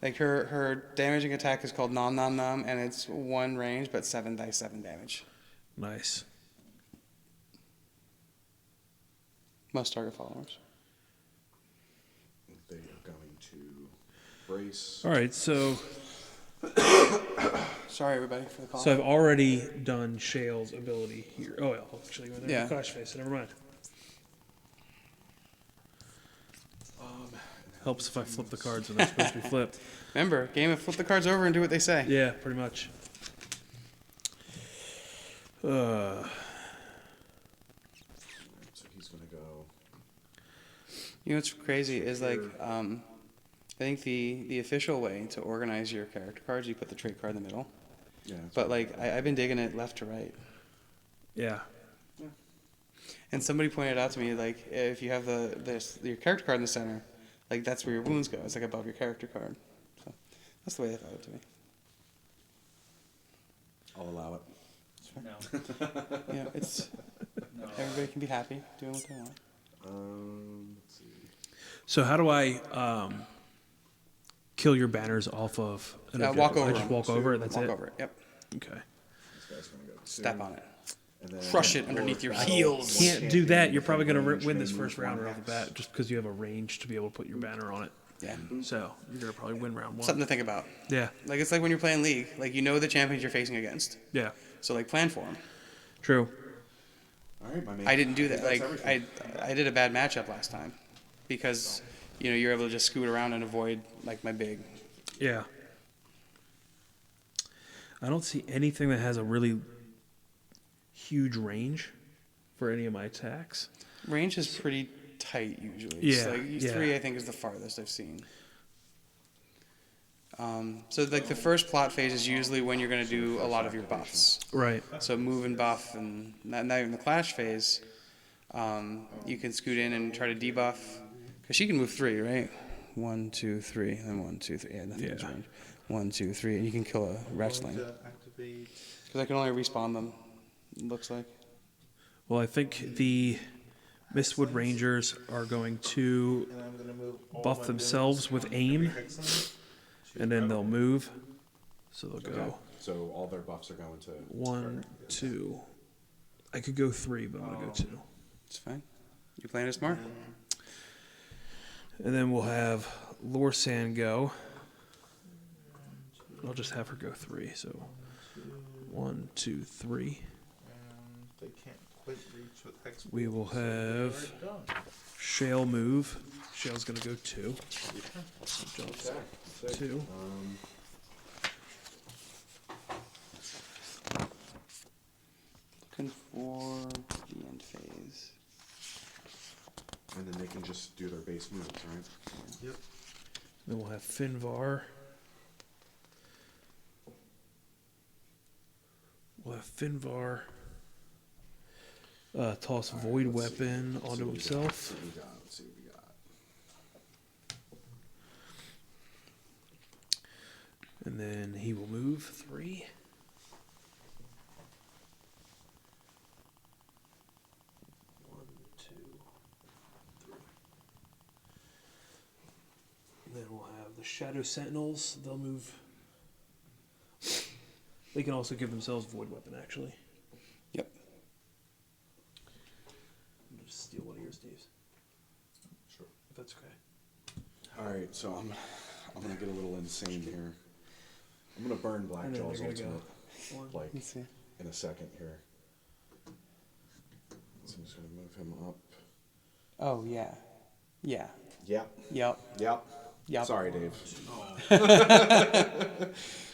Like her damaging attack is called Nom Nom Nom, and it's 1 range, but 7 dice, 7 damage. Nice. Most target followers. They are going to brace. All right, so Sorry, everybody, for the call. I've already done Shale's ability here. Oh, yeah, I'll actually go there. Yeah. Clash face. Never mind. Helps if I flip the cards when they're supposed to be flipped. Remember, game of flip the cards over and do what they say. Yeah, pretty much. So he's going to go. You know what's crazy is like, I think the official way to organize your character cards, you put the trait card in the middle. Yeah. that's But what- like, I've been digging it left to right. Yeah. And somebody pointed out to me, like, if you have your character card in the center, like, that's where your wounds go. It's like above your character card. So that's the way they thought it to me. I'll allow it. No. Yeah, it's No. everybody can be happy doing what they want. Let's see. So how do I kill your banners off of an objective? Walk over I just them. walk over it. That's Walk it. over it. Yep. Okay. This guy's going to go 2. Step on it. And then Crush it underneath your heels. Can't do that. You're probably going to win this first round right off the bat, just because you have a range to be able to put your banner on it. Yeah. So you're going to probably win round 1. Something to think about. Yeah. Like, it's like when you're playing League. Like, you know the champions you're facing against. Yeah. So, like, plan for them. True. All right, my man. I didn't do that. That's Like, everything. I did a bad matchup last time. Because, you know, you're able to just scoot around and avoid, like, my big. Yeah. I don't see anything that has a really huge range for any of my attacks. Range is pretty tight usually. It's Yeah, like yeah. 3, I think, is the farthest I've seen. So like the first plot phase is usually when you're going to do a lot of your buffs. Right. So move and buff, and now in the clash phase, you can scoot in and try to debuff, because she can move 3, right? 1, 2, 3, and then 1, 2, 3. Yeah, nothing Yeah. range. 1, 2, 3, and you can kill a wrestling. Activate. Because I can only respawn them. It looks like. Well, I think the Mistwood Rangers are going to And I'm gonna move all buff my themselves with aim, and then they'll move. So they'll go So all their buffs are going to. 1, 2. I could go 3, but I'm going to go 2. It's fine. You're playing it smart. And then we'll have Lorsan go. I'll just have her go 3. So 1, 2, 3. They can't quite reach with hex. We will so they're have done. Shale move. Shale's going to go 2. Jumps Okay. 2. Looking for the end phase. And then they can just do their base moves, right? Then we'll have Finvar. We'll have Finvar toss Void Weapon onto himself. Let's see what we got. And then he will move 3. One, 2, 3. And then we'll have the Shadow Sentinels. They'll move. They can also give themselves Void Weapon, actually. Yep. I'm gonna just steal one of yours, Steve's. Sure. If that's okay. All right, so I'm gonna get a little insane here. I'm gonna burn And then Blackjaw's they're gonna ultimate go 1, like Let's see. in a second here. So I'm just gonna move him up. Oh yeah, yeah, Yep. yep, Yep. yep. Sorry, Dave.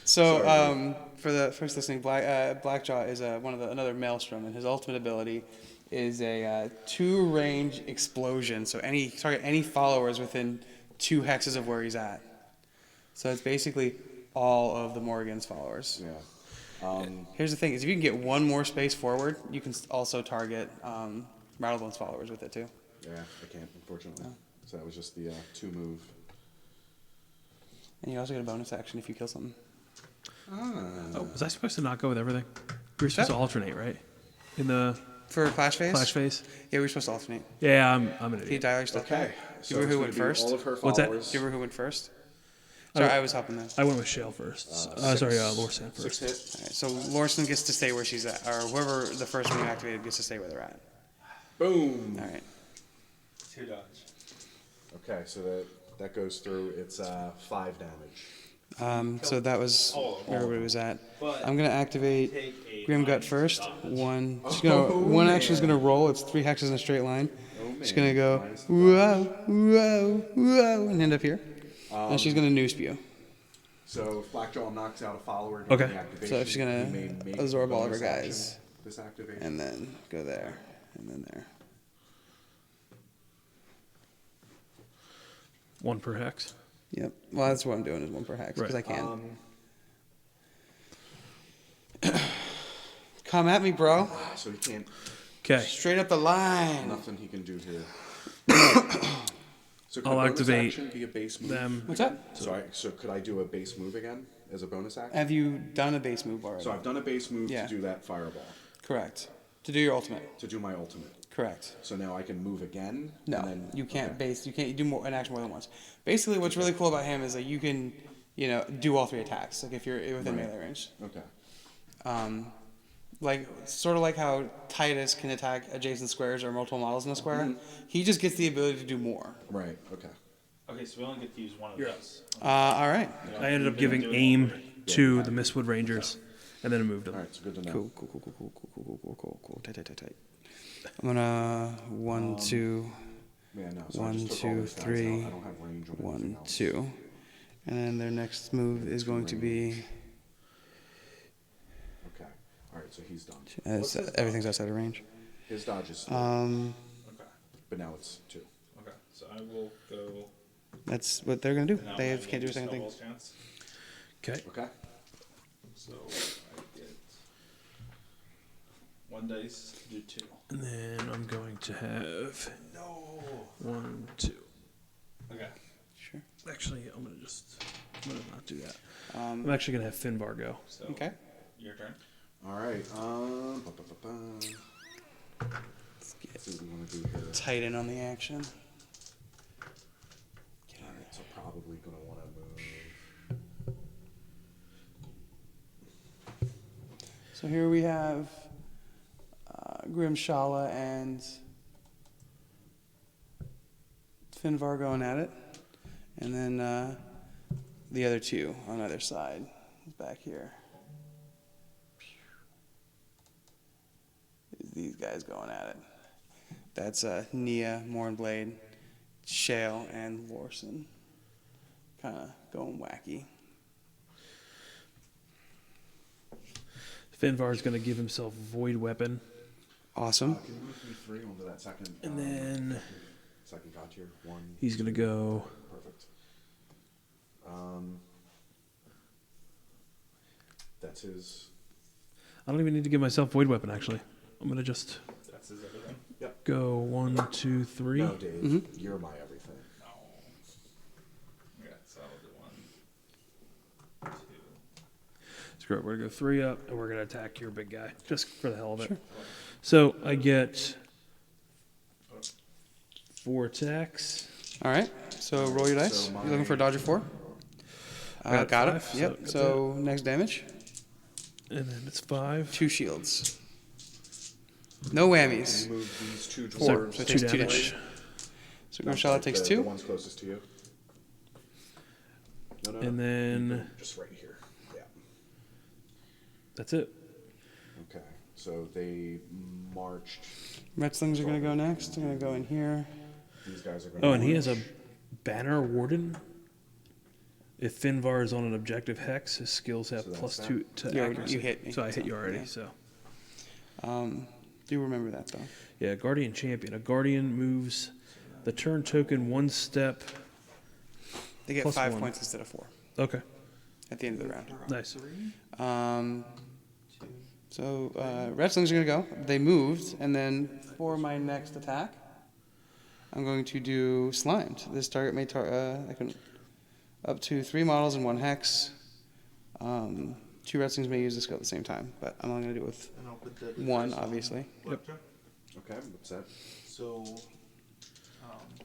So Sorry. for the first listening, Blackjaw is another Maelstrom, and his ultimate ability is a 2-range explosion. So target any followers within 2 hexes of where he's at. So it's basically all of the Morrigan's followers. Yeah. Here's the thing: is if you can get one more space forward, you can also target Rattlebone's followers with it too. Yeah, I can't, unfortunately. So that was just the 2 move. And you also get a bonus action if you kill something. Oh, was I supposed to not go with everything? We were supposed to alternate, right? In the For Clash Phase? Clash phase? Yeah, we were supposed to alternate. Yeah, I'm an Can you idiot. dial your stuff Okay. back? So Do you remember it's who gonna went be first? all of her What's that? followers. Do you remember who went first? Sorry, I was helping them. I went with Shale first. Sorry, Lorsan first. 6 hit. Alright, so Lorson gets to stay where she's at, or whoever the first one you activated gets to stay where they're at. Boom. Alright. 2 dodge. Okay, so that goes through. It's 5 damage. So that was where everybody was at. I'm gonna activate Take a Grim Gut minus first. dodge. One action is gonna roll. It's 3 hexes in a straight line. Oh, She's man. gonna go Minus the whoa, whoa, whoa, and end up here. And she's gonna new spew. So if Blackjaw knocks out a follower Okay. during the activation, So she's gonna you may make absorb a all of her bonus action guys. This activation. And then go there, and then there. 1 per hex. Yep. Well, that's what I'm doing is 1 per hex because Right. I can. Come at me, bro. So he can't. Okay. Straight up the line. Nothing he can do here. So could I'll a bonus activate action be a base move? Them. What's up? Sorry. So could I do a base move again as a bonus action? Have you done a base move already? So I've done a base move Yeah. to do that fireball, Correct. To do your ultimate. to do my ultimate. Correct. So now I can move again. No, and then, you can't okay. base. You can't do an action more than once. Basically, what's really cool about him is that you can, do all 3 attacks. Like if you're within Right. melee range. Okay. Like sort of like how Titus can attack adjacent squares or multiple models in a square. Mm-hmm. He just gets the ability to do more. Right. Okay. Okay, so we only get to use one of You're up. those. All right. I ended up giving aim to the Mistwood Rangers, and then I moved them. All right. So good to know. Cool. Tight. I'm gonna 1, 2, Yeah. No. So I 1, just took all 2, those guys 3, out. I don't have range on 1, anything else. 2, and then their next move is going to be Okay. All right. So he's done. everything's outside of range. His dodge is. 3, Okay. but now it's 2. Okay. So I will go. That's what they're gonna do. and now They I'm can't gonna do a second thing. Snowball's chance. Okay. Okay. So I get 1 dice, do 2. And then I'm going to have 1, 2. Okay. Sure. Actually, I'm gonna not do that. I'm actually gonna have Finbar go. So Okay. your turn. All right. Let's get Let's see what we want to do here. tight in on the action. All right. So probably gonna want to move. So here we have Grimshala and Finvar going at it. And then the other 2 on either side is back here. These guys going at it. That's Nia, Mornblade, Shale, and Lorson. Kind of going wacky. Finvar's gonna give himself Void Weapon, Awesome. Can you move me 3 onto that second? and then Second Godtear. 1. he's gonna go. Perfect. That's his. I don't even need to give myself Void Weapon. Actually, I'm gonna just That's his everything. go 1, 2, 3. No, Dave. Mm-hmm. You're my everything. No. Okay, so I'll do 1, 2. Screw it. We're gonna go 3 up, and we're gonna attack your big guy just for the hell of it. So I get 4 attacks. All right. So roll your dice. So You're looking for a dodge of 4? Got Got it. 5, Yep. so So next damage. And then it's 5. 2 shields. No whammies. You move these 2 So, dwarves. so it 2 takes 2 damage. damage. So No, Grimshala sorry, takes the 2. one's closest to you. No. And then Just right here. Yeah. that's it. Okay. So they marched. Metzlings are going to go next. They're going to go in here. These guys are going to. Oh, and he has a Banner Warden. If Finvar is on an objective hex, his skills have So that's plus that. 2 to You already- accuracy. you hit me, So I hit so, you already. yeah. So Do remember that, though. yeah, Guardian Champion. A Guardian moves the turn token 1 step. They get Plus 5 1. points instead of 4 Okay, at the end of the round. nice. So Redslings are going to go. They moved. And then for my next attack, I'm going to do Slimed. This target may Up to 3 models in 1 hex. 2 wrestlings may use this skill at the same time, but I'm only going to do it with And I'll put the 1, dice on obviously. Blackjack. Okay, what's that? So,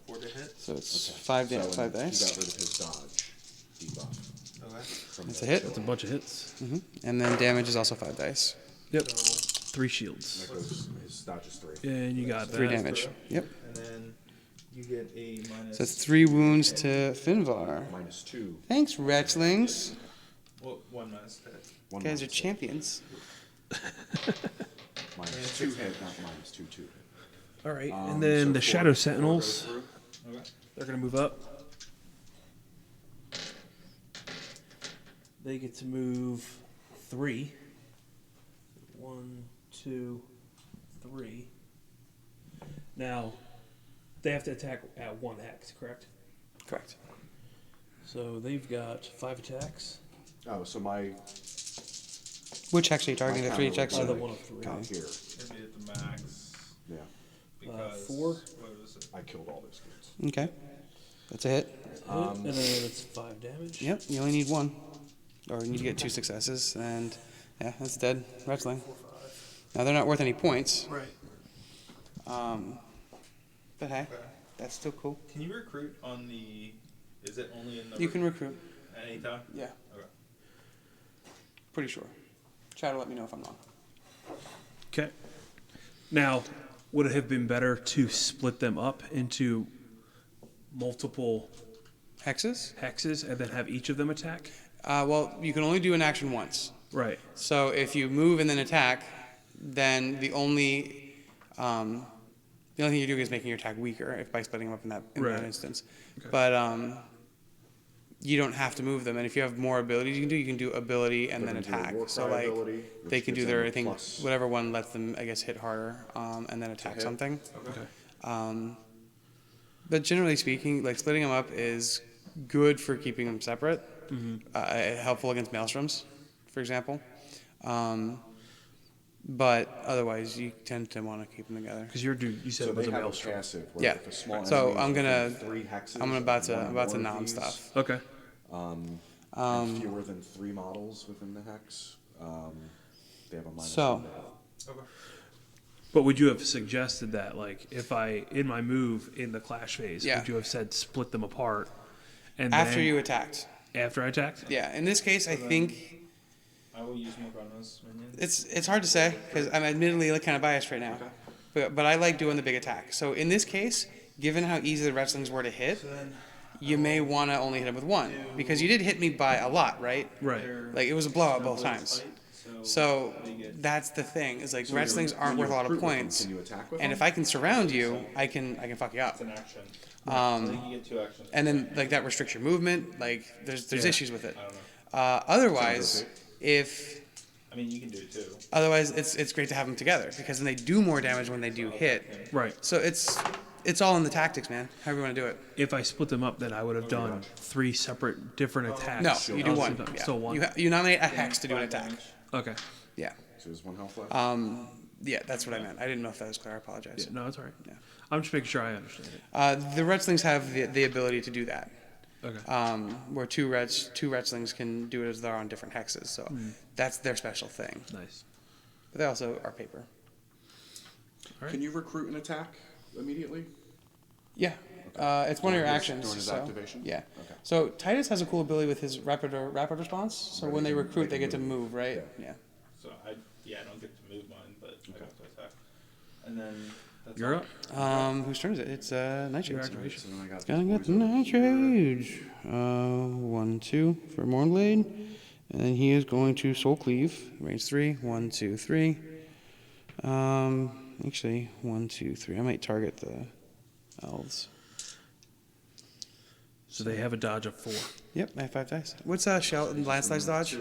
4 to hit. So it's Okay. 5 So dice. 5 He got dice. rid of his dodge debuff. Okay. From It's the a hit. kill. It's a bunch of hits. And then damage is also 5 dice. Yep. So, 3 shields. That goes, his dodge is 3. And you got 3 that. damage. Yep. and then you get a minus. So it's 3 wounds to Finvar. -2. Thanks, Wretchlings. Well, 1 minus to hit. One You guys are -2. champions. -2 hit, not -2 2. All right. So And then the four- Shadow four goes Sentinels, through. Okay. they're going to move up. They get to move 3. 1, 2, 3. Now, they have to attack at 1 hex, correct? Correct. So they've got 5 attacks. Oh, so my Which hex are you targeting? The 3 counter checks? would the be one of 3. Godtear. It'd be at the max. Yeah, Because. 4. What was it? I killed all those kids. Okay. That's a hit. And then it's 5 damage. Yep, you only need 1. Or you need to get 2 successes, and yeah, that's dead. Wrestling. Now, they're not worth any points, Right. but hey, that's still cool. Can you recruit on the. Is it only in the. You can recruit. Anytime? Yeah, Okay. pretty sure. Try to let me know if I'm wrong. Okay. Now, would it have been better to split them up into multiple Hexes? hexes and then have each of them attack? Well, you can only do an action once. Right. So if you move and then attack, then the only thing you're doing is making your attack weaker if by splitting them up in that Right. instance. Okay. But you don't have to move them, and if you have more abilities you can do ability and They're then gonna do a attack. war So cry like ability, they which can do gives their them a thing, plus whatever one lets them, I guess, hit harder, and then attack hit. something. Okay. But generally speaking, like splitting them up is good for keeping them separate. Helpful against maelstroms, for example. But otherwise, you tend to want to keep them together. Because you said So it was they a have a maelstrom. passive where Yeah. if a small So enemy I'm is gonna- within 3 hexes, I'm or about to one or nom more of these, stuff. Okay. and fewer than 3 models within the hex, they have a -1 So- to hit. But would you have suggested that, like, if I, in my move in the clash phase, Yeah. would you have said split them apart? And After then, you attacked. After I attacked? Yeah. In this case, I think I will use Morgana's minions. it's hard to say because I'm admittedly kind of biased right now. But I like doing the big attack. So in this case, given how easy the wrestlings were to hit, So then. you may want to only hit him with 1 because you did hit me by a lot, right? Right. Like it was a blowout both times. So that's the thing is like wrestlings aren't worth a lot of points. Can you attack with And them? if I can surround you, I can fuck you up. It's an action. I think you get 2 actions. And then like that restricts your movement. Like there's Yeah. issues with it. I don't know. Otherwise, Sounds if I mean, you can do it too. otherwise it's great to have them together because then they do more damage when they do hit. Right. So it's all in the tactics, man. However you want to do it. If I split them up, then I would have done 3 separate different attacks. No, you do Still- 1. Yeah. Still 1. You nominate a hex to do an 5 attack. damage. Okay. Yeah. So there's 1 health left. Yeah, that's what I meant. I didn't know if that was clear. I apologize. Yeah, no, that's all right. Yeah. I'm just making sure I understand it. The wrestlings have the ability to do that. Okay. Where two wrestlings can do it as they're on different hexes. So that's their special thing. Nice. But they also are paper. Alright. Can you recruit an attack immediately? Yeah. It's one of your actions. During his so, activation? Yeah. Okay. So Titus has a cool ability with his rapid response. So when they recruit, they get to move. move, right? Yeah. Yeah. So I don't get to move mine, but I got to attack. And then that's You're all. up. Whose turn is it? It's Nightshade. Your It's activation. So then I got gonna these get boys the over here. Nightshade. 1, 2 for Mornblade. And then he is going to Soul Cleave. Range 3. 1, 2, 3. Actually, 1, 2, 3. I might target the elves. So they have a dodge of 4. Yep, I have 5 dice. What's Landslide's dodge?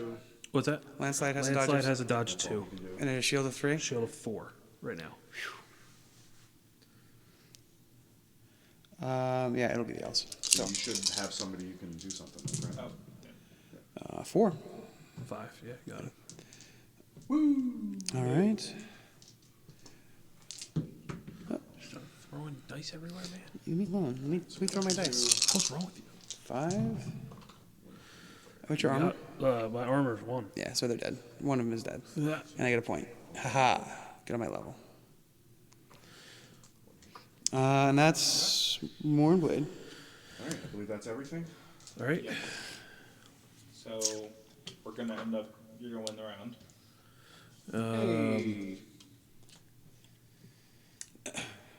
What's that? Landslide has a dodge Landslide of, has a dodge 2. and a shield of 3. Shield of 4 right now. Yeah, it'll be the elves. So So you should have somebody you can do something with, right? Oh, yeah. 4. 5. Yeah, got it. All right. Just throwing dice everywhere, man. Let me throw my dice. What's wrong with you? 5. What's your armor? My armor's 1. Yeah, so they're dead. One of them is dead. Yeah. And I get a point. Haha. Get on my level. And that's Mornblade. All right, I believe that's everything. All right. Yeah. So we're gonna end up. You're gonna win the round. Hey.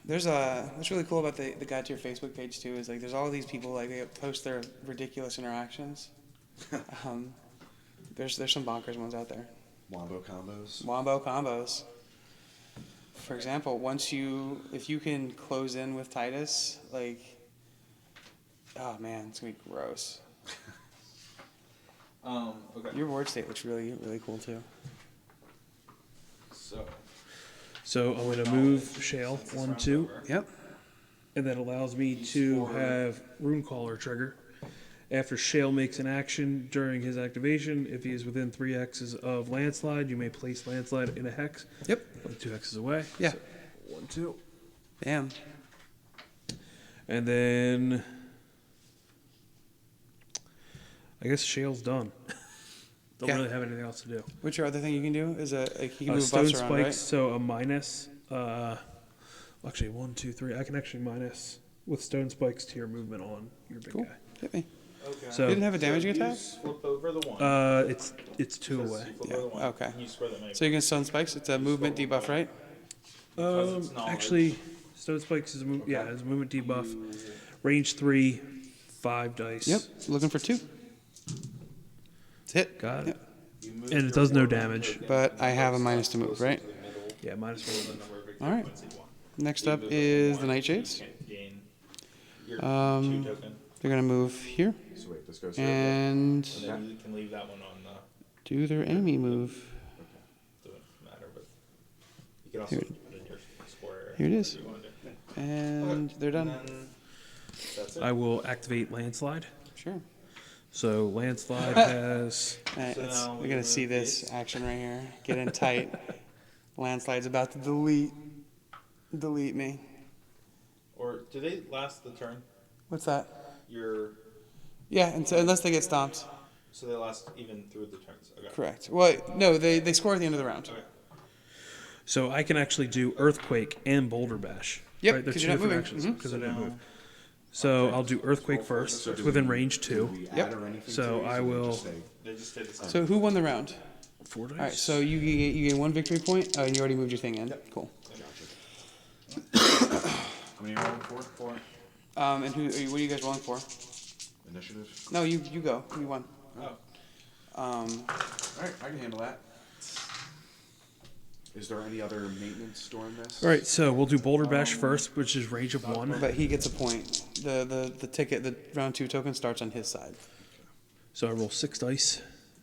What's really cool about the Godtear Facebook page too is like there's all these people like they post their ridiculous interactions. There's some bonkers ones out there. Wombo combos. Wombo combos. For example, if you can close in with Titus, like, oh man, it's gonna be gross. Okay. Your ward state looks really, really cool too. So I'm going to move Shale 1, 2, Yep. and that allows me to have Runecaller trigger. After Shale makes an action during his activation, if he is within 3 hexes of Landslide, you may place Landslide in a hex. Yep. 2 hexes away. Yeah. So 1, 2. Damn. And then I guess Shale's done. Don't Yeah. really have anything else to do. What's your other thing you can do? Is like you can move Stone buffs around, spikes, right? so a minus. Actually, 1, 2, 3. I can actually minus with stone spikes to your movement on your big Cool. guy. Hit me. Okay. So You didn't have a damaging you attack? flip over the one. it's 2 away. You flip Yeah, over the one. okay. And you square that many. So you can stone spikes. It's a movement debuff, right? Because it's knowledge. Actually, stone spikes is it's a movement debuff. Range 3, 5 dice. Yep. Looking for 2. It's hit. Got it. Yep. You move And it your does no ward damage. again, But I have a it's minus to move, closer right? to the middle Yeah, minus equals 1. the number of victory All right. points that you want. Next You up move it is one, the Nightshades. you can't gain your 2 token. They're gonna move here So wait, this goes here. and And then you can leave that one on the. do their enemy move. Doesn't matter, but you can also Here- put it in your square. here it is. whatever you wanna do. And they're done. And then that's it. I will activate Landslide. Sure. So Landslide has. Alright, So now we're we gonna move see this these. action right here. Get in tight. Landslide's about to delete me. Or do they last the turn? What's that? Your Yeah, and so unless they get stomped. so they last even through the turns. Okay. Correct. Well, no, they score at the end of the round. Okay. So I can actually do Earthquake and Boulder Bash. Yep, right? They're 'cause two you're not different moving. actions Mhm. because I So didn't now- move. So I'll do Earthquake first. So It's do within we- range 2. do we Yep. add or anything So to these, I or do we will- just say- They just stay the same. So who won the round? 4 dice. All right, so you gain 1 victory point. Oh, and you already moved your thing in. Cool. How many are you rolling for? 4. And what are you guys rolling for? Initiative. No, you go. You won. Oh. All right, I can handle that. Is there any other maintenance during this? All right, so we'll do Boulder Bash first, which is range of 1. But he gets a point. The ticket, the round 2 token starts on his side. So I roll 6 dice,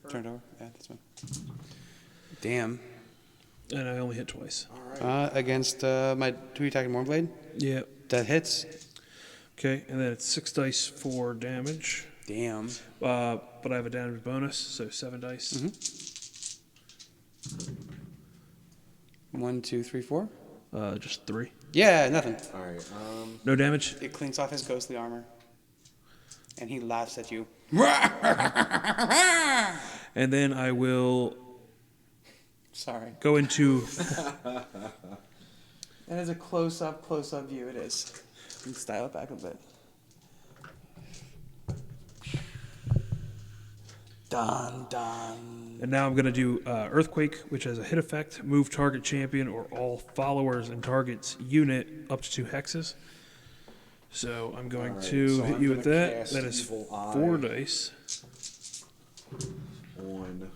Turn it over. Yeah, that's fine. Damn. and I only hit twice. All right. Against my 2 attacking Mornblade. Yeah. That hits. Okay, and then it's 6 dice for damage. Damn. But I have a damage bonus, so 7 dice. 1, 2, 3, 4. Just 3. Yeah, nothing. All right. No damage. It cleans off his ghostly armor. And he laughs at you. And then I will Sorry. go into. That is a close-up view. It is. You can style it back a bit. Dun, dun. And now I'm going to do Earthquake, which has a hit effect. Move target champion or all followers and targets unit up to 2 hexes. So I'm going Alright, to so hit I'm you with gonna that. cast That is Evil Eye. 4 dice. On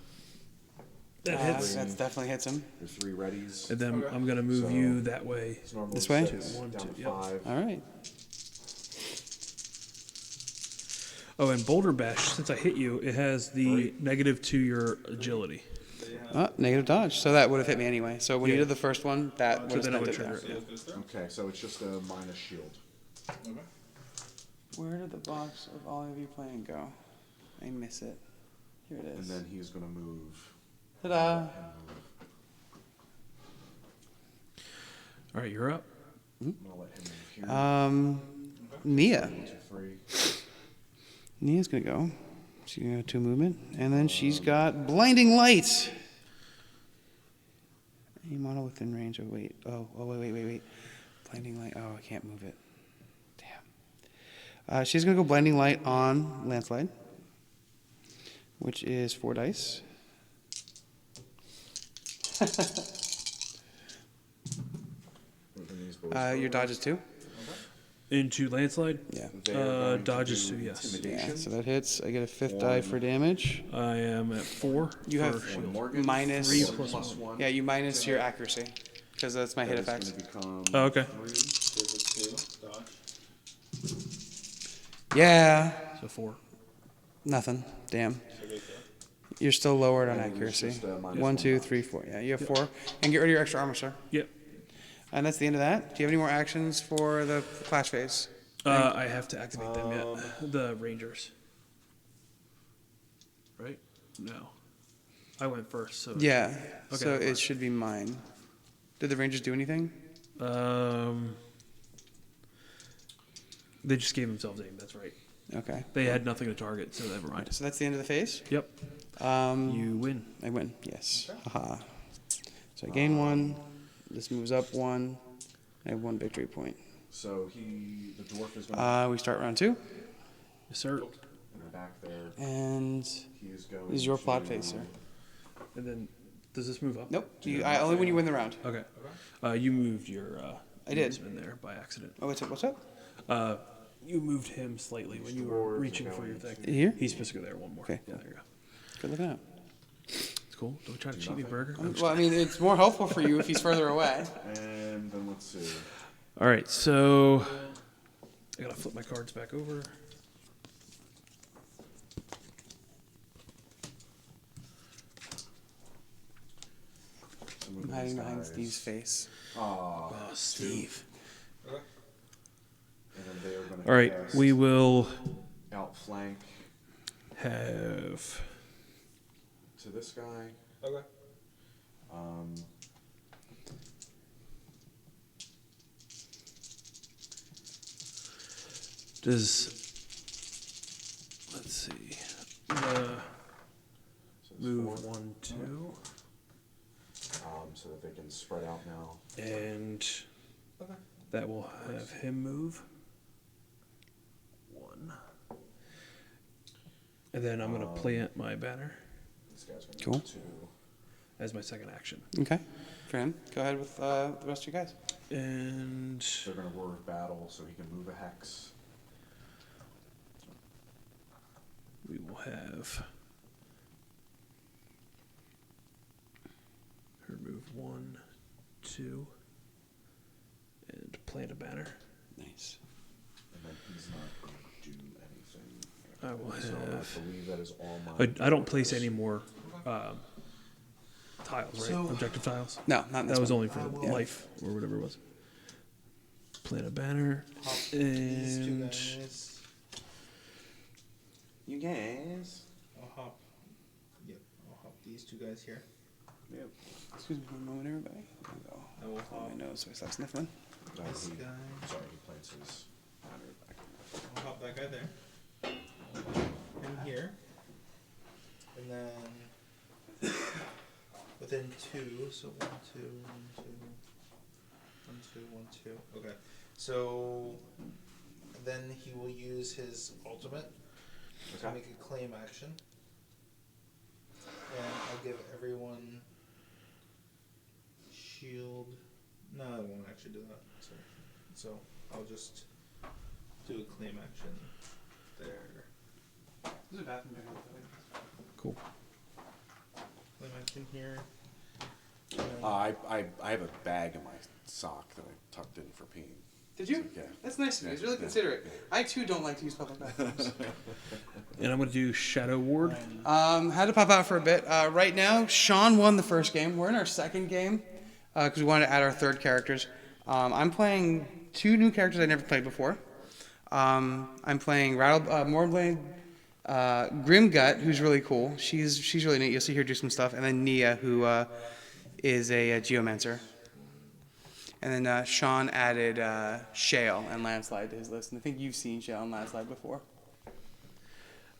That hits. That definitely hits him. your 3 readies. And then I'm going to move So- you that way. It's normally This way? 6, 1, down 2, to yep. 5. All right. Oh, and Boulder Bash, since I hit you, it has the negative to your agility. Negative dodge. So that would have hit me anyway. So when you Yeah. did the first one, that would have then I spent would it there. trigger it. Okay, so it's just a minus shield. Where did the box of all of you playing go? I miss it. Here it And is. then he's going to move. Ta-da! All right, you're up. I'm going to let him move here. Nia. 1, 2, 3. Nia's gonna go She's gonna go 2 movement, and then she's got blinding light. A model within range. Oh wait. Wait. Blinding light. Oh, I can't move it. Damn. She's gonna go blinding light on landslide, which is 4 dice. Your dodge is 2. Into landslide. Yeah. Dodge is 2. Yes. Yeah. So that hits. I get a 5th die for damage. I am at 4. You have for shield. minus 3 plus 1. Yeah, you minus your accuracy, because that's my hit effect. Oh, okay. Yeah. So 4. Nothing. Damn. You're still lowered on accuracy. 1, 2, 3, 4. Yeah, you have 4. And get rid of your extra armor, sir. Yep. And that's the end of that. Do you have any more actions for the clash phase? I have to activate them yet. The Rangers. Right? No. I went first, so. Yeah. Okay, So fine. it should be mine. Did the Rangers do anything? They just gave themselves aim. That's right. Okay. They had nothing to target, so never mind. So that's the end of the phase? Yep. You win. I win. Yes. Haha. So I gain 1. This moves up 1. I have 1 victory point. So the dwarf is going to We start round 2. Yes, sir. in the back there. And He is going. this is your to, plot phase, sir. And then, does this move up? Nope. Only when you win the round. Okay. You moved your I did. Marksman there by accident. Oh, what's up? You moved him slightly when you were reaching for your thing. Here? He's supposed to go there one more. Okay. Yeah, there you go. Good looking out. It's cool. Don't try to cheat me, Burger. Well, I mean, it's more helpful for you if he's further away. And then let's see. All right, so I gotta flip my cards back over. I'm hiding behind Steve's face. Oh, Steve. and then they are going to. All right, we will outflank have. to this guy. Okay. Does let's see. Move 1, 2, so that they can spread out now. and that will have him move 1, and then I'm gonna plant my banner This guy's going to Cool. go 2. as my second action, Okay. For him. Go ahead with the rest of you guys. and They're going to Word of Battle, so he can move a hex. we will have her move 1, 2, and plant a banner. Nice. And then he's not going to do anything. I will So have. I believe that is all my. I don't place any more tiles, right? So- Objective tiles. No, not in this That was one. only for Yeah. life or whatever it was. Plant a banner These two and guys. You guys. I'll hop. Yep. I'll hop these two guys here. Excuse me for a moment, everybody. I will Oh, hop my nose, so I stop sniffling. this He, guy. sorry, he plants his banner back. I'll hop that guy there. In here. And then within 2, so 1, 2, 1, 2, 1, 2, 1, 2. Okay. So then he will use his ultimate to make a claim action. And I'll give everyone shield. No, I won't actually do that. So I'll just do a claim action there. There's a bathroom cool. Claim action here. I have a bag in my sock that I tucked in for peeing. Did you? Yeah. That's nice of you. It's really Yeah. considerate. I too don't like to use public bathrooms. And I'm gonna do Shadow Ward. Had to pop out for a bit. Right now, Sean won the first game. We're in our second game because we wanted to add our third characters. I'm playing 2 new characters I never played before. I'm playing Morblade, Grimgut, who's really cool. She's really neat. You'll see her do some stuff. And then Nia, who is a Geomancer. And then Sean added Shale and Landslide to his list. And I think you've seen Shale and Landslide before.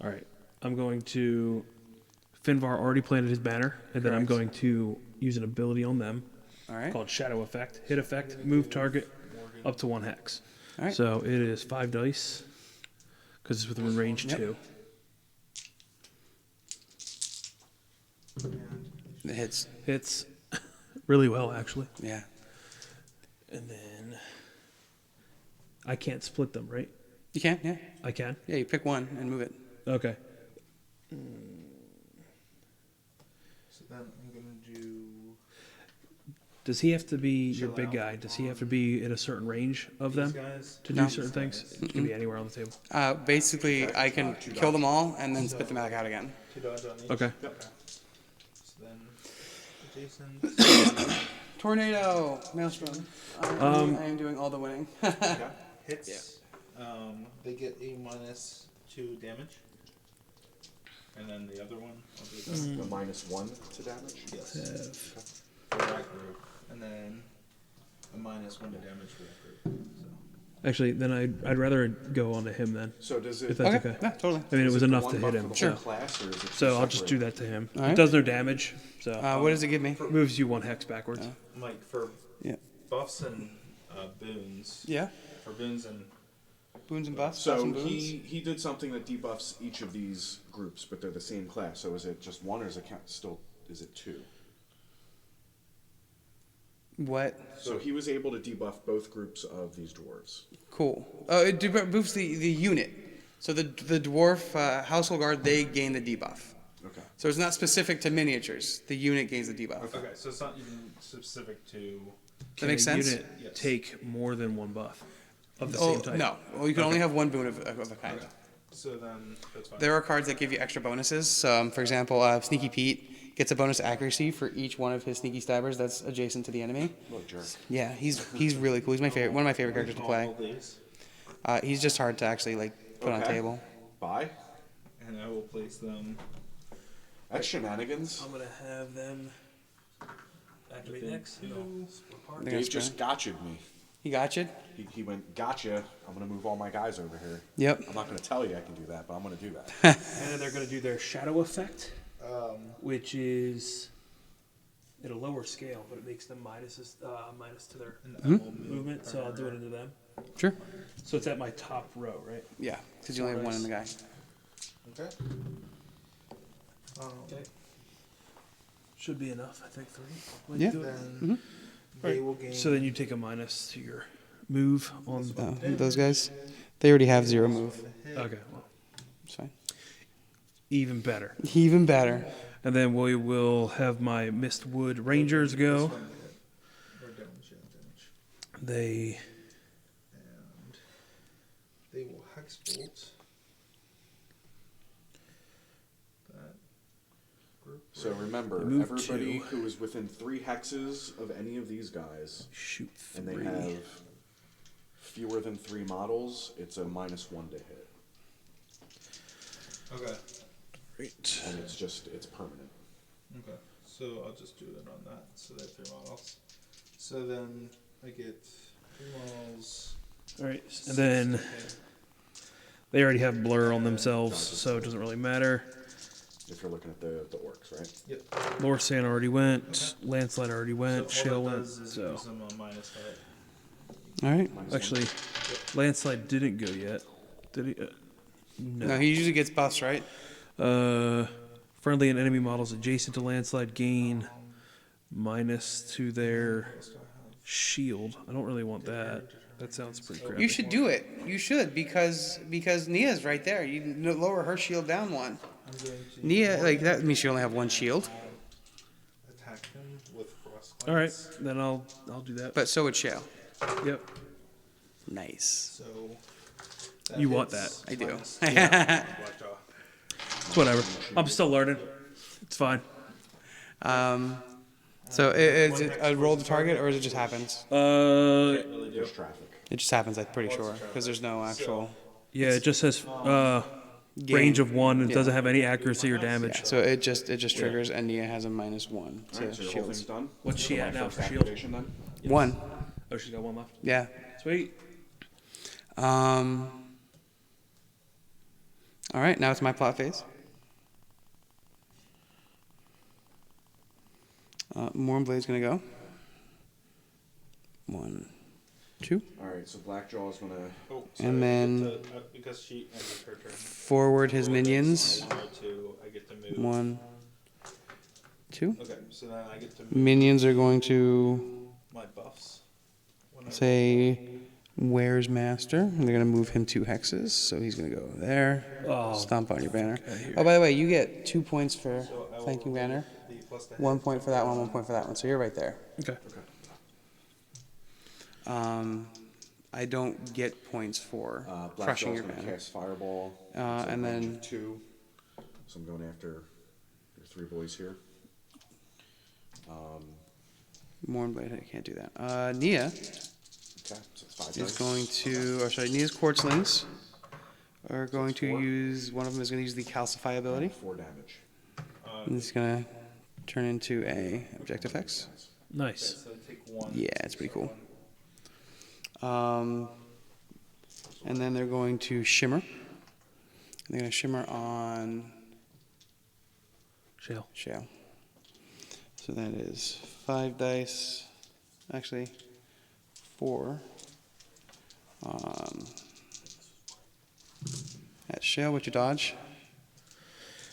All right. I'm going to. Finvar already planted his banner, and then I'm Correct. going to use an ability on them All right. called Shadow Effect. Hit effect, move target up to 1 hex. All right. So it is 5 dice because it's within range Yep. 2. It hits. Hits really well, actually. Yeah. And then I can't split them, right? You can. Yeah. I can. Yeah. You pick one and move it. Okay. So then I'm gonna do. Does he have to be your Chill big out guy? Does he have to be in a certain range of These them guys. to No. do certain things? It can be anywhere on the table. Basically, I can kill them all and then spit them back out again. 2 dodge on each. Okay. So then, Jason. Tornado. Maelstrom. I am doing all the winning. Hits. They get a -2 damage. And then the other one, I'll do that. The -1 to damage. Yes. For that group. And then a -1 to damage for that group. So. Actually, then I'd rather go on to him then, So does it? if that's Okay. okay. Yeah. Totally. I mean, it is was the enough one to buff hit for him. the Sure. whole class, or is it two So I'll just separate? do that to him. All right. It does no damage, so What does it give me? moves you 1 hex backwards. Mike, for Yeah. buffs and boons. Yeah. For boons and. Boons and buffs. buffs So and boons. he did something that debuffs each of these groups, but they're the same class. So is it just one, or is it still? Is it 2? What? So he was able to debuff both groups of these dwarves. Cool. It boosts the unit. So the dwarf household guard, they gain the debuff. Okay. So it's not specific to miniatures. The unit gains the debuff. Okay, so it's not even specific to. That makes Can a sense? unit Yes. take more than 1 buff of the Oh, same type? no. Well, you can only have one boon of a kind. Okay. So then that's fine. There are cards that give you extra bonuses. So, for example, Sneaky Pete gets a bonus accuracy for each one of his sneaky stabbers that's adjacent to the enemy. What a jerk. Yeah, he's really cool. He's my favorite, one of my favorite characters to play. All these, He's just hard to actually put on Okay. table. Bye. and I will place them. That's shenanigans. I'm gonna have them activate Within next. and 2. I'll split apart. They're gonna Dave just gotcha'd me. He got you. He went, gotcha. I'm gonna move all my guys over here. Yep. I'm not gonna tell you I can do that, but I'm gonna do that. And then they're gonna do their shadow effect, which is at a lower scale, but it makes them minus to their And I will move movement. So I'll do it into them. Sure. So it's at my top row, right? Yeah, because you only have one in the guy. Okay. Okay. Should be enough, I think. 3. Like, Yeah. do it. Then they will gain. So then you take a minus to your move on. Those guys, they already have 0 move. Okay, well, It's fine. even better. Even better. And then we will have my Mistwood Rangers go. Or damage, yeah, damage. They And they will hex bolt. That group. So remember, Move everybody 2. who is within 3 hexes of any of these guys, shoot and 3. they have fewer than 3 models, it's a -1 to hit, Okay. Great. and it's permanent. Okay. So I'll just do it on that. So they have 3 models. So then I get 3 models. All right, 6 and then to hit. they already have blur on themselves, so it doesn't really matter. If you're looking at the orcs, right? Yep. Lorsan already went. Landslide already went. So Shale all that went. does is So gives them a minus hit. All right. -1. actually, Landslide didn't go yet. Did he? No, he usually gets buffs, right? Friendly and enemy models adjacent to Landslide gain minus to their shield. I don't really want that. That sounds pretty crappy. You should do it. You should because Nia's right there. You lower her shield down 1. I'm going to Nia, like that means she only have 1 shield, attack him with frost. All right, then I'll do that. but so would Shale. Yep. Nice. So You want hits I do. minus 2 Blackjaw. It's whatever. I'm still learning. It's fine. So is it a roll to target or is it just happens? Really do. There's traffic. It just happens. I'm pretty sure because there's no actual Yeah, it just says range of 1 and it doesn't have any accuracy or damage. So it just triggers and Nia has a -1 All to right, so your whole thing's shields. done. What's she So at my now first for shield? activation then? 1. Oh, she's got 1 left. Yeah. Sweet. All right. Now it's my plot phase. Mornblade's gonna go. 1, 2. All right, so Blackjaw's gonna. Oh, And then- because she ended her turn. Forward his minions. On 1 or 2, I get to move. 1, 2. Okay, so then I get to move Minions are going to my buffs. Whenever- say, "Where's Master?" And they're gonna move him 2 hexes, so he's gonna go there. Oh. Stomp on your banner. Oh, by the way, you get 2 points for So I will flanking remove banner. the plus the 1 hex point for that one. 1 point for that one. So you're right there. Okay. I don't get points for crushing Blackjaw's your gonna banner. cast Fireball. And then 2. So I'm going after your 3 boys here. Mornblade, I can't do that. Nia Okay, so it's 5 is dice. going to, or sorry, Nia's Quartzlings are going to use, one of them is going to use the Calcify ability. 4 damage. And it's going to turn into a objective hex. Nice. So I take 1. Yeah, it's pretty cool. And then they're going to shimmer. They're going to shimmer on Shale. Shale. So that is 5 dice. Actually, 4. At Shale, what's your dodge?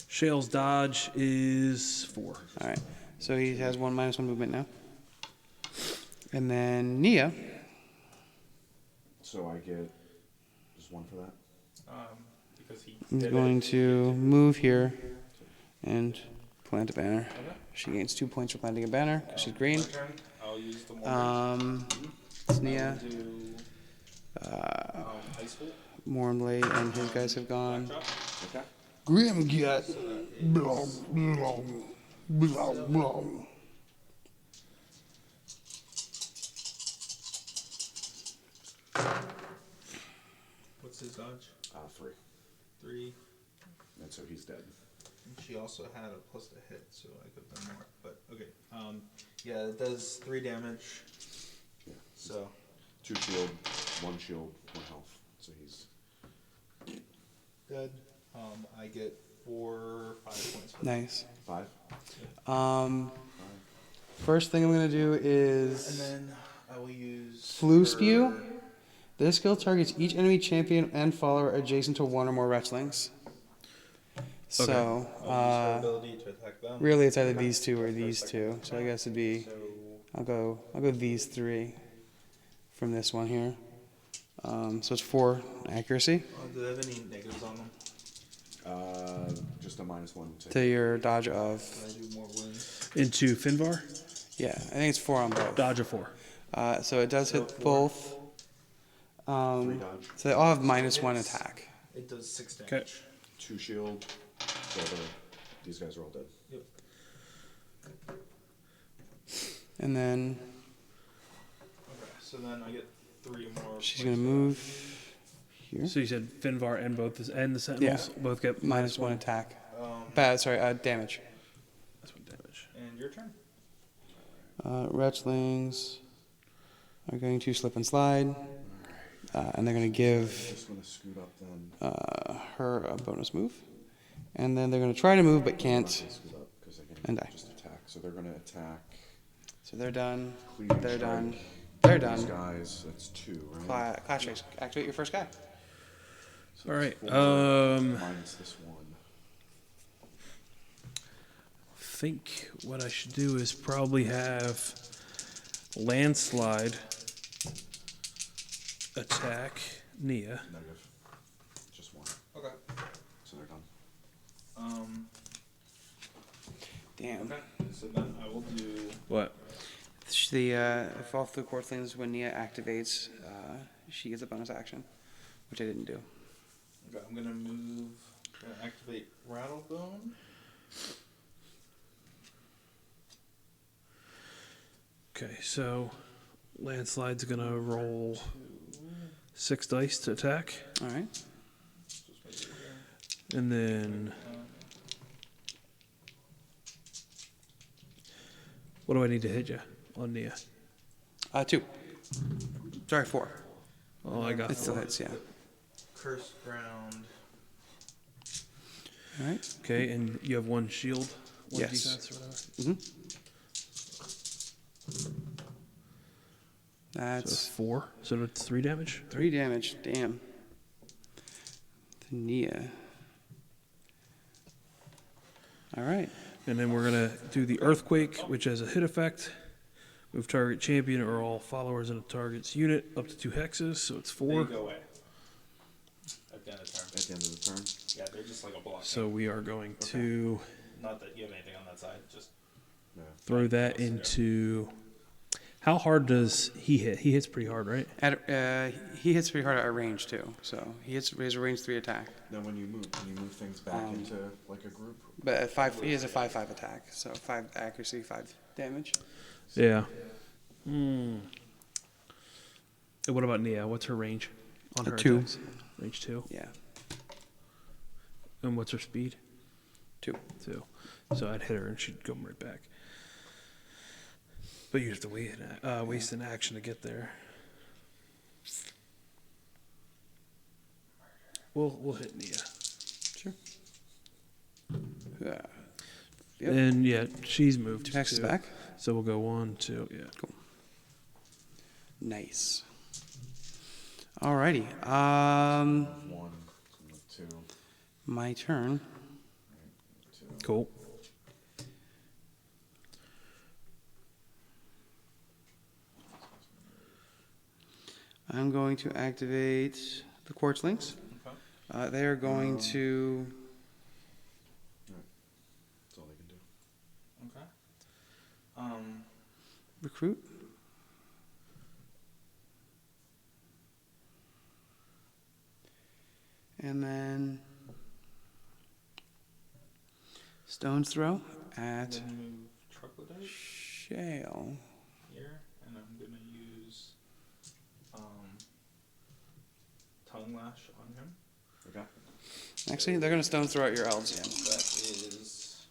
Shale's dodge is 4. All right. So he has 1 -1 movement now. And then Nia. So I get just 1 for that. Because he is did going it. to move here and plant a banner. She gains 2 points for planting a banner because she's green. My turn, I'll use the one. It's Nia, Do Ice Bolt. Mornblade, and his guys have gone. Drop. Okay. Grim Gut. What's his dodge? 3. 3. And so he's dead. And she also had a plus to hit, so I could have done more. But okay. Yeah, it does 3 damage. Yeah. So 2 shield, 1 shield, 1 health. So he's dead. I get 4, 5 points. For Nice. 5. First thing I'm going to do And is then I will use Flu Spew. This skill targets each enemy champion and follower adjacent to 1 or more wretchlings. So, I'll use her ability to attack them. really it's either these 2 or these 2. So I guess it'd be, So I'll go these 3 from this one here. So it's 4 accuracy do they have any negatives on them? Just a -1 to your dodge of, Can I do more wounds? Into Finvar. yeah, I think it's 4 on both. Dodge of 4. So it does hit both. 3 dodge, So they all have -1 attack. It does 6 Okay. damage. 2 shield. So these guys are all dead. Yep. And then Okay, so then I get 3 more. she's going to move here. So you said Finvar and the Sentinels both get -1 attack. Damage. That's 1 damage. And your turn. Wretchlings are going to slip and slide. And they're going to give Just gonna scoot up then. her a bonus move. And then they're going to try to move but can't. Scoot up because they can And die. just attack. So they're gonna attack. So they're done. Cleaving They're strike. done. They're These done. guys, that's 2, right? Clash race. Activate your first guy. So All it's right. 4 minus this 1. I think what I should do is probably have Landslide attack Nia. Negative. Just 1. Okay. So they're done. Damn. Okay. So then I will do. What? If all 3 Quartzlings, when Nia activates, she gets a bonus action, which I didn't do. Okay, I'm gonna move. Gonna activate Rattlebone. Okay, so Landslide's gonna roll 6 dice to attack, All right. Just wait here. and then what do I need to hit you on Nia? 2. Sorry, 4. Oh, I got It still 4. hits, yeah. Cursed Ground. All right. Okay, and you have 1 shield, 1 Yes. defense or whatever. Mm-hmm. So That's 4. So that's 3 damage. 3 damage. Damn. To Nia. All right. And then we're going to do the Earthquake, which has a hit effect. Move target champion or all followers in a target's unit up to 2 hexes, so it's They 4. go away. At the end of turn. At the end of the turn. Yeah, they're just like a block. So we are going to Not that you have anything on that side, just throw that into... How hard does he hit? He hits pretty hard, right? He hits pretty hard at our range too. So he has a range 3 attack. Then when you move things back into like a group. But at 5, he has a 5/5 attack. So 5 accuracy, 5 damage. Yeah. And what about Nia? What's her range on her 2. attacks? Range 2. Yeah. And what's her speed? 2. 2. So I'd hit her and she'd come right back. But you have to waste an action to get there. We'll hit Nia. Sure. Yep. And yeah, she's moved 2 hexes too. back. So we'll go 1, 2, yeah. Cool. Nice. Alrighty. 1, 2, My turn. 2. Cool. I'm going to activate the Quartz Links. okay. They are going to. That's all they can do. Okay. Recruit. And then Stone's Throw at Then move Troglodyte Shale. here, and I'm gonna use Tongue Lash on him. Okay. Actually, they're going to Stone Throw at your elves again. That is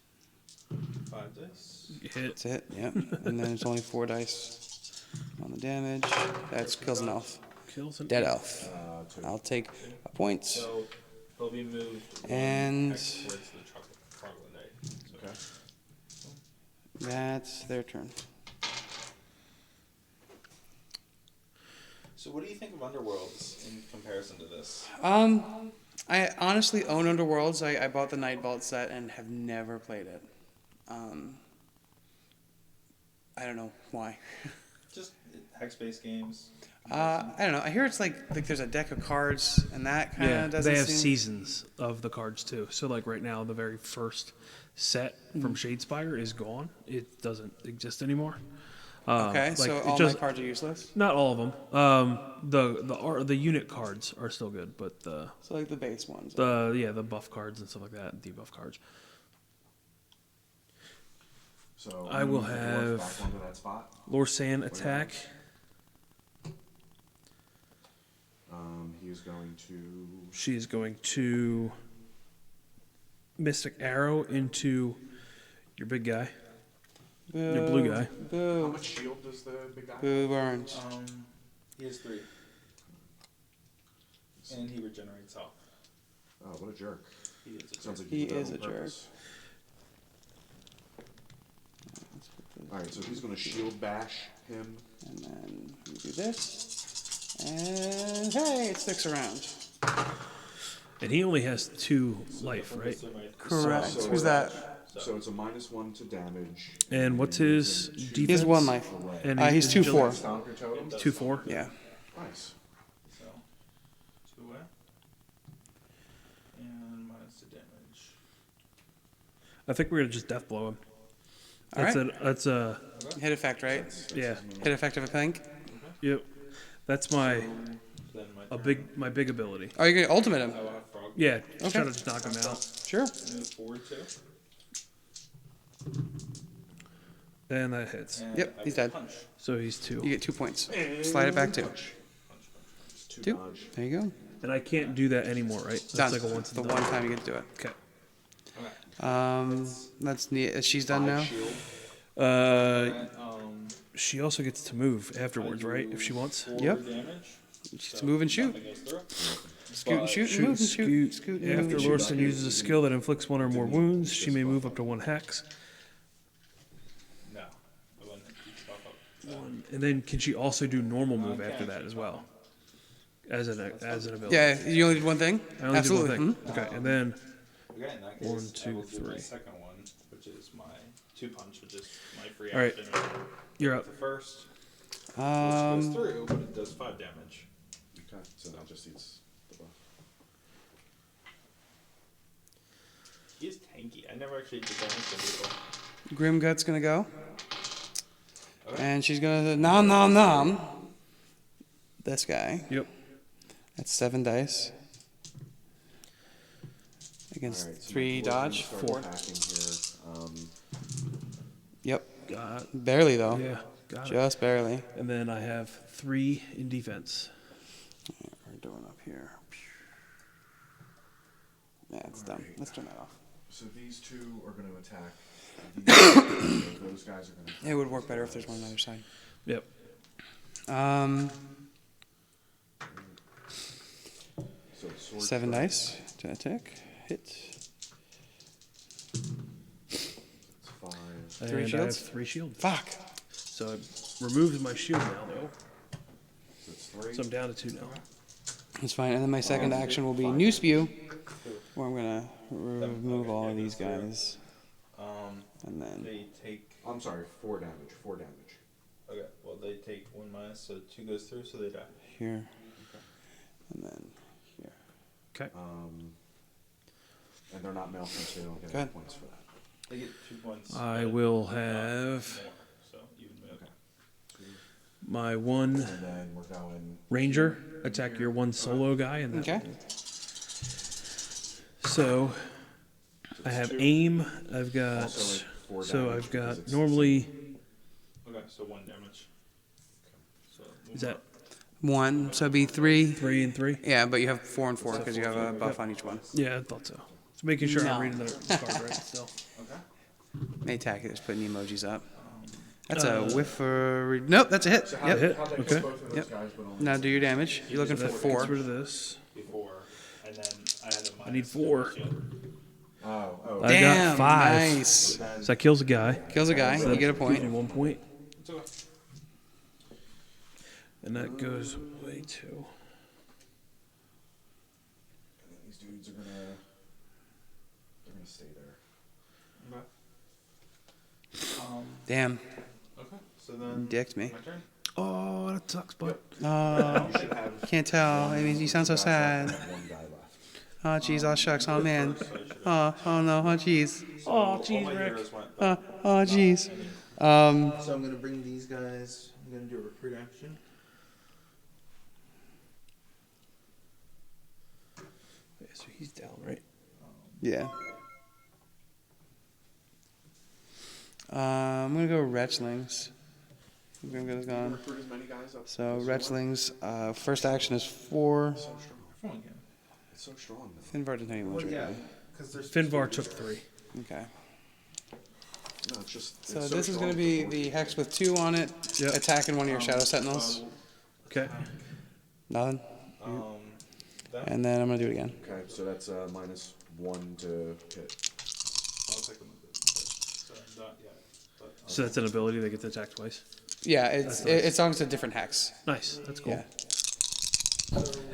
5 dice. Hit. That's it, yep. And then it's only 4 dice on the damage. That kills an elf. Kills an Dead elf. 2. I'll take a point. So he'll be moved And- 1 hex towards the Troglodyte. So Okay. That's their turn. So what do you think of Underworlds in comparison to this? I honestly own Underworlds. I bought the Nightvault set and have never played it. I don't know why. Just hex-based games. I don't know. I hear it's like there's a deck of cards and that kind of Yeah, doesn't they have seem... seasons of the cards too. So like right now, the very first set from Shadespire is gone. It doesn't exist anymore. Okay, like, so it all just- my cards are useless? Not all of them. The unit cards are still good, but the So like the base ones. the buff cards and stuff like that, debuff cards. So I will move the dwarf have- back onto that spot. Lorsan attack. He is going to. She's going to Mystic Arrow into your big guy. Your blue guy. How Boo. much shield does the big guy? Boo burns. He has 3. And he regenerates health. Oh, what a jerk! He is a Sounds like He did that is on a jerk. purpose. All right, so he's going to shield bash him. And then we do this. And hey, it sticks around. And he only has 2 life, right? Correct. So- Who's that? So it's a -1 to damage. And what's his defense? He has 1 life. And He's 2/4. Stomp your totem. 2/4. Yeah. Nice. So, 2 away. And minus the damage. I think we're gonna just death blow him. All That's right. that's a Hit effect, right? yeah. Hit effect of a pink. Yep. That's my Then my my big ability. Oh, you're going to ultimate him? I will have Frog. Yeah, just Okay. try to just knock him out. Sure. Move forward 2. And that hits. And Yep, I he's will dead. Punch. So he's 2. You get 2 points. Slide it back 2. Punch. It's 2 2. dodge. There you go. And I can't do that anymore, right? That's Done. like a once the and one done. time you get to do it. Okay. That's neat. She's done 5 now. shield. And, She also gets to move afterwards, right? If she wants. 4 Yep. damage. She's move and shoot. Nothing goes through. Scoot and But- shoot. Shoot, Move and shoot. scoot. Scoot and After move and shoot. Lorsan uses a skill that inflicts 1 or more wounds, she may move up to 1 hex. No. I wouldn't keep stuff up. And then can she also do normal move after that as well? As an ability. Yeah, you only did one thing? I only Absolutely. did one thing. Okay, and then Okay, in that case, 1, I 2, will do my 3. second one, which is my 2-punch, which is my free All right. action. you're up. The first, which goes Um, through, but it does 5 damage. Okay, so that just eats the buff. He is tanky. I never actually did damage to him before. Grimgut's gonna go. Okay. And she's gonna nom nom nom. This guy. Yep. That's 7 dice. Against Alright, so 3 my dwarves dodge. start 4. attacking here. Yep. Got. Barely though. Yeah. Got it. Just barely. And then I have 3 in defense. We're doing up here. Yeah, it's dumb. Alright. Let's turn that off. So these two are going to attack. These, so those guys are going to. It would work better if there's one on the other side. Yep. So sword 7 strike, dice to attack. Hit. It's 5. And 3 I have shields? 3 shields. Fuck. So I removed my shield now, though. So it's 3. So I'm down to 2 now. That's fine. And then my second action will be New Spew, where I'm gonna remove all of these guys. And then They take. I'm sorry, 4 damage. 4 damage. Okay, well, they take 1 minus, so 2 goes through, so they die. here. And then here. Okay. And they're not malfunctioned, so they don't get Go any ahead. points for that. They get 2 points. I but will not have more, so even move. Okay. my 1 And then we're going. ranger attack your 1 solo guy, and that Okay. So I have aim. I've got Also, like, 4 so damage I've got because it's normally Okay, so 1 damage. So move is that up. 1, so it'd be 3. 3 and 3? Yeah, but you have 4 and 4 because you have a buff on each one. Yeah, I thought so. So making sure No. I'm reading the card right still. May attack it, just putting emojis up. That's a whiff for. Nope, that's a hit. So how Yep. hit, how'd they okay. kill both of those Yep. guys, but only Now do your damage. You're looking for That 4. gets rid of this. Before, and then I had a minus. I need to 4. shield. Oh, I Damn, got 5. nice. Then So that kills a guy. Kills a guy. So You get a that gives me point. 1 point. It's okay. And that goes away too. and then these dudes are gonna. They're gonna stay there. Okay. Damn. Okay, so then. Dicked me. My turn. Oh, that sucks, but Oh, You should have. can't tell. I mean, you sound so guys left sad. and have 1 guy left. Oh, jeez. Oh, shucks. Oh, man. Oh no. Oh, jeez. oh, All jeez, my Rick. heroes went. Oh, jeez. So I'm gonna bring these guys. I'm gonna do a recruit action. Yeah, so he's down, right? Yeah. I'm gonna go Wretchlings. Grimgut's gone. Recruit as many guys up. So Wretchlings. First action is 4. So strong. Everyone can. It's so strong. Though. Finvar doesn't have any ones right now. Because there's. Finvar took 3. Okay. No, it's just. So it's this is strong going to be for the hex with 2 on it, Yep. attacking one of your Shadow Sentinels. Okay. Nothing. That. And then I'm going to do it again. Okay, so that's -1 to hit. I'll take them with it. So not yet. But, So that's an ability that gets attacked twice. Yeah, it's long as it's a different hex. Nice. That's cool. Yeah.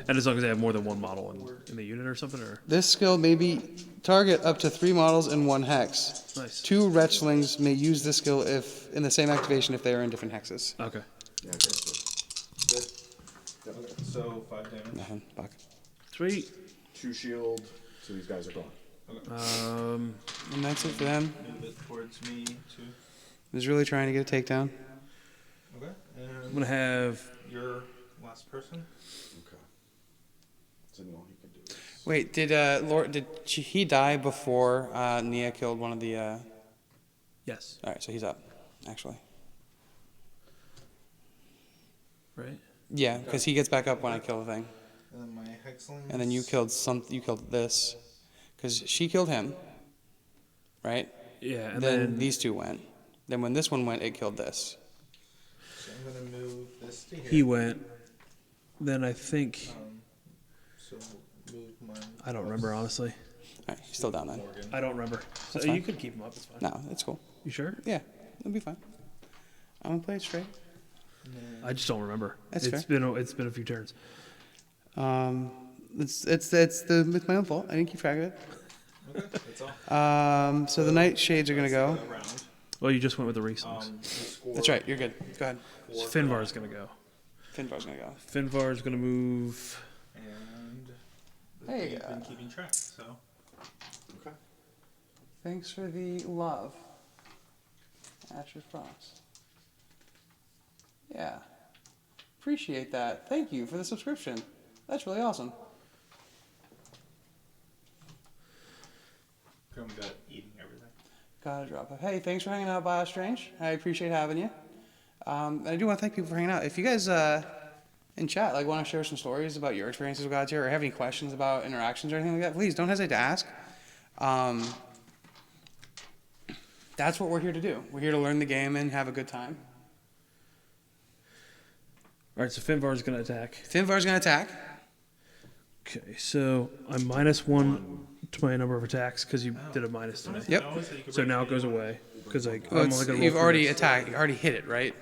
And as long as they have more than 1 model in the unit or something, or This skill may be target up to 3 models in 1 hex. nice. 2 Wretchlings may use this skill if in the same activation if they are in different hexes. Okay. Yeah, okay, so good. Okay, so 5 damage. Nothing. Fuck. Sweet. 2 shield, so these guys are gone. And that's it for them. Move it towards me too. Was really trying to get a takedown. Okay. I'm And gonna have. your last person. Okay. So no, he can do this. Wait, did he die before Nia killed one of the? Yes. All right, so he's up, actually. Right. Yeah, because he gets back up when I kill the thing, And then my hexlings. and then you killed You killed this, because she killed him. Right. Yeah, and then then these 2 went. Then when this one went, it killed this. So I'm gonna move this to here. he went. Then I think So move my. I don't remember honestly. All right, he's still down then. Morgan. I don't remember. So That's you fine. could keep him up. It's fine. No, it's cool. You sure? Yeah, it'll be fine. I'm gonna play it straight. And then I just don't remember. That's It's fair. it's been a few turns. It's my own fault. I didn't keep track of it. okay, that's all. So the nightshades are gonna go. The round. Well, you just went with the re-songs. You score That's right. You're good. Go ahead. 4 for Finvar's that, gonna go. Finbar's gonna go. Finvar's gonna move. And Hey, you've been keeping track, so. Okay. Thanks for the love, Asher Frost. Yeah, appreciate that. Thank you for the subscription. That's really awesome. Come got eating everything. Gotta drop it. Hey, thanks for hanging out, BioStrange. I appreciate having you. I do want to thank people for hanging out. If you guys in chat want to share some stories about your experiences with Godtear or have any questions about interactions or anything like that, please don't hesitate to ask. That's what we're here to do. We're here to learn the game and have a good time. All right, so Finvar's gonna attack. Finvar's gonna attack. Okay, so I'm -1 to my number of attacks because you did a minus to me. Yep. So now it goes away because I'm Well, only gonna roll you've three already dice. attacked. You already hit it, right?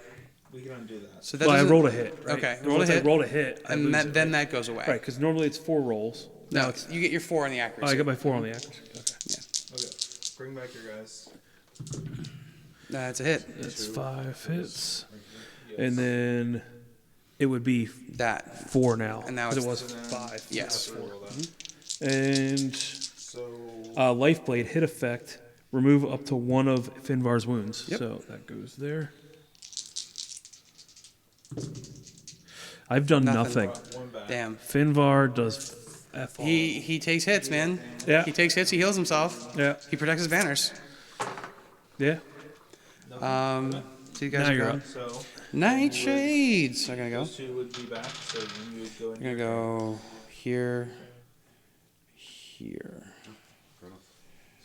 We can undo that. So that Well, I doesn't- rolled a hit. Right? Okay, And rolled a once I hit. rolled a hit, I and lose that, it. then that goes away. Right, because normally it's 4 rolls. No, Now it's you get your 4 on the accuracy. I got my 4 on the accuracy. Okay, Okay, bring back your guys. That's a hit. that's 5 hits, Yes. and then it would be That. 4 now And now because it it's- was So then 5. Yes. you have to roll that. And So Lifeblade hit effect. Remove up to 1 of Finvar's wounds. Yep. So that goes there. I've done Nothing. nothing. 1 back. Damn. Finvar does F all. He takes hits, man. Yeah. He takes hits. He heals himself. Yeah. He protects his banners. Yeah. So you guys Now are you're going. up. So Nightshades are gonna go. those 2 would be back. So then you would go in. We're gonna go here, here.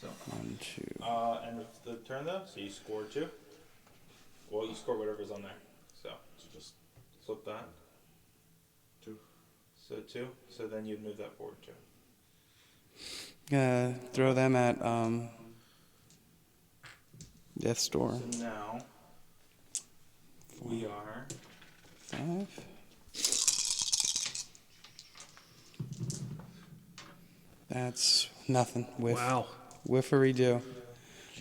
So 1, 2. End of the turn though, so you score 2. Well, you score whatever's on there. So just flip that. 2. So 2. So then you'd move that forward 2. Gonna throw them at Death's Door. So now we are 5. That's nothing. Whiff. Wow. Whiffery do.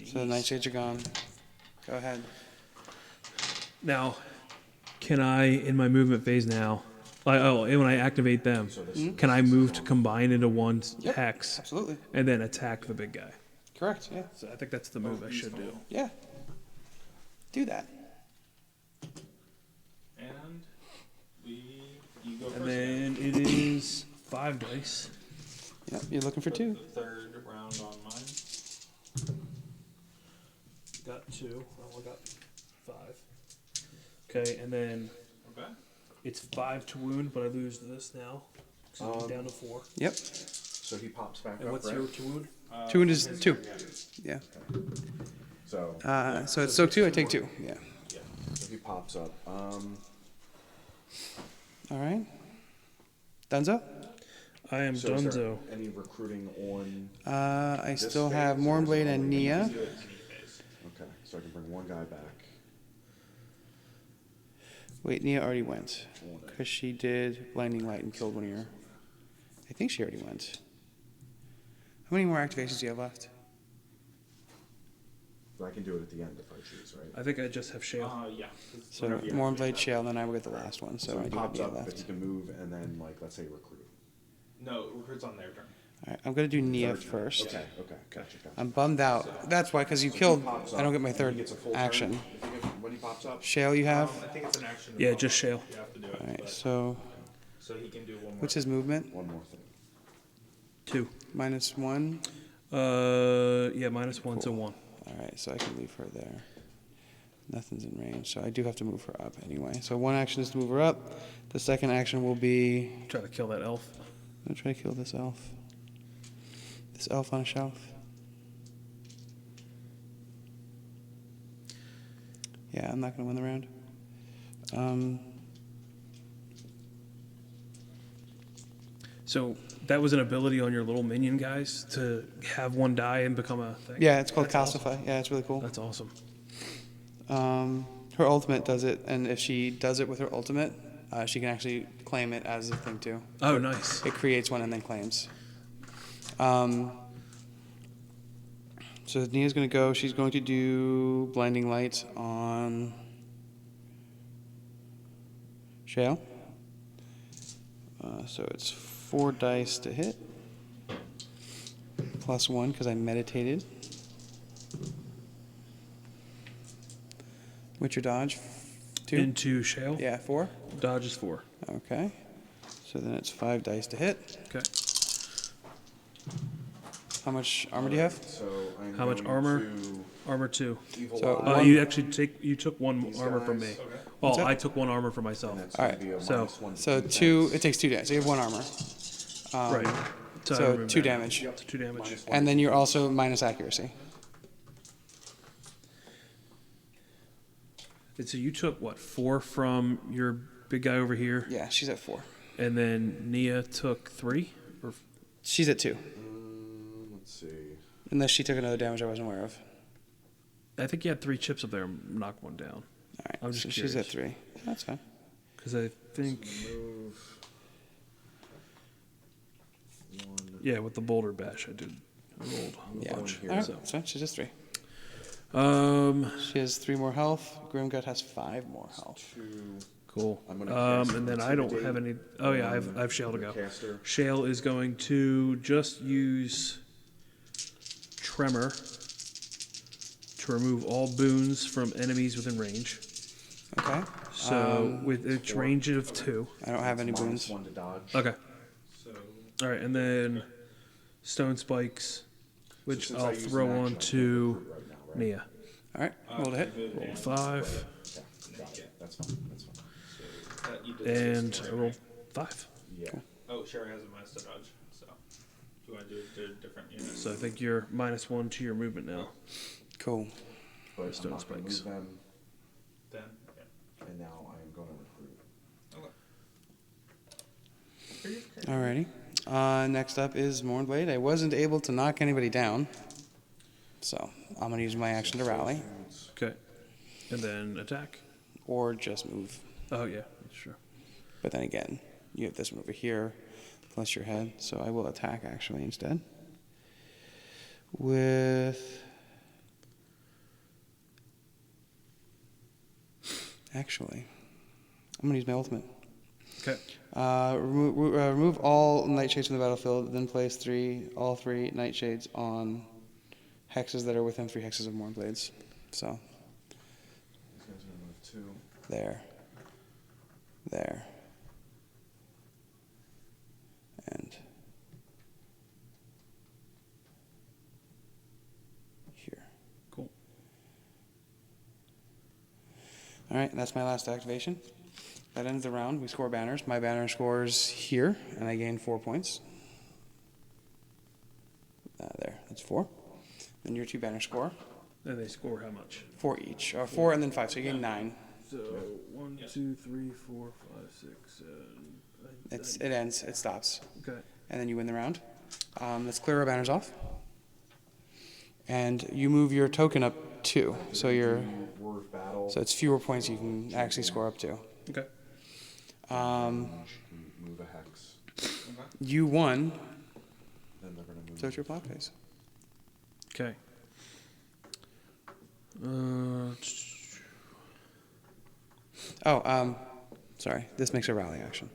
So the Nightshades are gone. Go ahead. Now, can I, in my movement phase now, when I activate them, can I move to combine into one Yep. hex Absolutely. and then attack the big guy? Correct. Yeah. So I think that's the move I should do. Yeah. Do that. And you go first. And then it is 5 dice. Yep. You're looking for 2. The third round on mine. Got 2. I only got 5. Okay, and then Okay. it's 5 to wound, but I lose this now. So I'm down to 4. Yep. So he pops back And up, what's right? your to wound? 2 and is 2. Yeah. So So it's soak 2. I take 2. Yeah. so he pops up. All right. Dunzo. I am So is there Dunzo. any recruiting on? I still phase have or Mornblade and something? Nia. Okay, so I can bring one guy back. Wait, Nia already went. Because she did Blinding Light and killed one of your... I think she already went. How many more activations do you have left? But I can do it at the end if I choose, right? I think I just have Shale. Yeah. So Mornblade, Shale, and then I will get the last one. So I he do have pops Nia up, but he left. can move and then, like, let's say recruit. No, recruit's on their turn. All right, I'm going to do Nia Third turn. first. Okay, gotcha. I'm bummed out. That's why, because you killed... I don't get my third action. When he pops up, Shale you have? I think it's an action. Yeah, just Shale. You have to do it. All right, but- so so he can do one more. what's his movement? one more thing. 2. -1. Yeah, -1, so 1. All right, so I can leave her there. Nothing's in range, so I do have to move her up anyway. So one action is to move her up. The second action will be... Try to kill that elf. I'm going to try to kill this elf. This elf on a shelf. Yeah, I'm not going to win the round. So that was an ability on your little minion guys to have one die and become a thing? Yeah, it's called That's Calcify. Yeah, it's really cool. That's awesome. Her ultimate does it, and if she does it with her ultimate, she can actually claim it as a thing too. Oh, nice. It creates one and then claims. So Nia's going to go. She's going to do Blinding Light on Shale. So it's 4 dice to hit. +1 because I meditated. What's your dodge? 2? Into shale. Yeah, 4. Dodge is 4. Okay. So then it's 5 dice to hit. Okay. How much armor do you have? So I'm How much going armor? to Armor 2. Evil So Eye, one- You took 1 These armor from me. guys. Well, What's that? I took 1 armor for myself. and that's All gonna be a So- -1 to So defense. 2. It takes 2 damage. So you have 1 armor. Right. I So remember 2 that. damage. So 2 damage. -1 And then you're also minus accuracy. And so you took what, 4 from your big guy over here, Yeah, she's at 4. and then Nia took 3. Or She's at 2. Let's see. Unless she took another damage I wasn't aware of. I think you had 3 chips up there and knocked 1 down. All right. I'm just so she's at curious. 3. That's fine. Because I think, Move. 1. yeah, with the Boulder Bash, I rolled a Yeah. bunch. All right. So. That's fine. She's at 3. Um, She has 3 more health. Grimgut has 5 more health. 2. cool. I'm gonna cast And then I don't have any. Oh yeah, I have Shale to go. Caster. Shale is going to just use Tremor to remove all boons from enemies within range. Okay. So with its range of 2. I don't have any boons. -1 to dodge. Okay. So All right, and then Stone Spikes, which Since I I'll use an throw action, I on can't to recruit right now, right? Nia. All right. Roll to hit. move Roll and 5, Yeah, got it. That's fine. That's fine. that you did and 6 I more, roll right? 5. Yeah. Oh, Sherry has a minus to dodge. So do you want to do a different unit? So I think you're -1 to your movement now. Cool. But I'm Stone not gonna spikes. move them, Then yeah. and now I am going to recruit. Alrighty. Next up is Mournblade. I wasn't able to knock anybody down. So I'm going to use my action to rally. Okay. And then attack. Or just move. Oh, yeah, sure. But then again, you have this one over here, plus your head. So I will attack actually instead. With... Actually, I'm going to use my ultimate. Okay. Remove all nightshades from the battlefield, then place all three nightshades on hexes that are within 3 hexes of Mournblades. So, These guys are gonna move 2. there. And here. Cool. Alright, that's my last activation. That ends the round. We score banners. My banner scores here, and I gain 4 points. There, that's 4. Then your 2 banners score. And they score how much? 4 each. 4 and then 5, so you gain 9. So 1, 2, 3, 4, 5, 6, 7. It ends. It stops. Okay. And then you win the round. Let's clear our banners off. And you move your token up 2. So Word of battle. it's fewer points you can actually score up to. Okay. Move a hex. You won, Then they're gonna move. so it's your block phase. Okay. Sorry. This makes a rally action.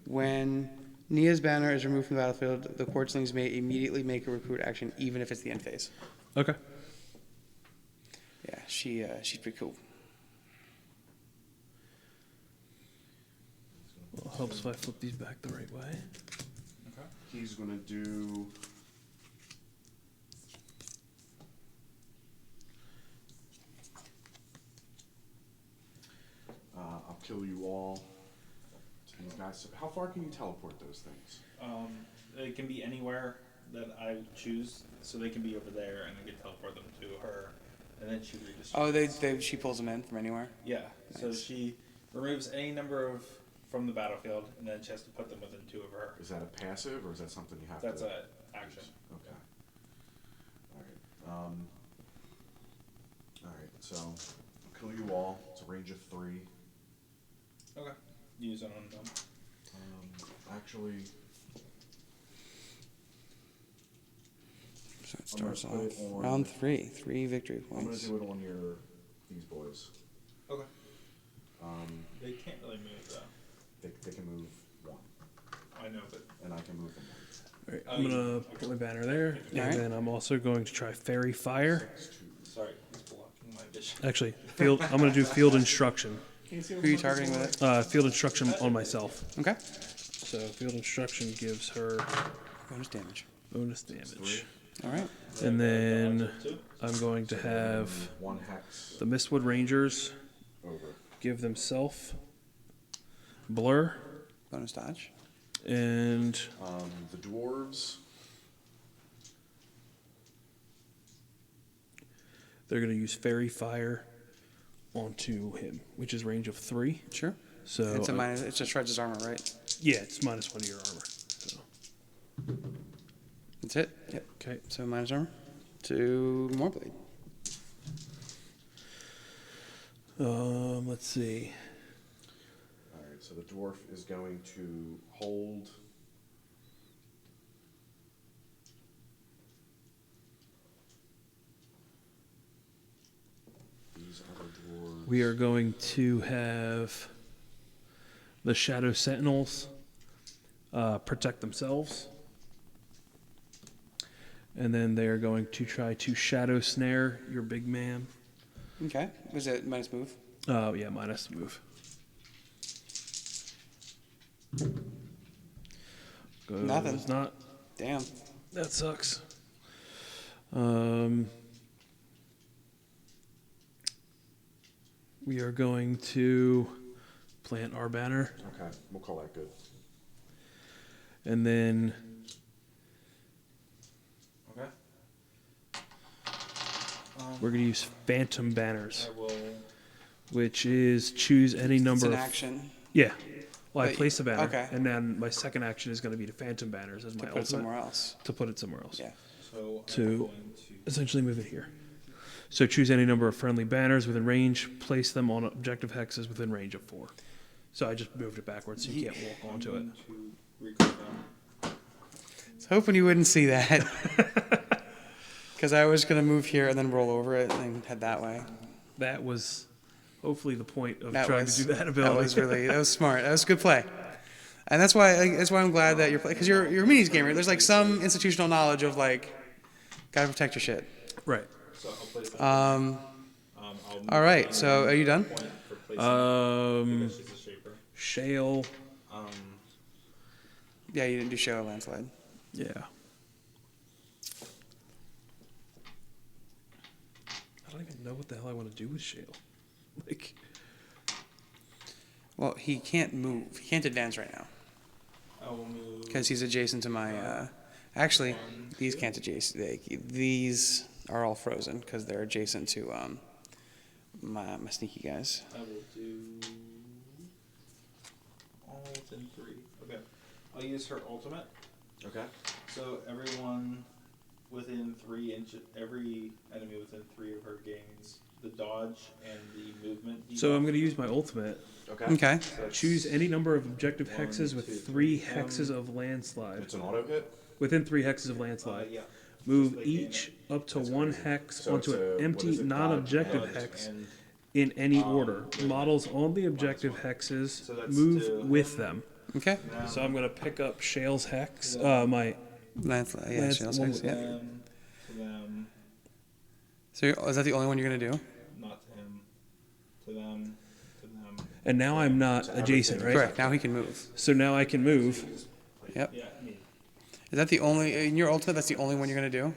When Nia's banner is removed from the battlefield, the Quartzlings may immediately make a recruit action, even if it's the end phase. Okay. Yeah, she's pretty cool. Well, it helps if I flip these back the right way. He's gonna do. I'll kill you all. These guys. How far can you teleport those things? It can be anywhere that I choose, so they can be over there, and I can teleport them to her, and then she redistributes. Oh, she pulls them in from anywhere? Yeah. So Nice. she removes any number of from the battlefield, and then she has to put them within 2 of her. Is that a passive or is that something you have That's to? a action. Okay. All right. All right. So. kill you all. It's a range of 3. Okay. Use it on them. Actually, So it I'm gonna starts put it off on- round 3. 3 victory I'm gonna points. do it on these boys. Okay. Um, They can't really move though. they can move 1, I know, but and I can move them 1. All right, I'm gonna put my banner there, and Alright. then I'm also going to try Fairy Fire. sorry, he's blocking my vision. Actually, field. I'm gonna do Field Instruction. Who are you targeting with it? Field Instruction on myself. Okay. So Field Instruction gives her Bonus damage. bonus damage, All right. and then I'm going to have 1 hex the Mistwood Rangers over. give themselves Blur, Bonus dodge. and The dwarves. they're gonna use Fairy Fire onto him, which is range of 3. Sure. So It's a minus. It just shreds his armor, right? yeah, it's -1 to your armor. So. That's it. Yep. Okay. So minus armor. To more blade. Let's see. All right, so the dwarf is going to hold. These other dwarves. We are going to have the Shadow Sentinels protect themselves. And then they are going to try to Shadow Snare your big man. Okay. Was it minus move? Oh, yeah, minus move. Nothing. It's not. Damn. That sucks. We are going to plant our banner, Okay, we'll call that good. and then Okay. we're going to use Phantom Banners, I will. which is choose any It's number an of... action. Yeah. Well, I But- place a banner, okay. and then my second action is going to be to Phantom Banners as my To put it ultimate, somewhere else. to put it somewhere else. Yeah. So I'm To- going to. Essentially move it here. So choose any number of friendly banners within range, place them on objective hexes within range of 4. So I just moved it backwards so you can't walk onto it. To recall them. I was hoping you wouldn't see that. Because I was going to move here and then roll over it and head that way. That was hopefully the point of That trying was, to do that ability. that was smart. That was a good play. And that's why I'm glad that you're playing, because you're a minis gamer. There's like some institutional knowledge of like, gotta protect your shit. Right. So I'll place that. All right. So are you done? Point for placing because she's a shaper. Shale. Yeah, you didn't do show landslide. Yeah. I don't even know what the hell I want to do with Shale. Like, Well, he can't move. He can't advance right now I will move. because he's adjacent to my. Actually, these can't adjacent. These are all frozen because they're adjacent to my sneaky guys. I will do all within 3. Okay. I'll use her ultimate. Okay. So everyone within 3 inches, every enemy within 3 of her gains the dodge and the movement. so I'm going to use my ultimate. Okay. Okay. So that's Choose any number of objective One, hexes two, with three. 3 hexes of landslide. It's an auto hit. Within 3 hexes of landslide. yeah. Move They gain each up to 1 hex So onto it's an a- what empty is it, non-objective Dodge hex and in any order. movement. Models on the objective hexes So that's move to with him. them. Okay. now So I'm going to pick up Shale's hex. Yeah. My Landslide. Yeah. Lance- Shale one six, with yeah. them, to them, So is that the only one you're gonna do? not to him, to them, to them. and now I'm not adjacent, right? Correct. Now he can move. So now I can move. Yep. Yeah, me. Is that the only in your ultimate? That's the only one you're gonna do.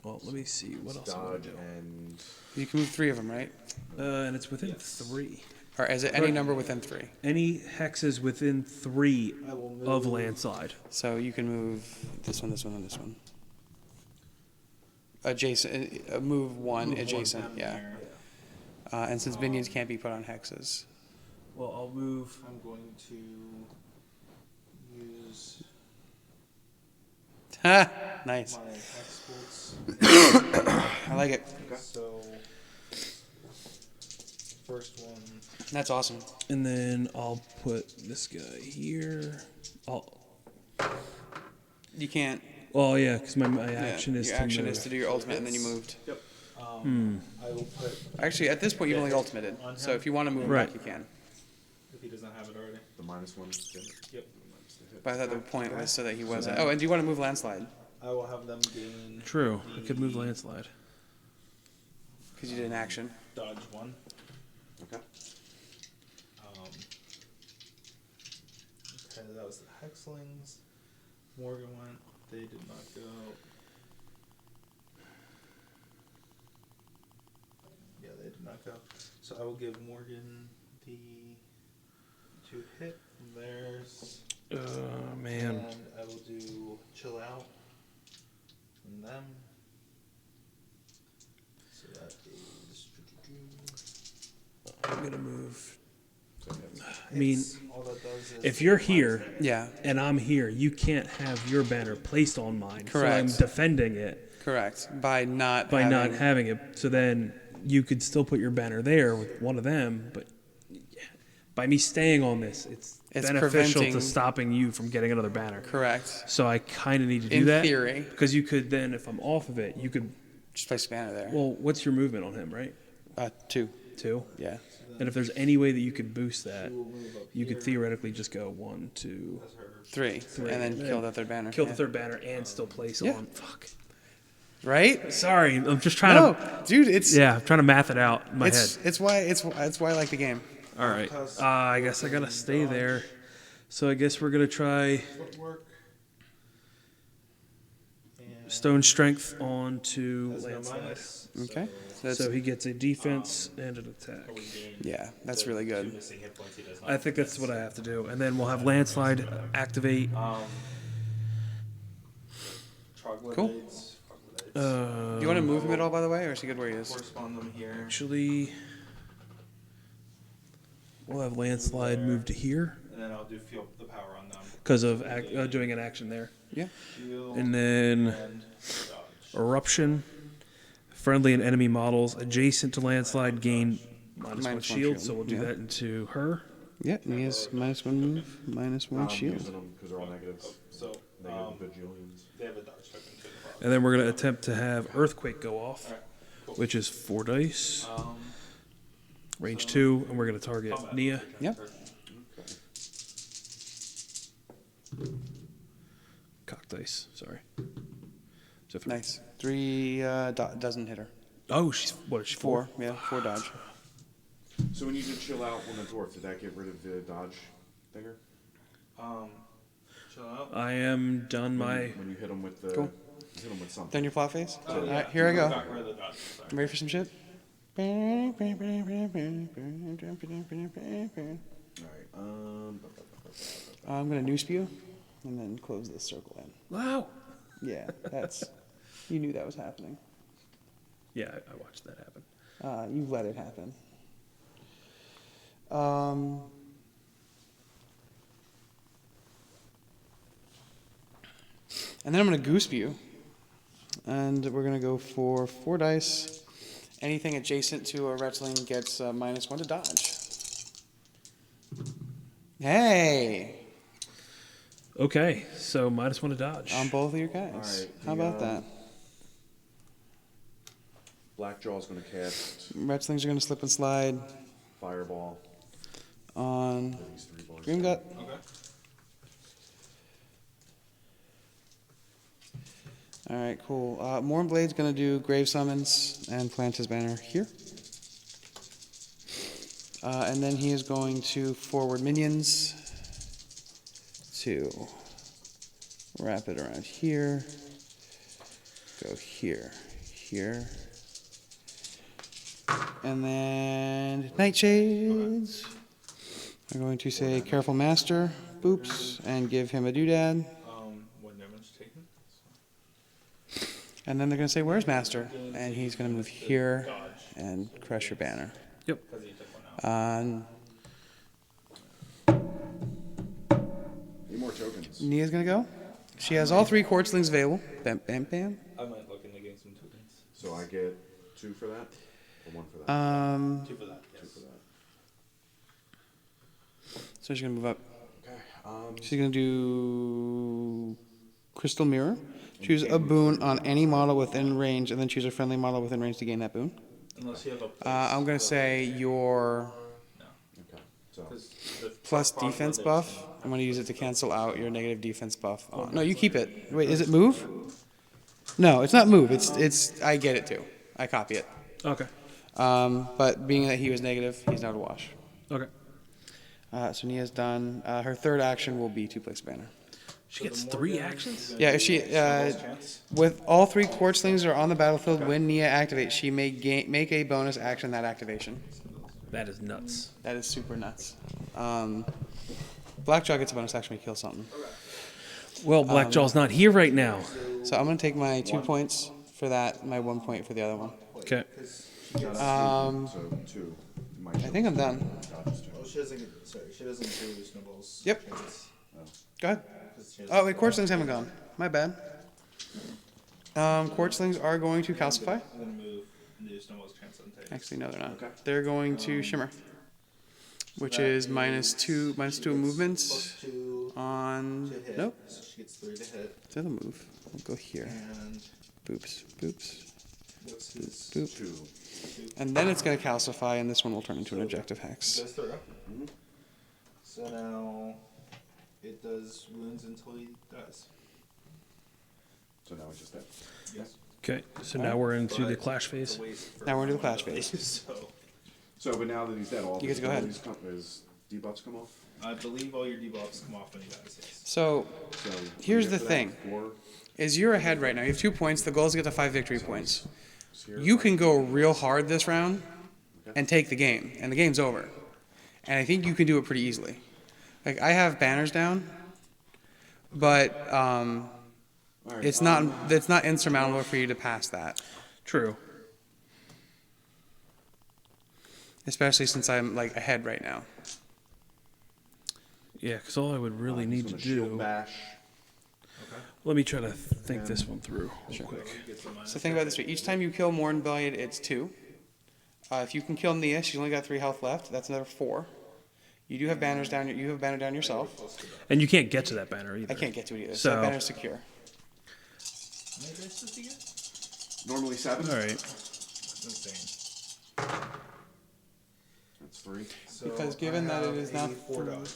Well, let me see what else I want Dodge to do. and You can move 3 of them, right? And it's within Yes. 3. Or is it any number within 3? Any hexes within 3 I will move. of landslide. So you can move this one, this one, and this one. Adjacent. Move one Move adjacent. them Yeah. there. And since minions can't be put on hexes. Well, I'll move. I'm going to use Ha! Nice. my hex bolts. I like it. So, first one. That's awesome. And then I'll put this guy here. You can't. Well, yeah, because my Yeah, action is your to action move. is to do your ultimate, and then you moved. Yep. I will put Actually, at this point, you've only ultimated. So if you want to move him Right. back, you can. if he doesn't have it already. The -1. Yep. But I thought the point was so that he wasn't. Oh, and do you want to move landslide? I will have them gain True. I could move landslide. Because you did an action. dodge 1. Okay. Okay, that was the Hexlings. Morgan went. They did not go. Yeah, they did not go. So I will give Morgan the 2 hit from theirs. Oh, man. And I will do chill out from them. So that is. I'm going to move. I mean, All that does is if you're here Yeah, and I'm here, you can't have your banner placed on mine. So I'm Correct. defending it correct. By not by having, not having it. So then you could still put your banner there with one of them, but by me staying on this, it's beneficial preventing- to stopping you from getting another banner. Correct. So I kind of need to do In that. theory. Because you could then, if I'm off of it, you could. Just place a banner there. Well, what's your movement on him, right? 2. 2. Yeah. And if there's any way that you could boost that, we'll move up you could here. theoretically just go 1, 2, That's her. 3. And then kill that third banner. kill Yeah. the third banner, and still place Yeah. on. Fuck. Right? Sorry, I'm just trying No, to. dude, it's Yeah, I'm trying to math it out in my head. it's why I like the game. All right. I guess I gotta stay there. So I guess we're gonna try Footwork. And stone strength on to has no landslide. minus, Okay. so That's So he gets a defense and an attack. yeah, that's really good. Missing hit points he does not. I think that's what I have to do, and then we'll have landslide activate. troglodytes. Do you want to move him at all, by the way, or is he good where he is? Correspond them here. Actually, we'll have landslide move to here And then I'll do feel the power on them. because of doing an action there, Yeah. Shield and then and dodge. eruption. Friendly and enemy models adjacent to landslide gain minus 1 Minus 1 shield, shield, so we'll do yeah. that into her. Yeah, and he has -1 move, -1 shield. Using them because they're all negatives. So Negative bajillions. they have a dodge token too. And then we're going to attempt to have earthquake go off, Alright, cool. which is 4 dice, Um, range 2, and we're going to target Nia. Yep. Cock dice, sorry. So Nice. 3 doesn't hit her. Oh, she's what is she? 4. Yeah, 4 dodge. So when you did chill out on the dwarf, did that get rid of the dodge thinger? chill out. I am done my. When you hit them with the Cool. hit them with something. Then your plot phase. Oh, All yeah. right, here I go. Got rid of the dodge. Sorry. Ready for some shit? All right. I'm gonna new spew, and then close this circle in. Wow. Yeah, that's. You knew that was happening. Yeah, I watched that happen. You let it happen. And then I'm going to goose spew. And we're going to go for 4 dice. Anything adjacent to a wrestling gets -1 to dodge. Hey! Okay, so -1 to dodge. On both of your guys. All right, How the, about that? Blackjaw's going to cast Wrestlings are going to slip and slide fireball. on These 3 bars. Grimgut. Okay. All right, cool. Mornblade's going to do grave summons and plant his banner here. And then he is going to forward minions to wrap it around here. Go here, here. And then Nightshades are going to say careful master, boops, and give him a doodad. 1 damage taken. And then they're going to say, where's master? And he's going to move here and crush your banner. Yep. Because he took 1 out. Need more tokens. Nia's going to go. She has all 3 quartzlings available. Bam, bam, bam. I might look into getting some tokens. So I get 2 for that, or 1 for that? 2 for that. Yes. 2 for that. So she's gonna move up. Okay. She's gonna do Crystal Mirror. Choose a boon on any model within range, and then choose a friendly model within range to gain that boon. Unless you have a. I'm gonna say your Okay. So. 'Cause the plus problem with defense it- buff. I'm gonna use it to cancel out your negative defense buff. No, you keep it. Wait, is it move? No, it's not move. It's. I get it too. I copy it. Okay. But being that he was negative, he's now to wash. Okay. So Nia's done. Her third action will be to place a banner. She gets 3 actions? Yeah, if she with all 3 Quartzlings are on the battlefield when Nia activates, she may make a bonus action that activation. That is nuts. That is super nuts. Blackjaw gets a bonus action when you kill something. Well, Blackjaw's not here right now. So I'm gonna take my 2 points for that, my 1 point for the other one. Okay. So 2. I think I'm done. Oh, she doesn't get. Sorry, she doesn't do snowballs. Yep. Chances. Go ahead. 'Cause she Oh doesn't- wait, Quartzlings haven't gone. My bad. Quartzlings are going to calcify. I'm gonna move and do snowballs transcendent. Actually, no, they're not. Okay. They're going to shimmer, which is -2 movements Plus 2 on. to hit. Nope. So she gets 3 to hit. It's the move. We'll go here. And Boops, boops, what's his? boop. 2. And then it's going to calcify, and this one will turn into an objective hex. Goes through. So now it does wounds until he dies. So now it's just that. Yes. Okay. So now we're into the clash phase. Now we're into the clash phase. So So, but now that he's dead, all You get to go ahead. his debuffs come off. I believe all your debuffs come off when he dies. Yes. So So Here's you the get for that thing. 4. is you're ahead right now. You have 2 points. The goal is to get to 5 victory points. Here. You can go real hard this round and take the game, and the game's over. And I think you can do it pretty easily. Like I have banners down, but All right, it's not insurmountable for you to pass that, True. especially since I'm like ahead right now. Yeah, because all I would really he's need to gonna shield do. bash. Let me try to think this one through real quick. So think about it this way: each time you kill Morn Valiant, it's 2. If you can kill Nia, she's only got 3 health left. That's another 4. You do have banners down. You have a banner down yourself. And you can't get to that banner either. I can't get to it either. So- So that banner's secure. How many dice does he get? Normally 7. All right. That's insane. That's 3. So Because given I that it have is now 4 dodge.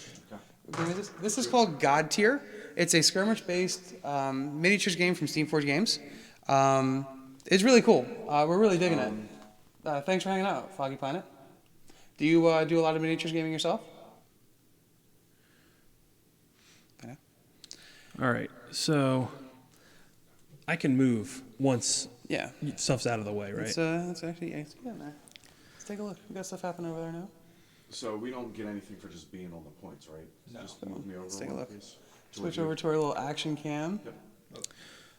Okay, this is called Godtear. It's a skirmish-based miniatures game from Steamforged Games. It's really cool. We're really digging it. Thanks for hanging out, Foggy Planet. Do you do a lot of miniatures gaming yourself? All right. So I can move once Yeah. stuff's out of the way, right? It's actually it's getting there. Let's take a look. We got stuff happening over there now. So we don't get anything for just being on the points, right? No. Just move me over. Let's take a one, look. please. Switch over to our little action cam.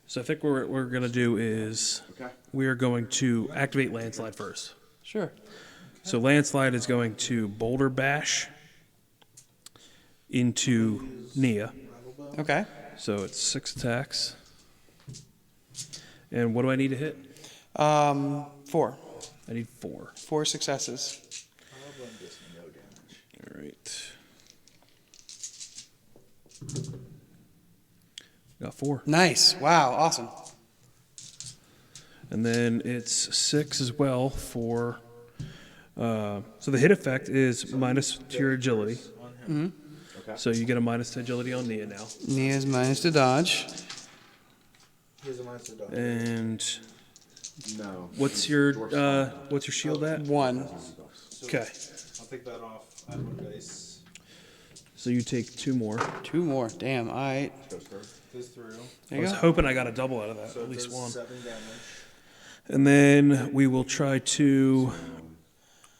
So I think what we're going to do is Okay. we are going to activate Landslide first. Sure. So Landslide is going to Boulder Bash into Nia. Okay. So it's 6 attacks. And what do I need to hit? 4. I need 4. 4 successes. Problem gets no damage. All right. Got 4. Nice. Wow. Awesome. And then it's 6 as well for. So the hit effect is minus to your agility. On him. Okay. So you get a minus to agility on Nia now. Nia's minus to dodge. Here's a minus to dodge. And No. what's your Dwarf's fine. what's your shield at? 1. So Okay. I'll take that off. Add 1 dice. So you take 2 more. 2 more. Damn. All right. Goes through. Goes through. There I you was go. hoping I got a double out of that, So at it least does one. 7 damage. And then we will try to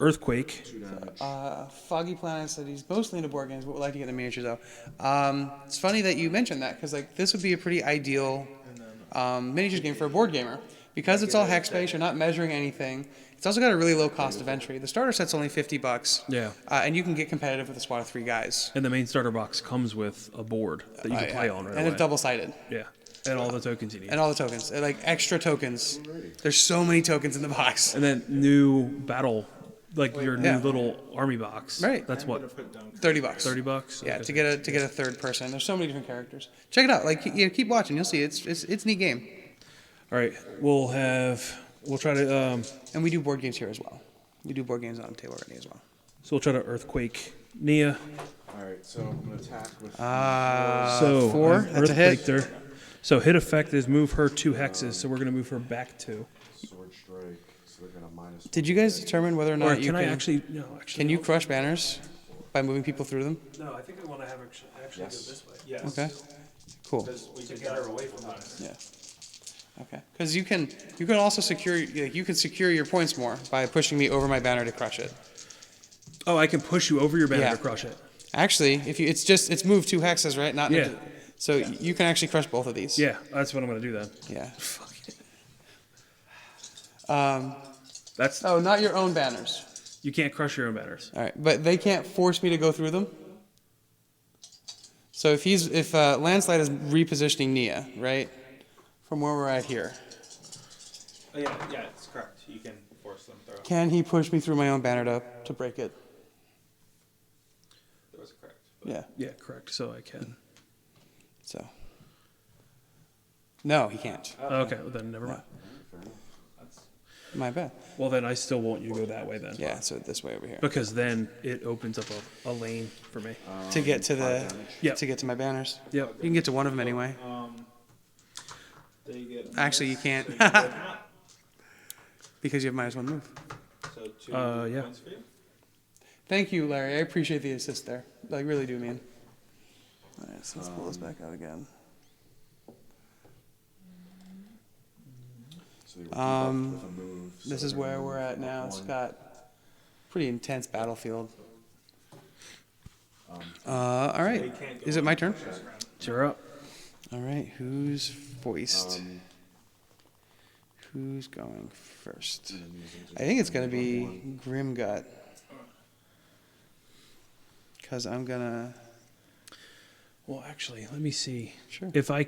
Earthquake. 2 damage. Foggy Planet said he's mostly into board games, but would like to get the miniatures though. It's funny that you mentioned that because like this would be a pretty ideal And then miniatures game for a board gamer because it's all hex based. You're not measuring anything. It's also got a really low cost of entry. The starter set's only $50, Yeah. and you can get competitive with a squad of 3 guys. And the main starter box comes with a board that you can Yeah. play on right and away. it's double sided. Yeah. And all the tokens you need. and all the tokens, and, like extra tokens. There's so many tokens in the box. And then new battle, like your new Yeah. little army box. Right. That's what, $30. $30? Yeah, Okay. to get a third person. There's so many different characters. Check it out. Like keep watching. You'll see. It's a neat game. All right, we'll try to And we do board games here as well. We do board games on the table already as well. so we'll try to earthquake Nia. All right, so I'm gonna attack with. So 4. I've That's a hit. earthquaked her. So hit effect is move her 2 hexes. So we're gonna move her back 2. Sword strike. So they're gonna minus. Did you guys determine whether or Or not you can I can? actually? No, actually. Can you crush banners by moving people through them? No, I think I want to have actually Yes. go this way. Yes. Okay. Cool. Because we can get her away from us. Yeah. Okay. Because you can also secure your points more by pushing me over my banner to crush it. Oh, I can push you over your banner Yeah. to crush it. Actually, if you it's move 2 hexes, right? Not Yeah. So you can actually crush both of these. Yeah, that's what I'm gonna do then. Yeah. That's Oh, not your own banners. you can't crush your own banners. All right, but they can't force me to go through them. So if Landslide is repositioning Nia, right, from where we're at here, Oh, yeah, it's correct. You can force them through. can he push me through my own banner to break it? That was correct. Yeah. Yeah, correct. So I can. So. No, he can't. Okay, well then never mind. My bad. Well then I still want you to go that way then. Yeah. So this way over here Because then it opens up a lane for me. to get to Yep. to get to my banners. Yep. You can get to one of them anyway. They get. Actually, you can't So you can break them up. because you have -1 move. So 2 Yeah. points for you. Thank you, Larry. I appreciate the assist there. I really do, man. All right, so let's pull this back out again. So they were keep up with a move, so This is they're where gonna we're move at now. up It's 1. got pretty intense battlefield. They All right. can't go Is it my turn? You're up. All right. Who's voiced? Um, Who's going first? and then using I think it's gonna one, be one. Grimgut. Cause I'm gonna. Well actually, let me see. Sure. If I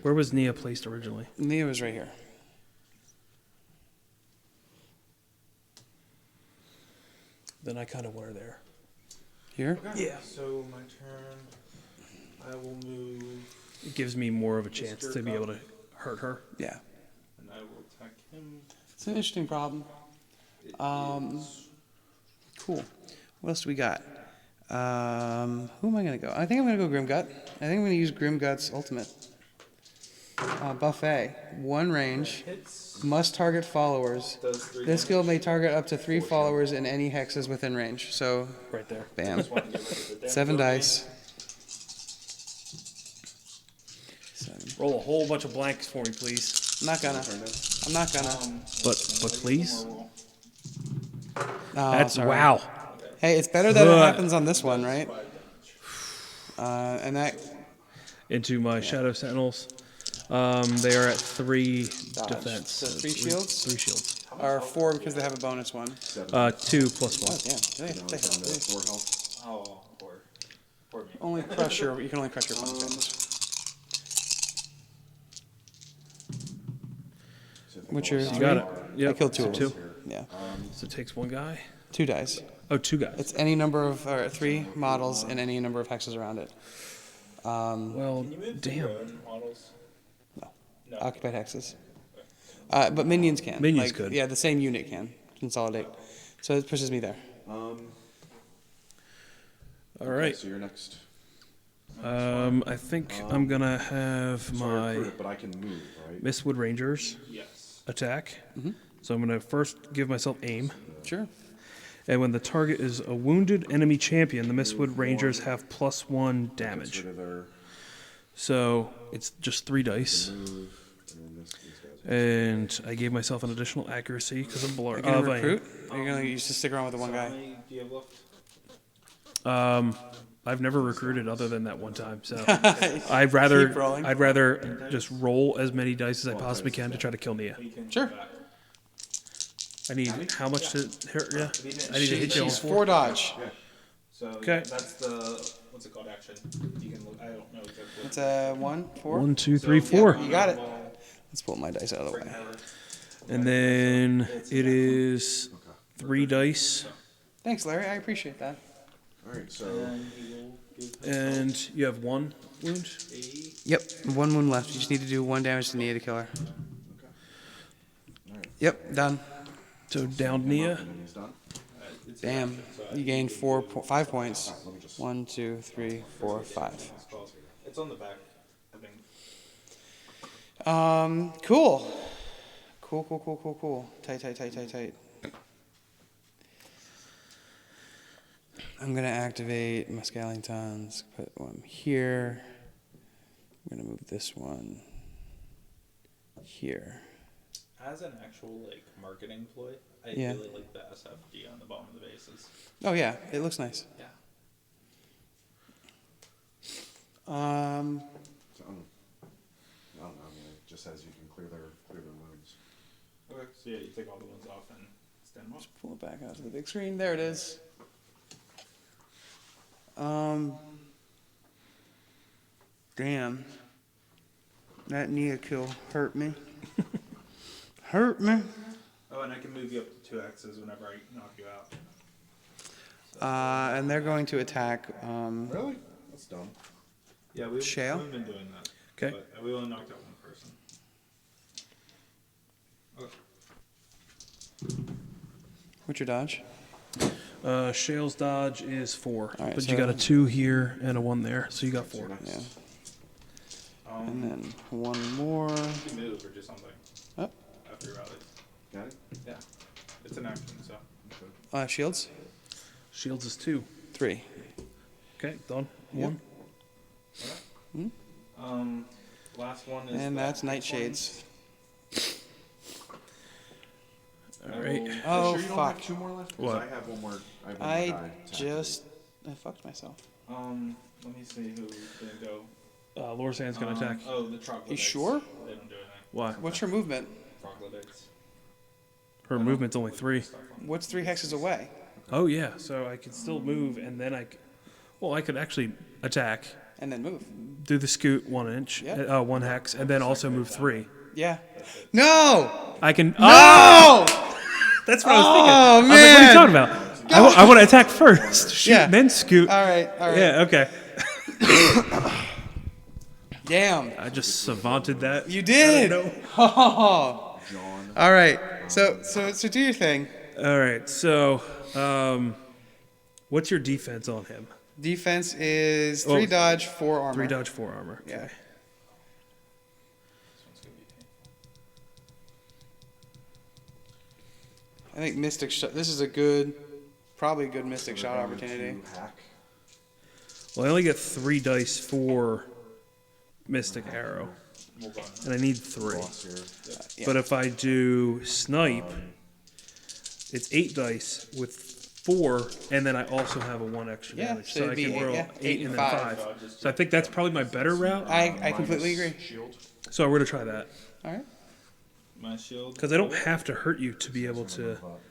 Where was Nia placed originally? Nia was right here. Then I kind of want her there. Here. Okay. Yeah. So my turn. I will move, It gives me more of a chance to be able to hurt her. Yeah. and I will attack him. It's an interesting problem. It is- Cool. What else do we got? Who am I gonna go? I think I'm gonna go Grimgut. I think I'm gonna use Grimgut's ultimate. Buffet. 1 range. hits. Must target followers. Does 3 This skill damage. may target up to 3 followers in any hexes within range. So, Right there. bam. Just want to get rid of the damage 7 on me. dice. 7. Roll a whole bunch of blanks for me, please. I'm not gonna. I'm not gonna. But please. One more roll. Oh, That's sorry. wow. Hey, it's better that it Ugh. happens on this one, right? 5 damage. And that Into my Shadow Sentinels. They are at 3 Dodge. defense. So 3 shields? 3 shields. are 4 because they have a bonus one. 2 plus 1. Oh, yeah. Down to 4 health. Oh, poor me. Only crush your. You can only crush your opponent's damage. So they What's all your You have got three? it. are- Yep. I killed 2 so of 2. them. Yeah. So it takes 1 guy. 2 dice. Oh, 2 guys. It's any number of 3 models and any number of hexes around it. Well, Can you move damn. your own models? No. No. Occupied hexes. But minions can. Minions Like, could. Yeah, the same unit can consolidate. So it pushes me there. All okay, right. So you're next. I think I'm gonna have So I my recruit it, but I can move, right? Mistwood Rangers Yes. attack. Mhm. So I'm gonna first give myself aim, Sure. and when the target is a wounded enemy champion, the Mistwood Rangers have +1 Gets damage. rid of their So it's just 3 dice, move, and then these guys. and I gave myself an additional accuracy because I'm blur. You're going to recruit? Or you're going to just stick around with the one So guy? how many do you have left? I've never recruited other than that one time, so Keep I'd rather rolling. just roll as many dice as I possibly can to try to kill Nia. You can Sure. go back. I need how much to hurt? Yeah, I need to hit you. She's 4 dodge. So Okay. yeah, that's the what's it called? Action. You can look. I don't know exactly. It's a 1, 4. 1, 2, 3, So, 4. yeah, You got it. ball, Let's pull my dice out of the way. freaking ever. And then it is 3 dice. Thanks, Larry. I appreciate that. All right, so And he will give And you have 1 wound. a Yep, 1 wound left. You just need to do 1 damage to Nia to kill her. Yep, done. So down Nia. and then he's done. it's Damn. You gained 5 points. 1, 2, 3, 4, 5. It's on the back. I think. Cool. Cool. Tight. I'm gonna activate my scaling tons. Put one here. I'm gonna move this one here. As an actual like marketing ploy, I Yeah. really like the SFD on the bottom of the bases. Oh yeah, it looks nice. Yeah. So, I don't know. I mean, it just says you can clear their wounds. Okay. So yeah, you take all the ones off and stand them up. Pull it back out to the big screen. There it is. Damn. That Nia kill hurt me. Hurt me. Oh, and I can move you up to 2 X's whenever I knock you out. And they're going to attack. Really? That's dumb. Yeah, we've Shale? been doing that. Okay. But we only knocked out 1 person. What's your dodge? Shale's dodge is 4. All right, but so- you got a 2 here and a 1 there. So you got 4. Yeah. And then one more. You can move or do something Oh. after your rally. Got it? Yeah. It's an action, so. Shields? Shields is 2. 3. Okay, done. Yep. 1. Last one is. And the that's next one. Nightshades. All right. Oh, sure you don't fuck. have 2 more left? 'Cause What? I have one more. I have one more I die to I fucked myself. Let me see who didn't go. Lorsand's going to attack. Oh, the troglodytes. You sure? They don't do anything. Why? What's her movement? Troglodytes. Her movement's only 3. What's 3 hexes away? Oh, yeah. So I could still move and then I could actually attack, And then move. do the scoot 1 inch, Yeah. 1 hex, and then also move 3. Yeah. No! I can. No! That's what I was Oh, thinking. I was like, what are you man! talking about? I want to attack first. Shoot, Yeah. then scoot. All right. Yeah, okay. Damn. I just savanted that. You did. I don't know. Oh. John. All right. So do your thing. All right, so what's your defense on him? Defense is 3 dodge, 4 armor. 3 dodge, 4 armor. Okay. Yeah. This one's gonna be painful. I think Mystic Shot. This is probably a good Mystic Shot opportunity. Hack. Well, I only get 3 dice for Mystic Arrow, We'll go on. and I need 3. Boss here. Yeah. But if I do Snipe, it's 8 dice with 4, and then I also have a 1 extra Yeah, damage. so So I it'd be can eight- roll yeah, 8 and then 5. 5. So I think that's probably my better route. I completely agree. Shield. So we're going to try that. All right. My shield. Because I don't have to hurt you to be able to. Move up.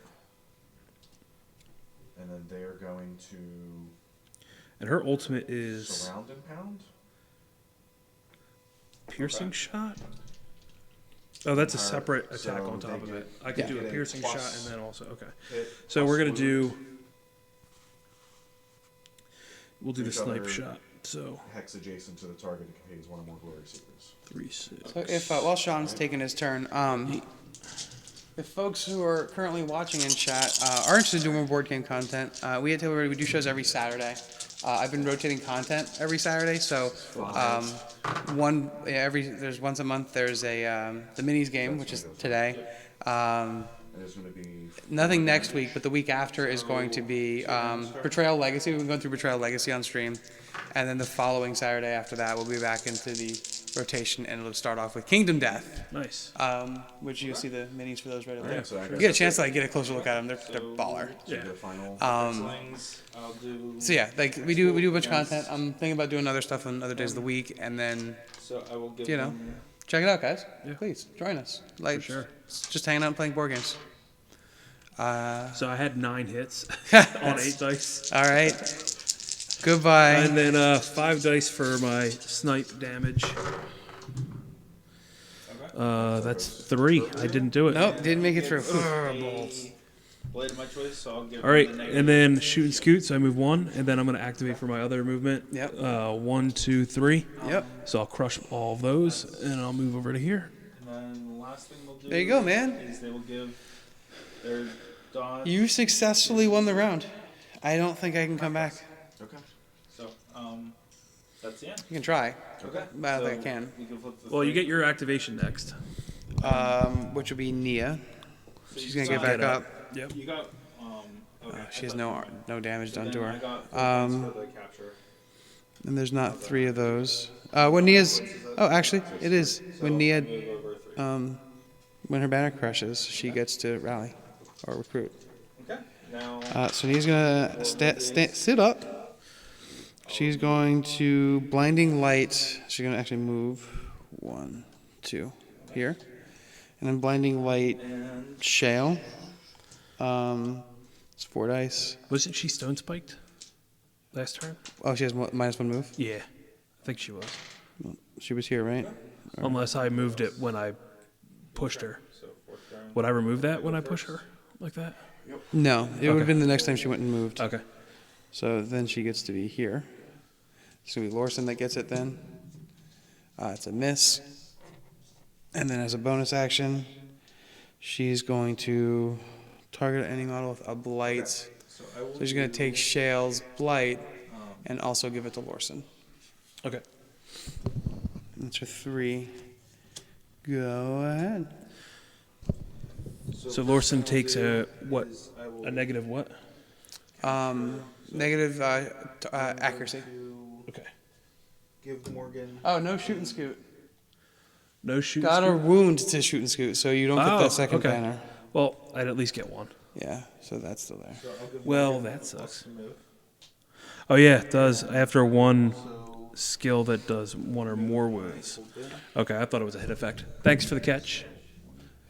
And then they are going to And her ultimate is surround and pound. piercing shot. Oh, that's a separate attack So on top they of it. get- I can Yeah. do a get a piercing plus- shot and then also okay. Hit So plus we're gonna wound. we'll do the Each snipe other- shot. So Hex adjacent to the target that contains 1 or more glory seekers. 3, 6. So if while Sean's taking his turn, if folks who are currently watching in chat are interested in doing more board game content, we at Table Ready, we do shows every Saturday. I've been rotating content every Saturday, so there's once a month. There's the minis game, which is today. And there's going to be Nothing next week, but the week after is going to be Betrayal Legacy. We've been going through Betrayal Legacy on stream. And then the following Saturday after that, we'll be back into the rotation, and it'll start off with Kingdom Death, Nice. which you'll see the minis for those right up there. so I You guess get a chance to like get a closer look at them. They're baller. Yeah. the final. Slings. I'll do. So yeah, like we do a bunch of content. I'm thinking about doing other stuff on other days of the week, and then So I will give. you know, them- check it out, guys. Yeah. Please join us. Like, sure. it's just hanging out and playing board games. So I had 9 hits on 8 dice. All right. Goodbye. And then 5 dice for my snipe damage. That's 3. I didn't do it. Nope, didn't make it through. Blade of my choice, so I'll give All right, him the negative. and then shoot and scoot. So I move 1, and then I'm going to activate for my other movement. Yep. 1, 2, 3. Yep. So I'll crush all of those, and I'll move over to here. And then the last thing they'll do There you go, man. is they will give their dodge. You successfully won the round. I don't think I can come back. Okay. So, that's the end. You can try, Okay. but I don't think I can. We can flip the Well, you three. get your activation next. Which would be Nia. So She's you gonna get got- back up. Yep. You got, okay. She has I thought- no damage so done then to I her. got 4 points for the capture. And there's not 3 of those. When Nia's, oh, actually, it is. When Nia, Move over 3. when her banner crushes, she gets to rally or recruit. Okay. Now, So Nia's gonna sit up. She's going to blinding light. She's gonna actually move 1, 2 here, and then blinding light shale. It's 4 dice. Wasn't she stone spiked last turn? Oh, she has -1 move. Yeah, I think she was. She was here, right? Unless I moved it when I pushed her. Would I remove that when I push her like that? No, it would have Okay. been the next time she went and moved. Okay. So then she gets to be here. It's gonna be Lorson that gets it then. It's a miss. And then as a bonus action, she's going to target any model with a blight. so I will So she's gonna take Shale's blight and also give it to Lorson. Okay. That's her 3. Go ahead. So Lorson takes a what? is I will A negative what? Negative accuracy. Okay. give Morgan. Oh, no shoot and scoot. No shoot. Got a scoot? wound to shoot and scoot, so you don't get Oh, that second okay. banner. Well, I'd at least get 1. Yeah, so that's still there. So I'll give Well, Morgan that a sucks. plus to move. Oh yeah, it does. After 1 So skill that does 1 or more wounds. Okay, I thought it was a hit effect. Thanks for the catch.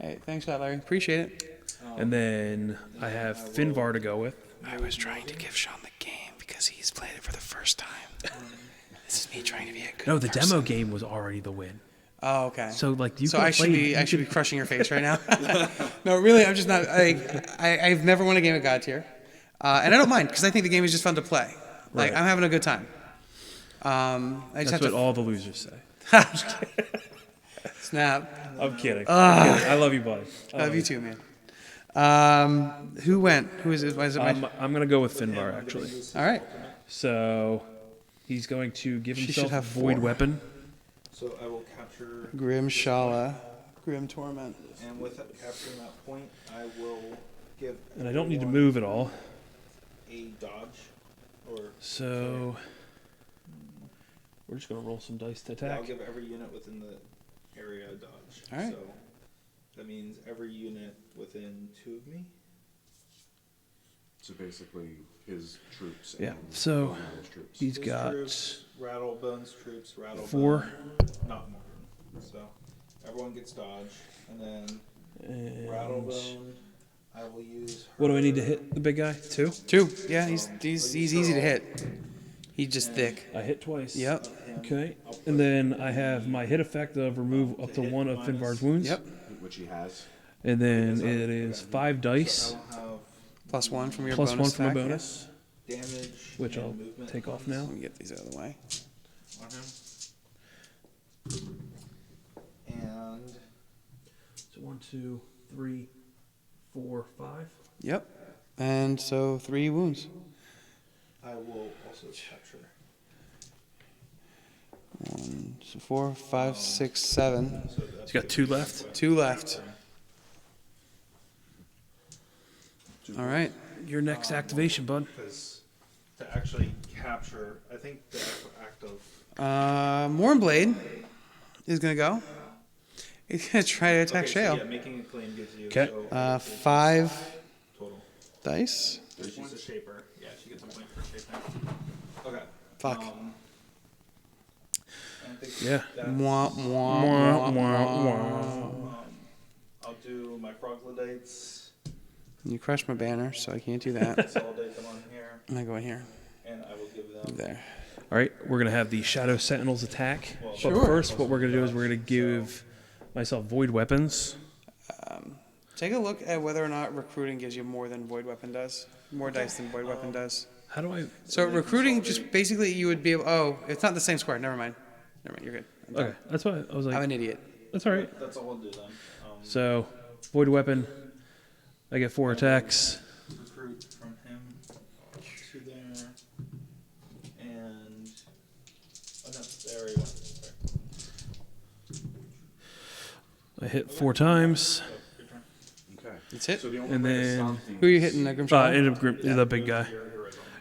Hey, thanks for that, Larry. Appreciate it. And then I have Finvar to go with. I was trying to give Sean the game because he's played it for the first time. This is me trying to be a good No, the person. demo game was already the win. Oh, okay. So like you. So could've I should played- be you I should be could- crushing your face right now. No, really, I'm just not. I've never won a game of Godtear, and I don't mind because I think the game is just fun to play. Like Right. I'm having a good time. I just That's have what to all the losers say. snap. I'm kidding. I love you, buddy. Love you too, man. Who went? Who is it? Why is it my? I'm gonna go with Finvar actually. All right. So he's going to give She should himself have Void 4. Weapon. So I will capture, Grim Shala, Grim Torment. and with capturing that point, I will give. And I don't need to everyone move at all. a dodge, or So we're just gonna roll some dice to yeah, attack. I'll give every unit within the area a dodge. All right. So that means every unit within 2 of me. So basically, his troops. Yeah, And so Bone's troops. He's His got troops, Rattlebone's troops, Rattlebone. 4. Not more. So everyone gets dodge, and then And Rattlebone. I will use. what do I need to her- hit the big guy? 2. 2. Yeah, he's easy to hit. He's just thick. I hit twice. Yep. of him. Okay. I'll put And then I have my hit effect of remove up to 1 of Finvar's wounds. Yep. Which he has. And then it is 5 dice I will have +1 from your plus bonus 1 from my attack, yeah. bonus, damage, which and I'll movement take off points now. Let me get these out of the way. on him. And So 1, 2, 3, 4, 5. Yep. And so 3 wounds. I will also capture. 1, 4, 5, 6, 7. So that's He's got 2 left. 2 left. All right. Your next activation, bud. Because to actually capture, I think the actual act of Mornblade is gonna go. He's gonna try to attack okay, Shale. So yeah, making a claim gives you. 'Kay. So 5 total. dice. She's a shaper. Yeah, she gets a point for shaping. Okay. Fuck. I think Yeah. that's, Mwah, mwah, Mwah, mwah, mwah, mwah. I'll do my troglodytes, You crushed my banner, so I can't do that. consolidate them on here, I'm gonna go in here. and I will give them. There. All right, we're gonna have the Shadow Sentinels attack. But Sure. first, what we're gonna do is we're gonna give myself void weapons. Take a look at whether or not recruiting gives you more than void weapon does. More dice than void weapon does. How do I? So recruiting just basically you would be able. Oh, it's not the same square. Never mind. You're good. I'm done. Okay, that's why I was like, I'm an idiot. that's all right. That's all I'll do then. So, void weapon. I get 4 attacks. Recruit from him to there, and oh no, there he went. I hit 4 times. Your turn. Okay. That's it. So the only And way to then- stop things Who are you hitting? Grimshaw? End up the big guy.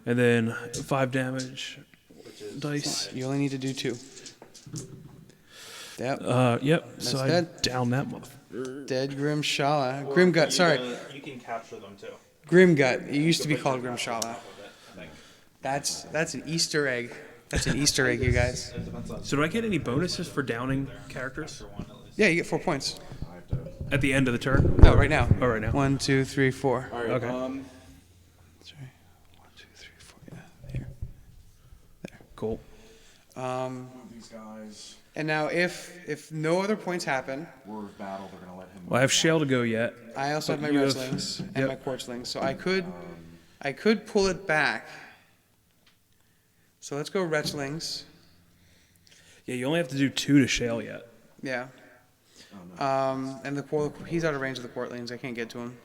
And then 5 damage. Dice. You only need to do 2. Yep. Yep. That's So I dead. down that motherfucker. Dead Grimshala. Grimgut. Sorry. You can capture them too. Grimgut. It used to be called Grimshala. I think. That's an Easter egg. That's an Easter egg, you guys. It depends on So do I get any bonuses for downing characters one at least. Yeah, you get 4 points. I have to. at the end of the turn? No, right now. Oh, right now. 1, 2, 3, 4. All right. Okay. Sorry. 1, 2, 3, 4. Yeah. Here. Cool. Um, These guys and now if no other points happen, were of battle. They're gonna let him. Well, I have Shale to go yet. I also have my You have- wrestlings and yep. my quartzlings, so I could pull it back. So let's go wrestlings. Yeah, you only have to do 2 to Shale yet. Yeah. Oh, no. And he's out of range of the quartlings. I can't get to him.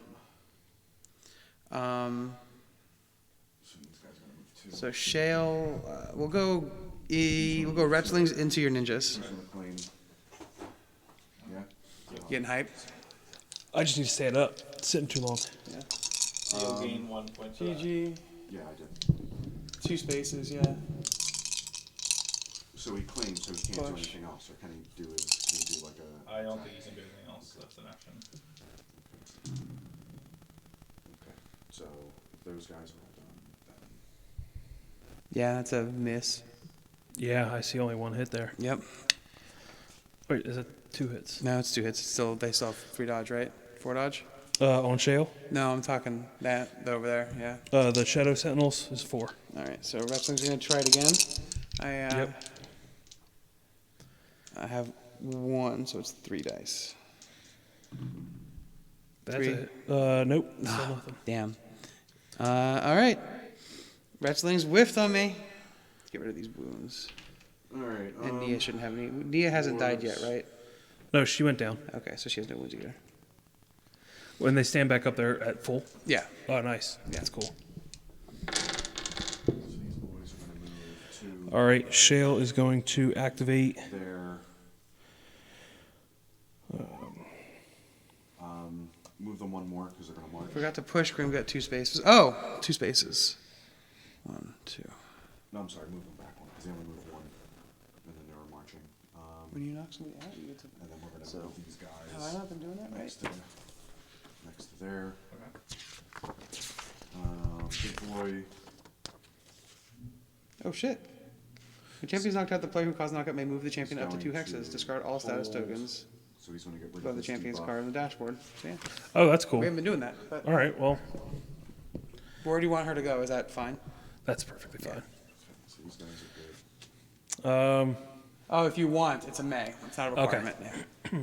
So these guys are gonna move too. So Shale, we'll go wrestlings into your ninjas. Who's gonna claim? Yeah. Getting hyped. I just need to stand up. It's sitting too long. So you'll gain 1 point for that. GG. Yeah, I did. 2 spaces, yeah. So he claims, so he can't do Push. anything else, or can he do like a? I don't think you can do anything else. That's an action. Okay. So if those guys are all done, then Yeah, that's a miss. Yeah, I see only 1 hit there. Yep. Wait, is it 2 hits? No, it's 2 hits. It's still, they still have 3 dodge, right? 4 dodge? On Shale? No, I'm talking that over there, yeah. The Shadow Sentinels is 4. Alright, so wrestling's gonna try it again. Yep. I have 1, so it's 3 dice. That's 3. it. Nope. Still nothing. Damn. Alright. Wrestling's whiffed on me. Let's get rid of these wounds. all right. And Nia shouldn't have any. Nia hasn't died yet, right? No, she went down. Okay, so she has no wounds either. When they stand back up there at full? Yeah. Oh, nice. Yeah. That's cool. So these boys are gonna move to All right, Shale is going to activate. there. Move them 1 more because they're gonna march. Forgot to push Grimgut 2 spaces. Oh, 2 spaces. 1, 2. No, I'm sorry. Move them back 1 because they only moved 1, and then they were marching. When you knock somebody out, you get to. And then we're gonna So, move these guys Have I not been doing that right? next to there. Big boy. Oh shit. The champion's knocked out. The player who caused knockout may move the champion up to 2 Going hexes. to Discard all status hold. tokens So he's gonna get rid above of the this champion's debuff. card on the dashboard. So, yeah. Oh, that's cool. We haven't been doing that. But All right, well, where do you want her to go? Is that fine? that's perfectly Yeah. fine. So these guys are good. Oh, if you want, it's a may. It's not a Okay. requirement. Yeah.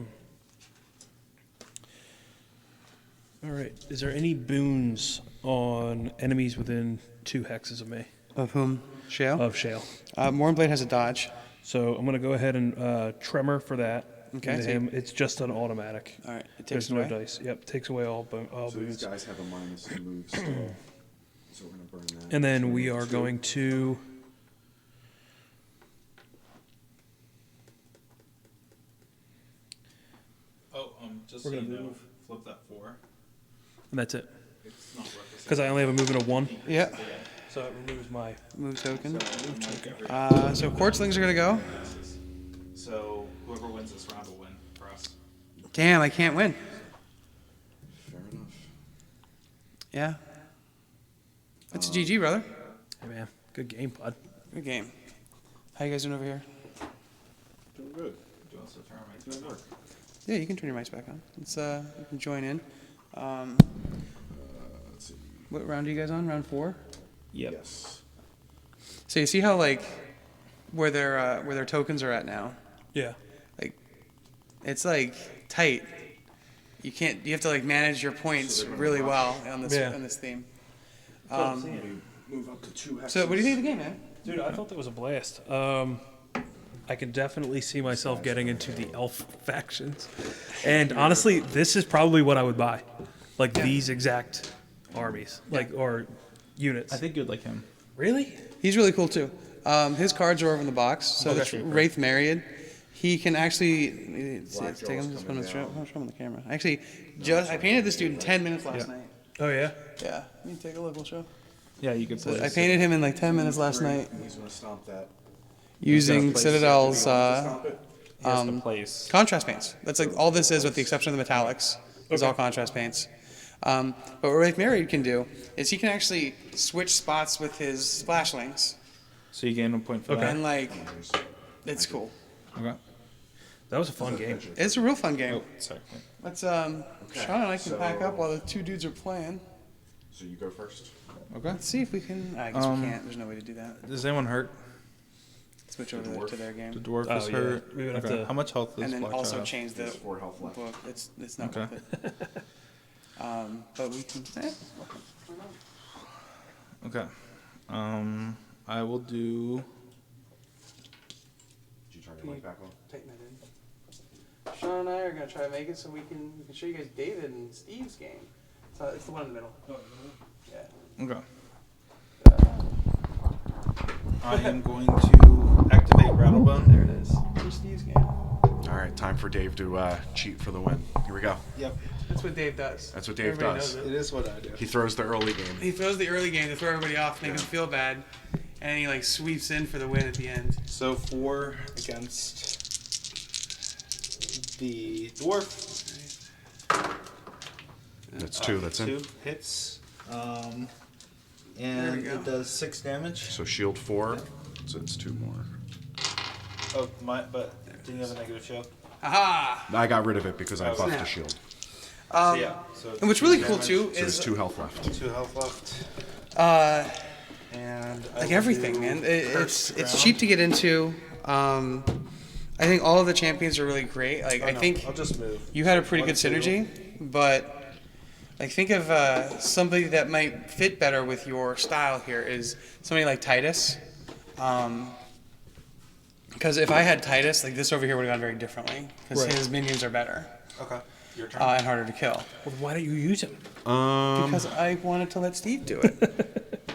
All right. Is there any boons on enemies within 2 hexes of me? Of whom? Shale? Of Shale. Mornblade has a dodge. So I'm going to go ahead and tremor for that. Okay, into so him. It's just an automatic. All right. It takes There's it no away. dice. Yep, takes away all So these boons. guys have a minus to move still. So we're gonna burn that. And So then we're we gonna are do- going to. Oh, just We're so gonna you know, move. flip that 4. And that's it. It's not worth the Because I only have a movement of 1. Yeah. So it removes my. Move token. token. So quartzlings are gonna go. So whoever wins this round will win for us. Damn, I can't win. Fair enough. Yeah. That's a GG, brother. Hey, man. Good game, bud. Good game. How you guys doing over here? Doing good. Do you want us to turn our mics Good back on? work. Yeah, you can turn your mics back on. Let's you can join in. Let's see. What round are you guys on? Round 4? Yep. Yes. So you see how like where their tokens are at now? Yeah. Like it's like tight. You can't. You have to like manage your points really well on this theme. Move up to 2 hexes. So what do you think of the game, man? Dude, I thought that was a blast. I can definitely see myself getting into the elf factions. And honestly, this is probably what I would buy. Like these exact armies. Like, or units. I think you'd like him. Really? He's really cool too. His cards are over in the box. So Okay. it's Wraith Myriad. He can actually take him just put him show him on the camera. Actually, I painted this dude in 10 minutes last night. Oh, yeah? Yeah, let me take a look. We'll show. Yeah, you could play. I painted him in like 10 minutes last night He's going to stomp that. using Citadel's place. contrast paints. That's like all this is, with the exception of the metallics. Is all contrast paints. But what Wraith Myriad can do is he can actually switch spots with his splashlings, So you gain a point for that. and like it's cool. Okay. That was a fun game. It's a real fun game. Oh, sorry. Let's Sean and I can pack up while the two dudes are playing. So you go first. Okay. Let's see if we can. I guess we can't. There's no way to do that. Does anyone hurt? Switch over there to their The game, dwarf Oh, is yeah. hurt. We would have Okay. to- How much health does and then Black also have? change the 4 health left. book. It's not Okay. worth it. But we can. Okay. I will do. Did you turn your mic back on? Tighten that in. Sean and I are gonna try to make it so we can show you guys David and Steve's game. So it's the one in the middle. Yeah. Okay. I am going to activate Rattlebone. There it is. Here's Steve's game. All right, time for Dave to cheat for the win. Here we go. Yep. That's what Dave does. That's what Dave Everybody does. knows it. It is what I do. He throws the early game. He throws the early game to throw everybody off, make them feel bad, and he like sweeps in for the win at the end. So 4 against the dwarf. That's 2. That's in. 2 hits. There And we go. it does 6 damage. So shield 4. So it's 2 more. Oh, but didn't you have a negative shield? Aha! I got rid of it because I buffed snap. the shield. So yeah. So And what's really cool damage, too So there's is 2 health left. 2 health left. And I like will everything, do man. Cursed It's Ground. cheap to get into. I think all of the champions are really great. Like Oh, I no, think I'll just move. you had a pretty 1, good 2. synergy, but like think of somebody that might fit better with your style here is somebody like Titus. Because if I had Titus, like this over here would have gone very differently. Because Right. his minions are better Okay. Your turn. and harder to kill. Well, why don't you use him? Because I wanted to let Steve do it.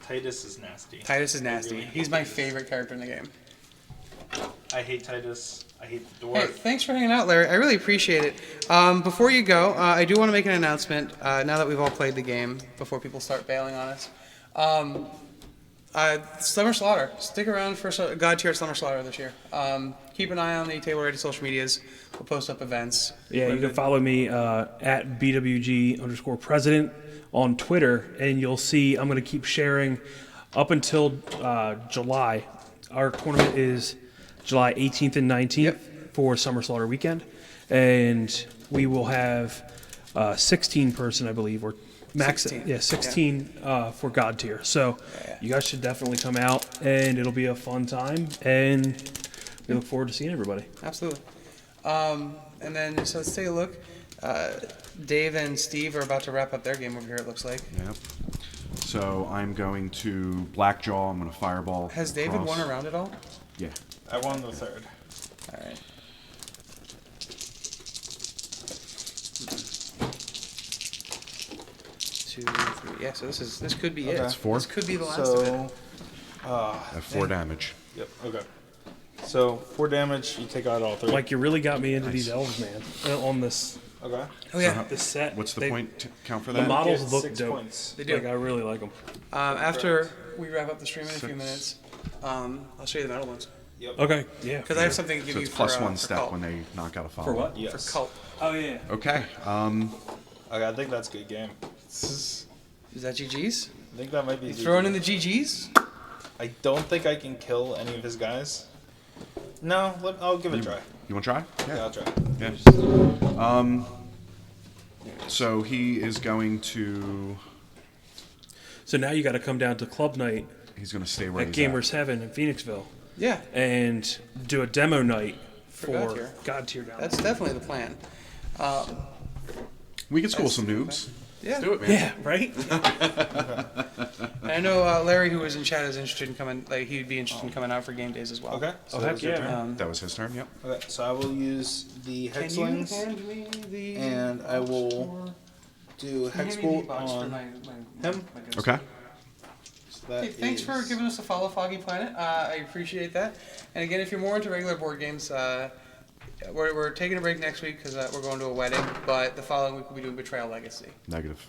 Titus is nasty. Titus is I nasty. really hate He's my Titus. favorite character in the game. I hate Titus. I hate the dwarf. Hey, thanks for hanging out, Larry. I really appreciate it. Before you go, I do want to make an announcement. Now that we've all played the game, before people start bailing on us, Summer Slaughter. Stick around for Godtear Summer Slaughter this year. Keep an eye on the Table Ready social medias. We'll post up events. Yeah, you can follow me at BWG_president on Twitter, and you'll see I'm going to keep sharing up until July. Our tournament is July 18th and 19th for Summer Slaughter weekend, and we will have 16 person, I believe, or max. 16. 16 for Godtear. So you guys should definitely come out, and it'll be a fun time, and we look forward to seeing everybody. Absolutely. And then, so let's take a look. Dave and Steve are about to wrap up their game over here, it looks like. Yep. So I'm going to Blackjaw. I'm going to Fireball. Has David across. won a round at all? Yeah. I won the 3rd. All right. Two, three. Yeah, so this could be it. Okay. That's 4. This could be the last of it. So, I have 4 damage. yep. Okay. So 4 damage. You take out all 3. Like, you really got me into these elves, man, on this Okay. Oh yeah. this set. What's the They- point count for The that? models Get look 6 dope. points. They do. Like, I really like them. After we wrap up the stream in a few 6. minutes, I'll show you the metal ones. Yep. Okay, yeah. Because I have something to give So you it's for plus 1 for step cult. when they knock out a follow. For what? Yes. For cult. Oh, yeah. Okay. Okay, I think that's a good game. Is that GG's? I think that might be. You throwing in the GG's? I don't think I can kill any of his guys. No, I'll give it a try. You want to try? Yeah, I'll try. Yeah. So he is going to. So now you got to come down to club night He's gonna stay where at he's Gamers Heaven in Phoenixville Yeah, and do a demo night for Godtear. Godtear down that's definitely the plan. We can school some noobs. Yeah. Let's do it, man. there. Yeah, right? And I know Larry, who was in chat, is interested in coming. Like, he'd be interested in coming out for game days as well. Okay. So Oh, that heck was your yeah, turn. man. That was his turn. Yep. Okay. So I will use the Can you hexlings, hand me the and I will do Can you hex hand me the bolt box for on my him. ghost? Okay. So that Hey, thanks for is- giving us a follow, Foggy Planet. I appreciate that. And again, if you're more into regular board games, we're taking a break next week because we're going to a wedding. But the following week we'll be doing Betrayal Legacy. Negative.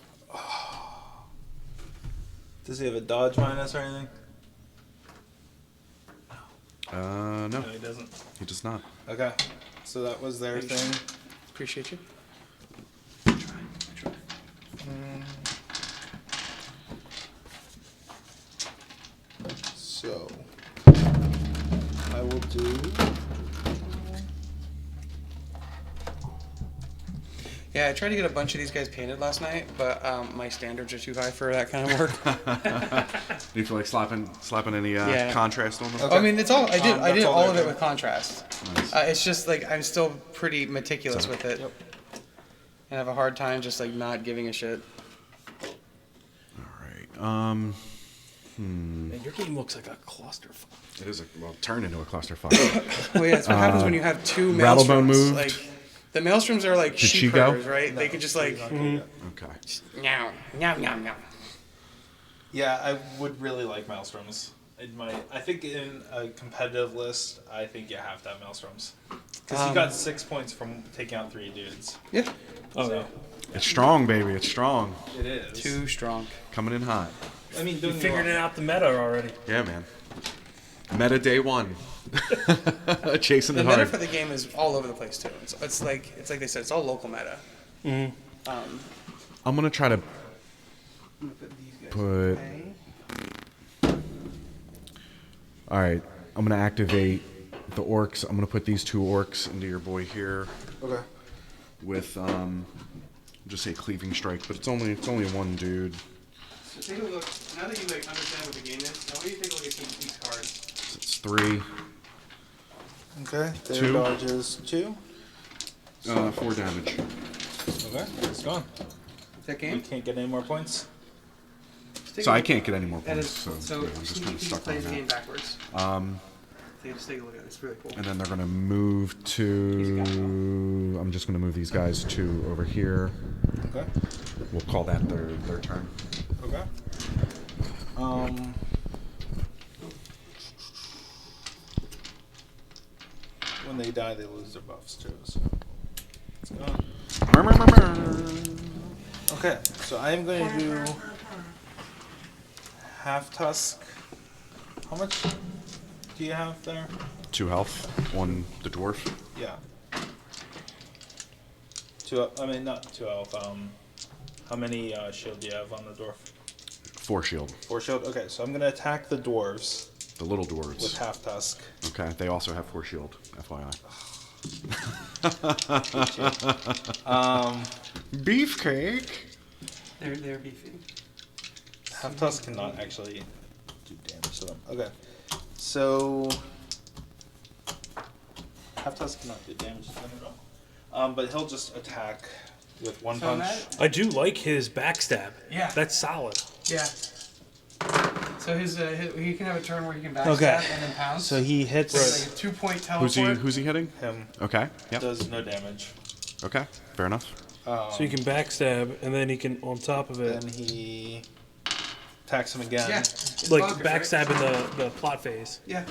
Does he have a dodge minus or anything? No, No, he doesn't. he does not. Okay. So that was their Thanks. thing. Appreciate you. So I will do. Yeah, I tried to get a bunch of these guys painted last night, but my standards are too high for that kind of work. Do you feel like slapping any Yeah. contrast on them? Okay. I mean, it's all I did. I That's did all all they're of it doing. with contrast. Nice. It's just like I'm still pretty meticulous So- with it, Yep. and I have a hard time just like not giving a shit. All right. Man, your game looks like a clusterfuck. It is turn into a clusterfuck. Well, yeah, it's what happens when you have two Rattlebone maelstroms. moved. Like the maelstroms are like Did she sheep go? herders, right? They could just like Okay. meow, meow, meow, meow. Yeah, I would really like maelstroms. I think in a competitive list, I think you have to have maelstroms because you got 6 points from taking out 3 dudes. Yeah, Oh, So, yeah. It's strong, baby. It's strong. It is. too strong. Coming in hot. I mean, You don't get me figured wrong. it out the meta already. Yeah, man. Meta day one. Chasing The it meta hard. for the game is all over the place too. It's like they said, it's all local meta. Mm-hmm. I'm gonna try to I'm gonna put these guys put. away. All right. I'm gonna activate the orcs. I'm gonna put these 2 orcs into your boy here Okay. with just say cleaving strike, but it's only one dude. So take a look. Now that you like understand what the game is, I want you to take a look at these cards. So it's 3, Okay. Their 2. dodges 2. 4 damage. Okay. It's gone. Is that You game? can't get any more points. Just take So a I look. can't get any more That points. is, So, so yeah, I'm just kind of Sneaky stuck on plays the game that. backwards. So just take a look at it. It's really cool. And then they're gonna move to. I'm just gonna move these guys to over here. Okay. We'll call that their turn. Okay. When they die, they lose their buffs too. So it's gone. Okay, so I am going to do half tusk. How much do you have there? 2 health on the dwarf. Yeah. 2. I mean, not 2 health. How many shield do you have on the dwarf? 4 shield. 4 shield. Okay, so I'm gonna attack the dwarves The little with dwarves. half tusk. Okay, they also have 4 shield. FYI. Beefcake. They're beefy. Half tusk cannot actually do damage to them. Okay, so half tusk cannot do damage to them at all. But he'll just attack with 1 So punch. Matt- I do like his backstab. Yeah. That's solid. Yeah. So he can have a turn where he can backstab Okay. and then pounce. So he hits It's like a 2-point teleport. Who's he hitting? him. Okay. Yep. Does no damage. Okay. Fair enough. So you can backstab, and then he can, on top of it, Then he attacks him again. Yeah. It's like bonkers, right? backstab in the plot phase, Yeah.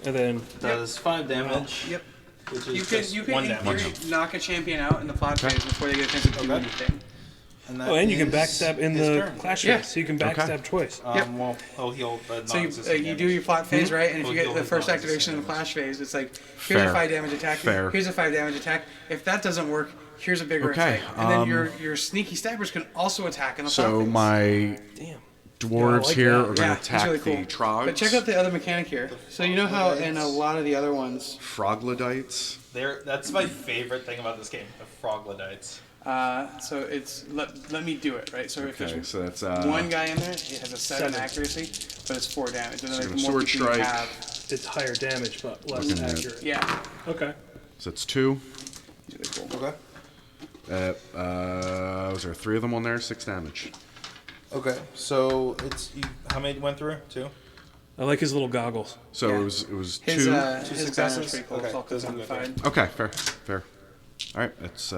and then Does 5 damage. Yep. Which is You can just you can 1 in damage. theory knock a champion out in the plot phase before they get a chance to do Okay. anything. that and you can is backstab in his the turn. clash Yeah. phase, so you can Okay. backstab twice. Yep. Well, he'll So you do your plot phase, right? And if Well, you get he'll the hit first non-existent activation in the damage. flash phase, it's like here's Fair. a 5 damage attack. Fair. Here's a 5 damage attack. If that doesn't work, here's a bigger Okay, attack. And then your sneaky stabbers can also attack in the plot So phase. Damn. my dwarves like here that. are gonna Yeah, it's attack really cool. the trogs. But check out the other mechanic here. So you know how in a lot of the other ones, Froglodites. That's my favorite thing about this game, the Froglodites. So it's let me do it, right? So if Okay, there's so that's one guy in there, it has a 7 accuracy, but it's 4 damage. And then like, the more sword people you strike. have, It's higher damage, but less Looking at- accurate. yeah. Okay. So it's 2. Really cool. Okay. Was there 3 of them on there? 6 damage. Okay. So it's how many went through? 2. I like his little goggles. So Yeah. it was His 2. his successes? banner's pretty cool. Okay, It's all doesn't on the look good. side. Okay, fair. All right, it's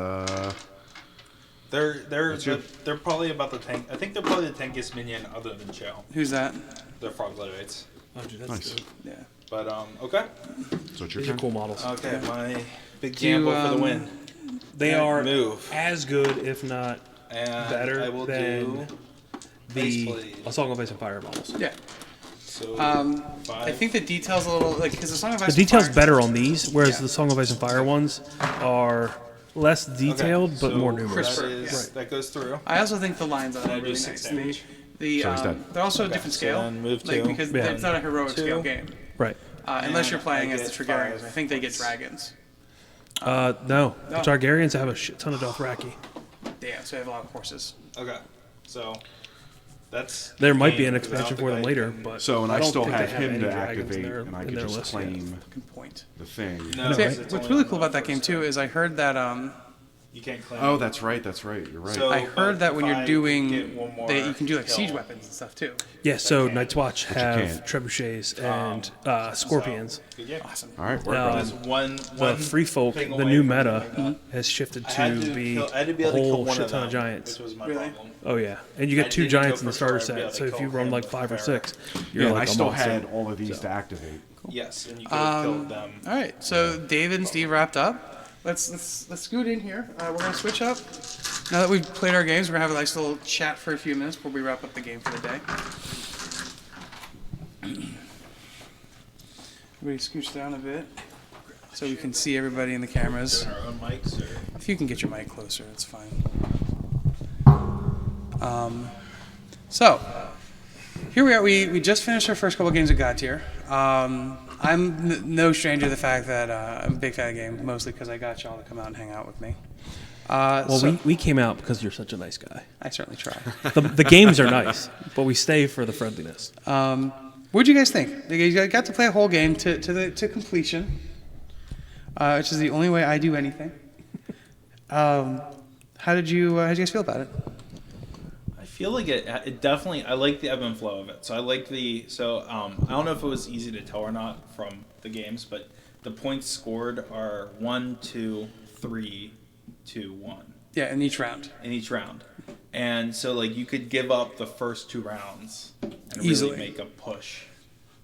They're That's you. they're probably about the tank. I think they're probably the tankiest minion other than Chow. Who's that? They're Froglevites. Oh, dude, that's Nice. dope. Yeah. But okay. so it's your These are turn. cool models. Okay, my big Do you, gamble for the win. They are Move. as good, if not And better I will than do the Faceblade. Assault of Ice and Fire models. Yeah. So I think the details a little like because the Song of Ice The and detail's Fire- better on these, whereas Yeah. the Song of Ice and Fire ones are less detailed but more numerous. Crisper, That goes through. I also think the lines on And it I are do really 6 nice. damage. So he's dead. They're also a Okay, different so scale, then move like two. because Yeah. it's not a heroic Two. scale game. Right. Unless you're And playing I as the get Targaryens. 5 I think they get points. dragons. No. No. The Targaryens have a shit ton of Dothraki. Yeah, so they have a lot of horses. Okay. So that's There might be game, an 'cause I don't expansion think for them I later, can- but So and I don't still think they have have him any to dragons in activate, their- and I in could their just list yet. claim Good point. the thing. No, So, 'cause it's what's only really on cool the about that game first too turn. is I heard that You can't claim. Oh, that's right. You're right. So, I heard that when if you're I doing get one more that you can do like siege kill, weapons and stuff too. yeah. So Okay. Night's Watch you have can't. trebuchets and scorpions. so, yeah. Awesome. All right, work Um, on There's it. one The Free Folk, thing the away new from meta, something like has shifted that. I had to be I had to be a able to kill whole one shit of ton them, of giants. which was my Really? problem. Oh yeah, and you I get 2 didn't go giants in for the starter sure I'd be able set. to So if kill you run him like with 5 or Pharaoh. 6, Yeah, you're and like I a still monster. had all of these So. to activate. Yes, and you could have killed them. All right, so David and Steve wrapped up. Let's scoot in here. We're gonna switch up. Now that we've played our games, we're gonna have a nice little chat for a few minutes before we wrap up the game for the day. Everybody scooch down a bit so we can see everybody in the cameras. Doing our own mics, or If you can get your mic closer, it's fine. So, here we are. We just finished our first couple games of Godtear. I'm no stranger to the fact that I'm a big fan of the game, mostly because I got y'all to come out and hang out with me. Well, So- we came out because you're such a nice guy. I certainly try. The games are nice, but we stay for the friendliness. What'd you guys think? You got to play a whole game to completion, which is the only way I do anything. How did you guys feel about it? I feel like it definitely. I like the ebb and flow of it. So I like the. So I don't know if it was easy to tell or not from the games, but the points scored are 1, 2, 3, 2, 1 Yeah, in each round. in each round, and so like you could give up the first 2 rounds and Easily. really make a push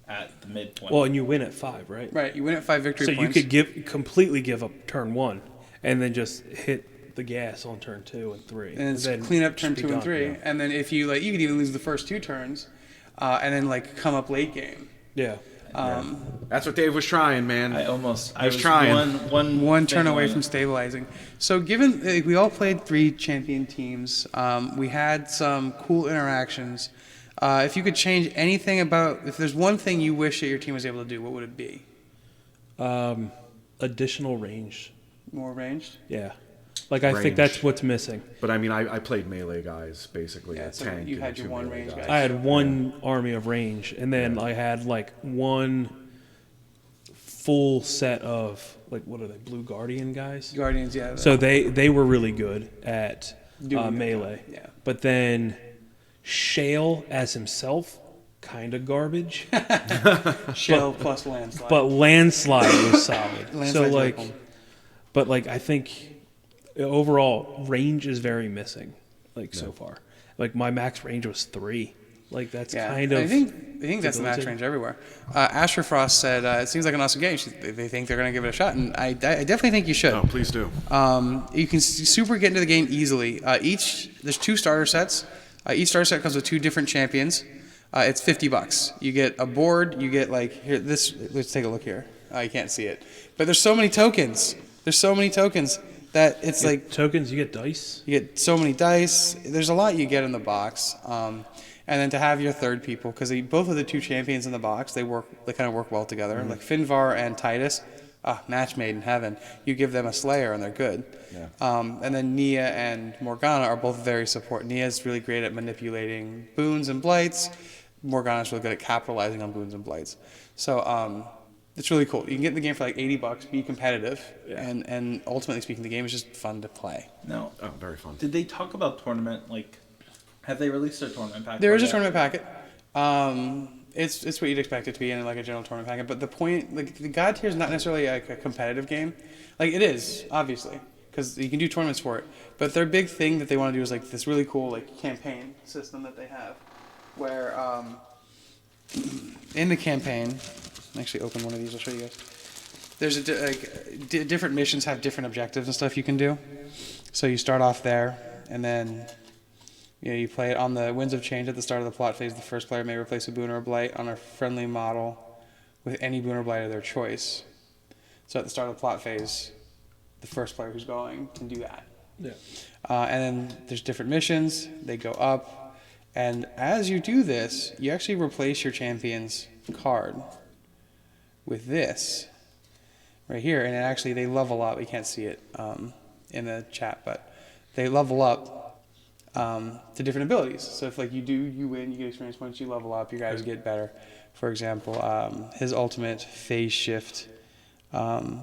at the midpoint. Well, and you win at 5, right? Right, you win at 5 victory So points. you could completely give up turn 1, and then just hit the gas on turn 2 and 3, and it's then clean up just turn be 2 and done. 3, and then if you you could even lose the first 2 turns, and then come up late game. Yeah. That's what Dave was trying, man. I was was trying. One turn thing away from stabilizing. So given we all played 3 champion teams, we had some cool interactions. If you could change anything if there's one thing you wish that your team was able to do, what would it be? Additional range. More ranged? Yeah. Like, I think Range. that's what's missing. But I mean, I played melee guys basically. Yeah, a so tank you and had your 2 one melee range guy. I had one army of range, and then I had, one full set of, what are they, Blue Guardian guys? Guardians, yeah. So they were really good at Doing that melee. Yeah. But then Shale as himself, kind of garbage. Shell plus landslide. But Landslide was solid. Landslide's So, really cool. but, I think overall, range is very missing, so far. My max range was 3. That's Yeah, kind of... I think that's the max debilitating. range everywhere. Asher Frost said it seems like an awesome game. They think they're going to give it a shot, and I definitely think you should. Oh, please do. You can super get into the game easily. There's 2 starter sets. Each starter set comes with 2 different champions. It's $50. You get a board. You get here. Let's take a look here. You can't see it, but there's so many tokens. That it's You get tokens, you get dice. you get so many dice. There's a lot you get in the box. And then to have your third people, because both of the 2 champions in the box, they kind of work well together. Like Finvar and Titus match made in heaven. You give them a Slayer and they're good. Yeah. And then Nia and Morgana are both very support. Nia's really great at manipulating boons and blights. Morgana's really good at capitalizing on boons and blights. So it's really cool. You can get in the game for like $80, be competitive, and ultimately speaking, the game is just fun to play. No. Oh, very fun. Did they talk about tournament? Like, have they released their tournament pack? There is a tournament packet. It's what you'd expect it to be in like a general tournament packet. But the point, like the Godtear is not necessarily like a competitive game. Like it is, obviously, because you can do tournaments for it. But their big thing that they want to do is like this really cool like campaign system that they have, where in the campaign, I'll actually open one of these. I'll show you guys. There's different missions have different objectives and stuff you can do. So you start off there, and then you play it on the Winds of Change at the start of the plot phase. The first player may replace a boon or a blight on a friendly model with any boon or blight of their choice. So at the start of the plot phase, the first player who's going can do that. Yeah. And then there's different missions. They go up. And as you do this, you actually replace your champion's card with this right here. And actually, they level up. You can't see it in the chat, but they level up to different abilities. So if like you win, you get experience points, you level up, your guys get better. For example, his ultimate phase shift.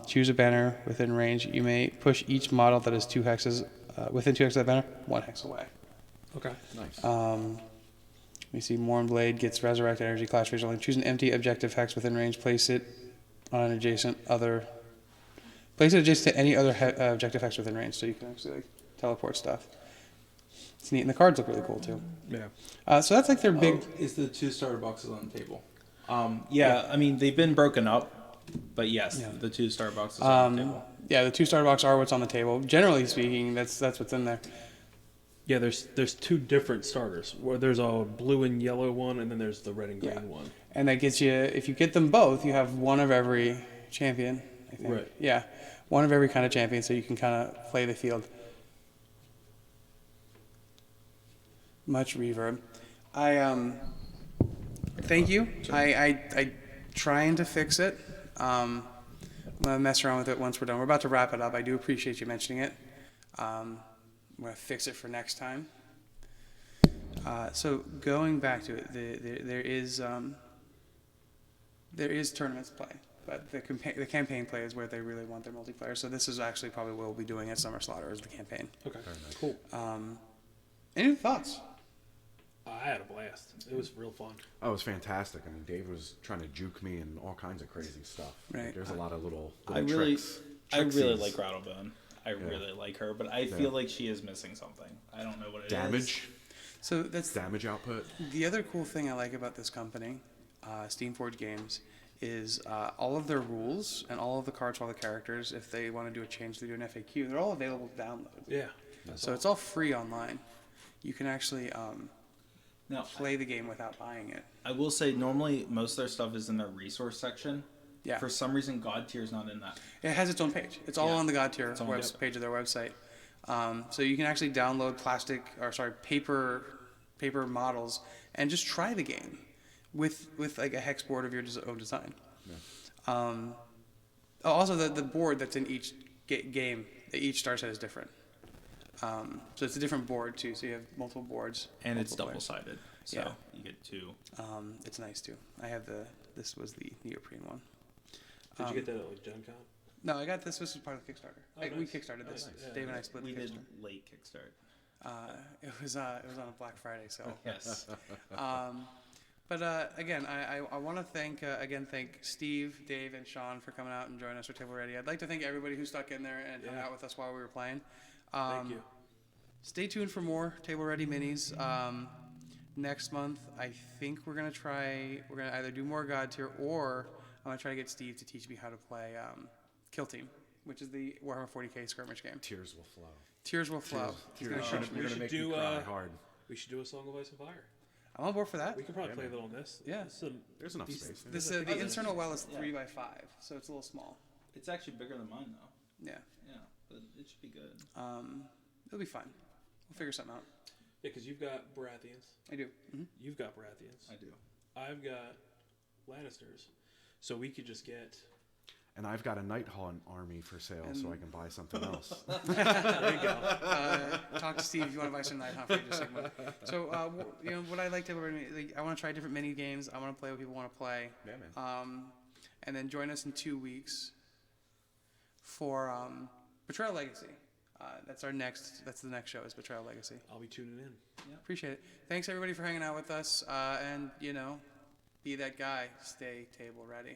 Choose a banner within range. You may push each model that is 2 hexes within 2 hexes of that banner, 1 hex away. Okay. Nice. We see Mournblade gets resurrected energy clash phase only. Choose an empty objective hex within range. Place it on an adjacent to any other objective hex within range, so you can actually like teleport stuff. It's neat, and the cards look really cool too. Yeah. So that's like their big. Is the 2 starter boxes on the table? Yeah, I mean, they've been broken up, but yes, Yeah. the 2 star boxes are on the table. Yeah, the 2 starter box are what's on the table. Generally speaking, that's what's in there. Yeah, there's 2 different starters. Where there's a blue and yellow one, and then there's the red and green Yeah. one. And that gets you, if you get them both, you have one of every champion, I think. Right. Yeah, one of every kind of champion, so you can kind of play the field. Much reverb. Thank you. I trying to fix it. I'm gonna mess around with it once we're done. We're about to wrap it up. I do appreciate you mentioning it. I'm gonna fix it for next time. So going back to it, there is tournaments play, but the campaign play is where they really want their multiplayer. So this is actually probably what we'll be doing at Summer Slaughter is the campaign. Okay. Cool. Any thoughts? I had a blast. It was real fun. Oh, it was fantastic. I mean, Dave was trying to juke me and all kinds of crazy stuff. Right. Like, there's a lot of little I really tricks. like Rattlebone. I really like her, but I feel like she is missing something. I don't know what it is. Damage. So that's Damage output. the other cool thing I like about this company, Steamforged Games, is all of their rules and all of the cards for all the characters. If they want to do a change, they do an FAQ. They're all available to download. Yeah. So it's all free online. You can actually Now, play the game without buying it. I will say, normally most of their stuff is in their resource section. Yeah. For some reason, Godtear's not in that. It has its own page. It's all Yeah. on the Godtear It's on- page of their website. So you can actually download paper models and just try the game with like a hex board of your own design. Yeah. Also, the board that's in each game, each star set is different. So it's a different board too. So you have multiple boards. And it's multiple players. double-sided. So Yeah. you get 2. It's nice too. I have this was the neoprene one. Did you get that at like Gen Con? No, I got this. This was part of the Kickstarter. Oh, We nice. kickstarted this. nice. Yeah, Dave and I nice. split We the did Kickstarter. late kickstart. It was on a Black Friday, so. Yes. But again, I want to thank Steve, Dave, and Sean for coming out and joining us for Table Ready. I'd like to thank everybody who stuck in there and hung out with us while we were playing. Thank you. Stay tuned for more Table Ready minis. Next month, I think we're gonna either do more Godtear or I'm gonna try to get Steve to teach me how to play Kill Team, which is the Warhammer 40k skirmish game. Tears will flow. Tears will flow. He's gonna crush me. You're gonna make me cry hard. We should do a Song of Ice and Fire. I'm on board for that. We could probably play a little on this. Yeah. There's enough space. The internal well is 3x5, so it's a little small. It's actually bigger than mine, though. Yeah. Yeah, but it should be good. It'll be fine. We'll figure something out. Yeah, because you've got Baratheons. I do. Mm-hmm. You've got Baratheons. I do. I've got Lannisters. So we could just get And I've got a Nighthawk army for sale, so I can buy something else. There you go. Talk to Steve if you want to buy some Nighthawk for Age of Sigmar. So, what I like to like, I want to try different mini games. I want to play what people want to play. Yeah, man. And then join us in 2 weeks for Betrayal Legacy. That's the next show is Betrayal Legacy. I'll be tuning in. Yeah, appreciate it. Thanks everybody for hanging out with us. And be that guy. Stay table ready.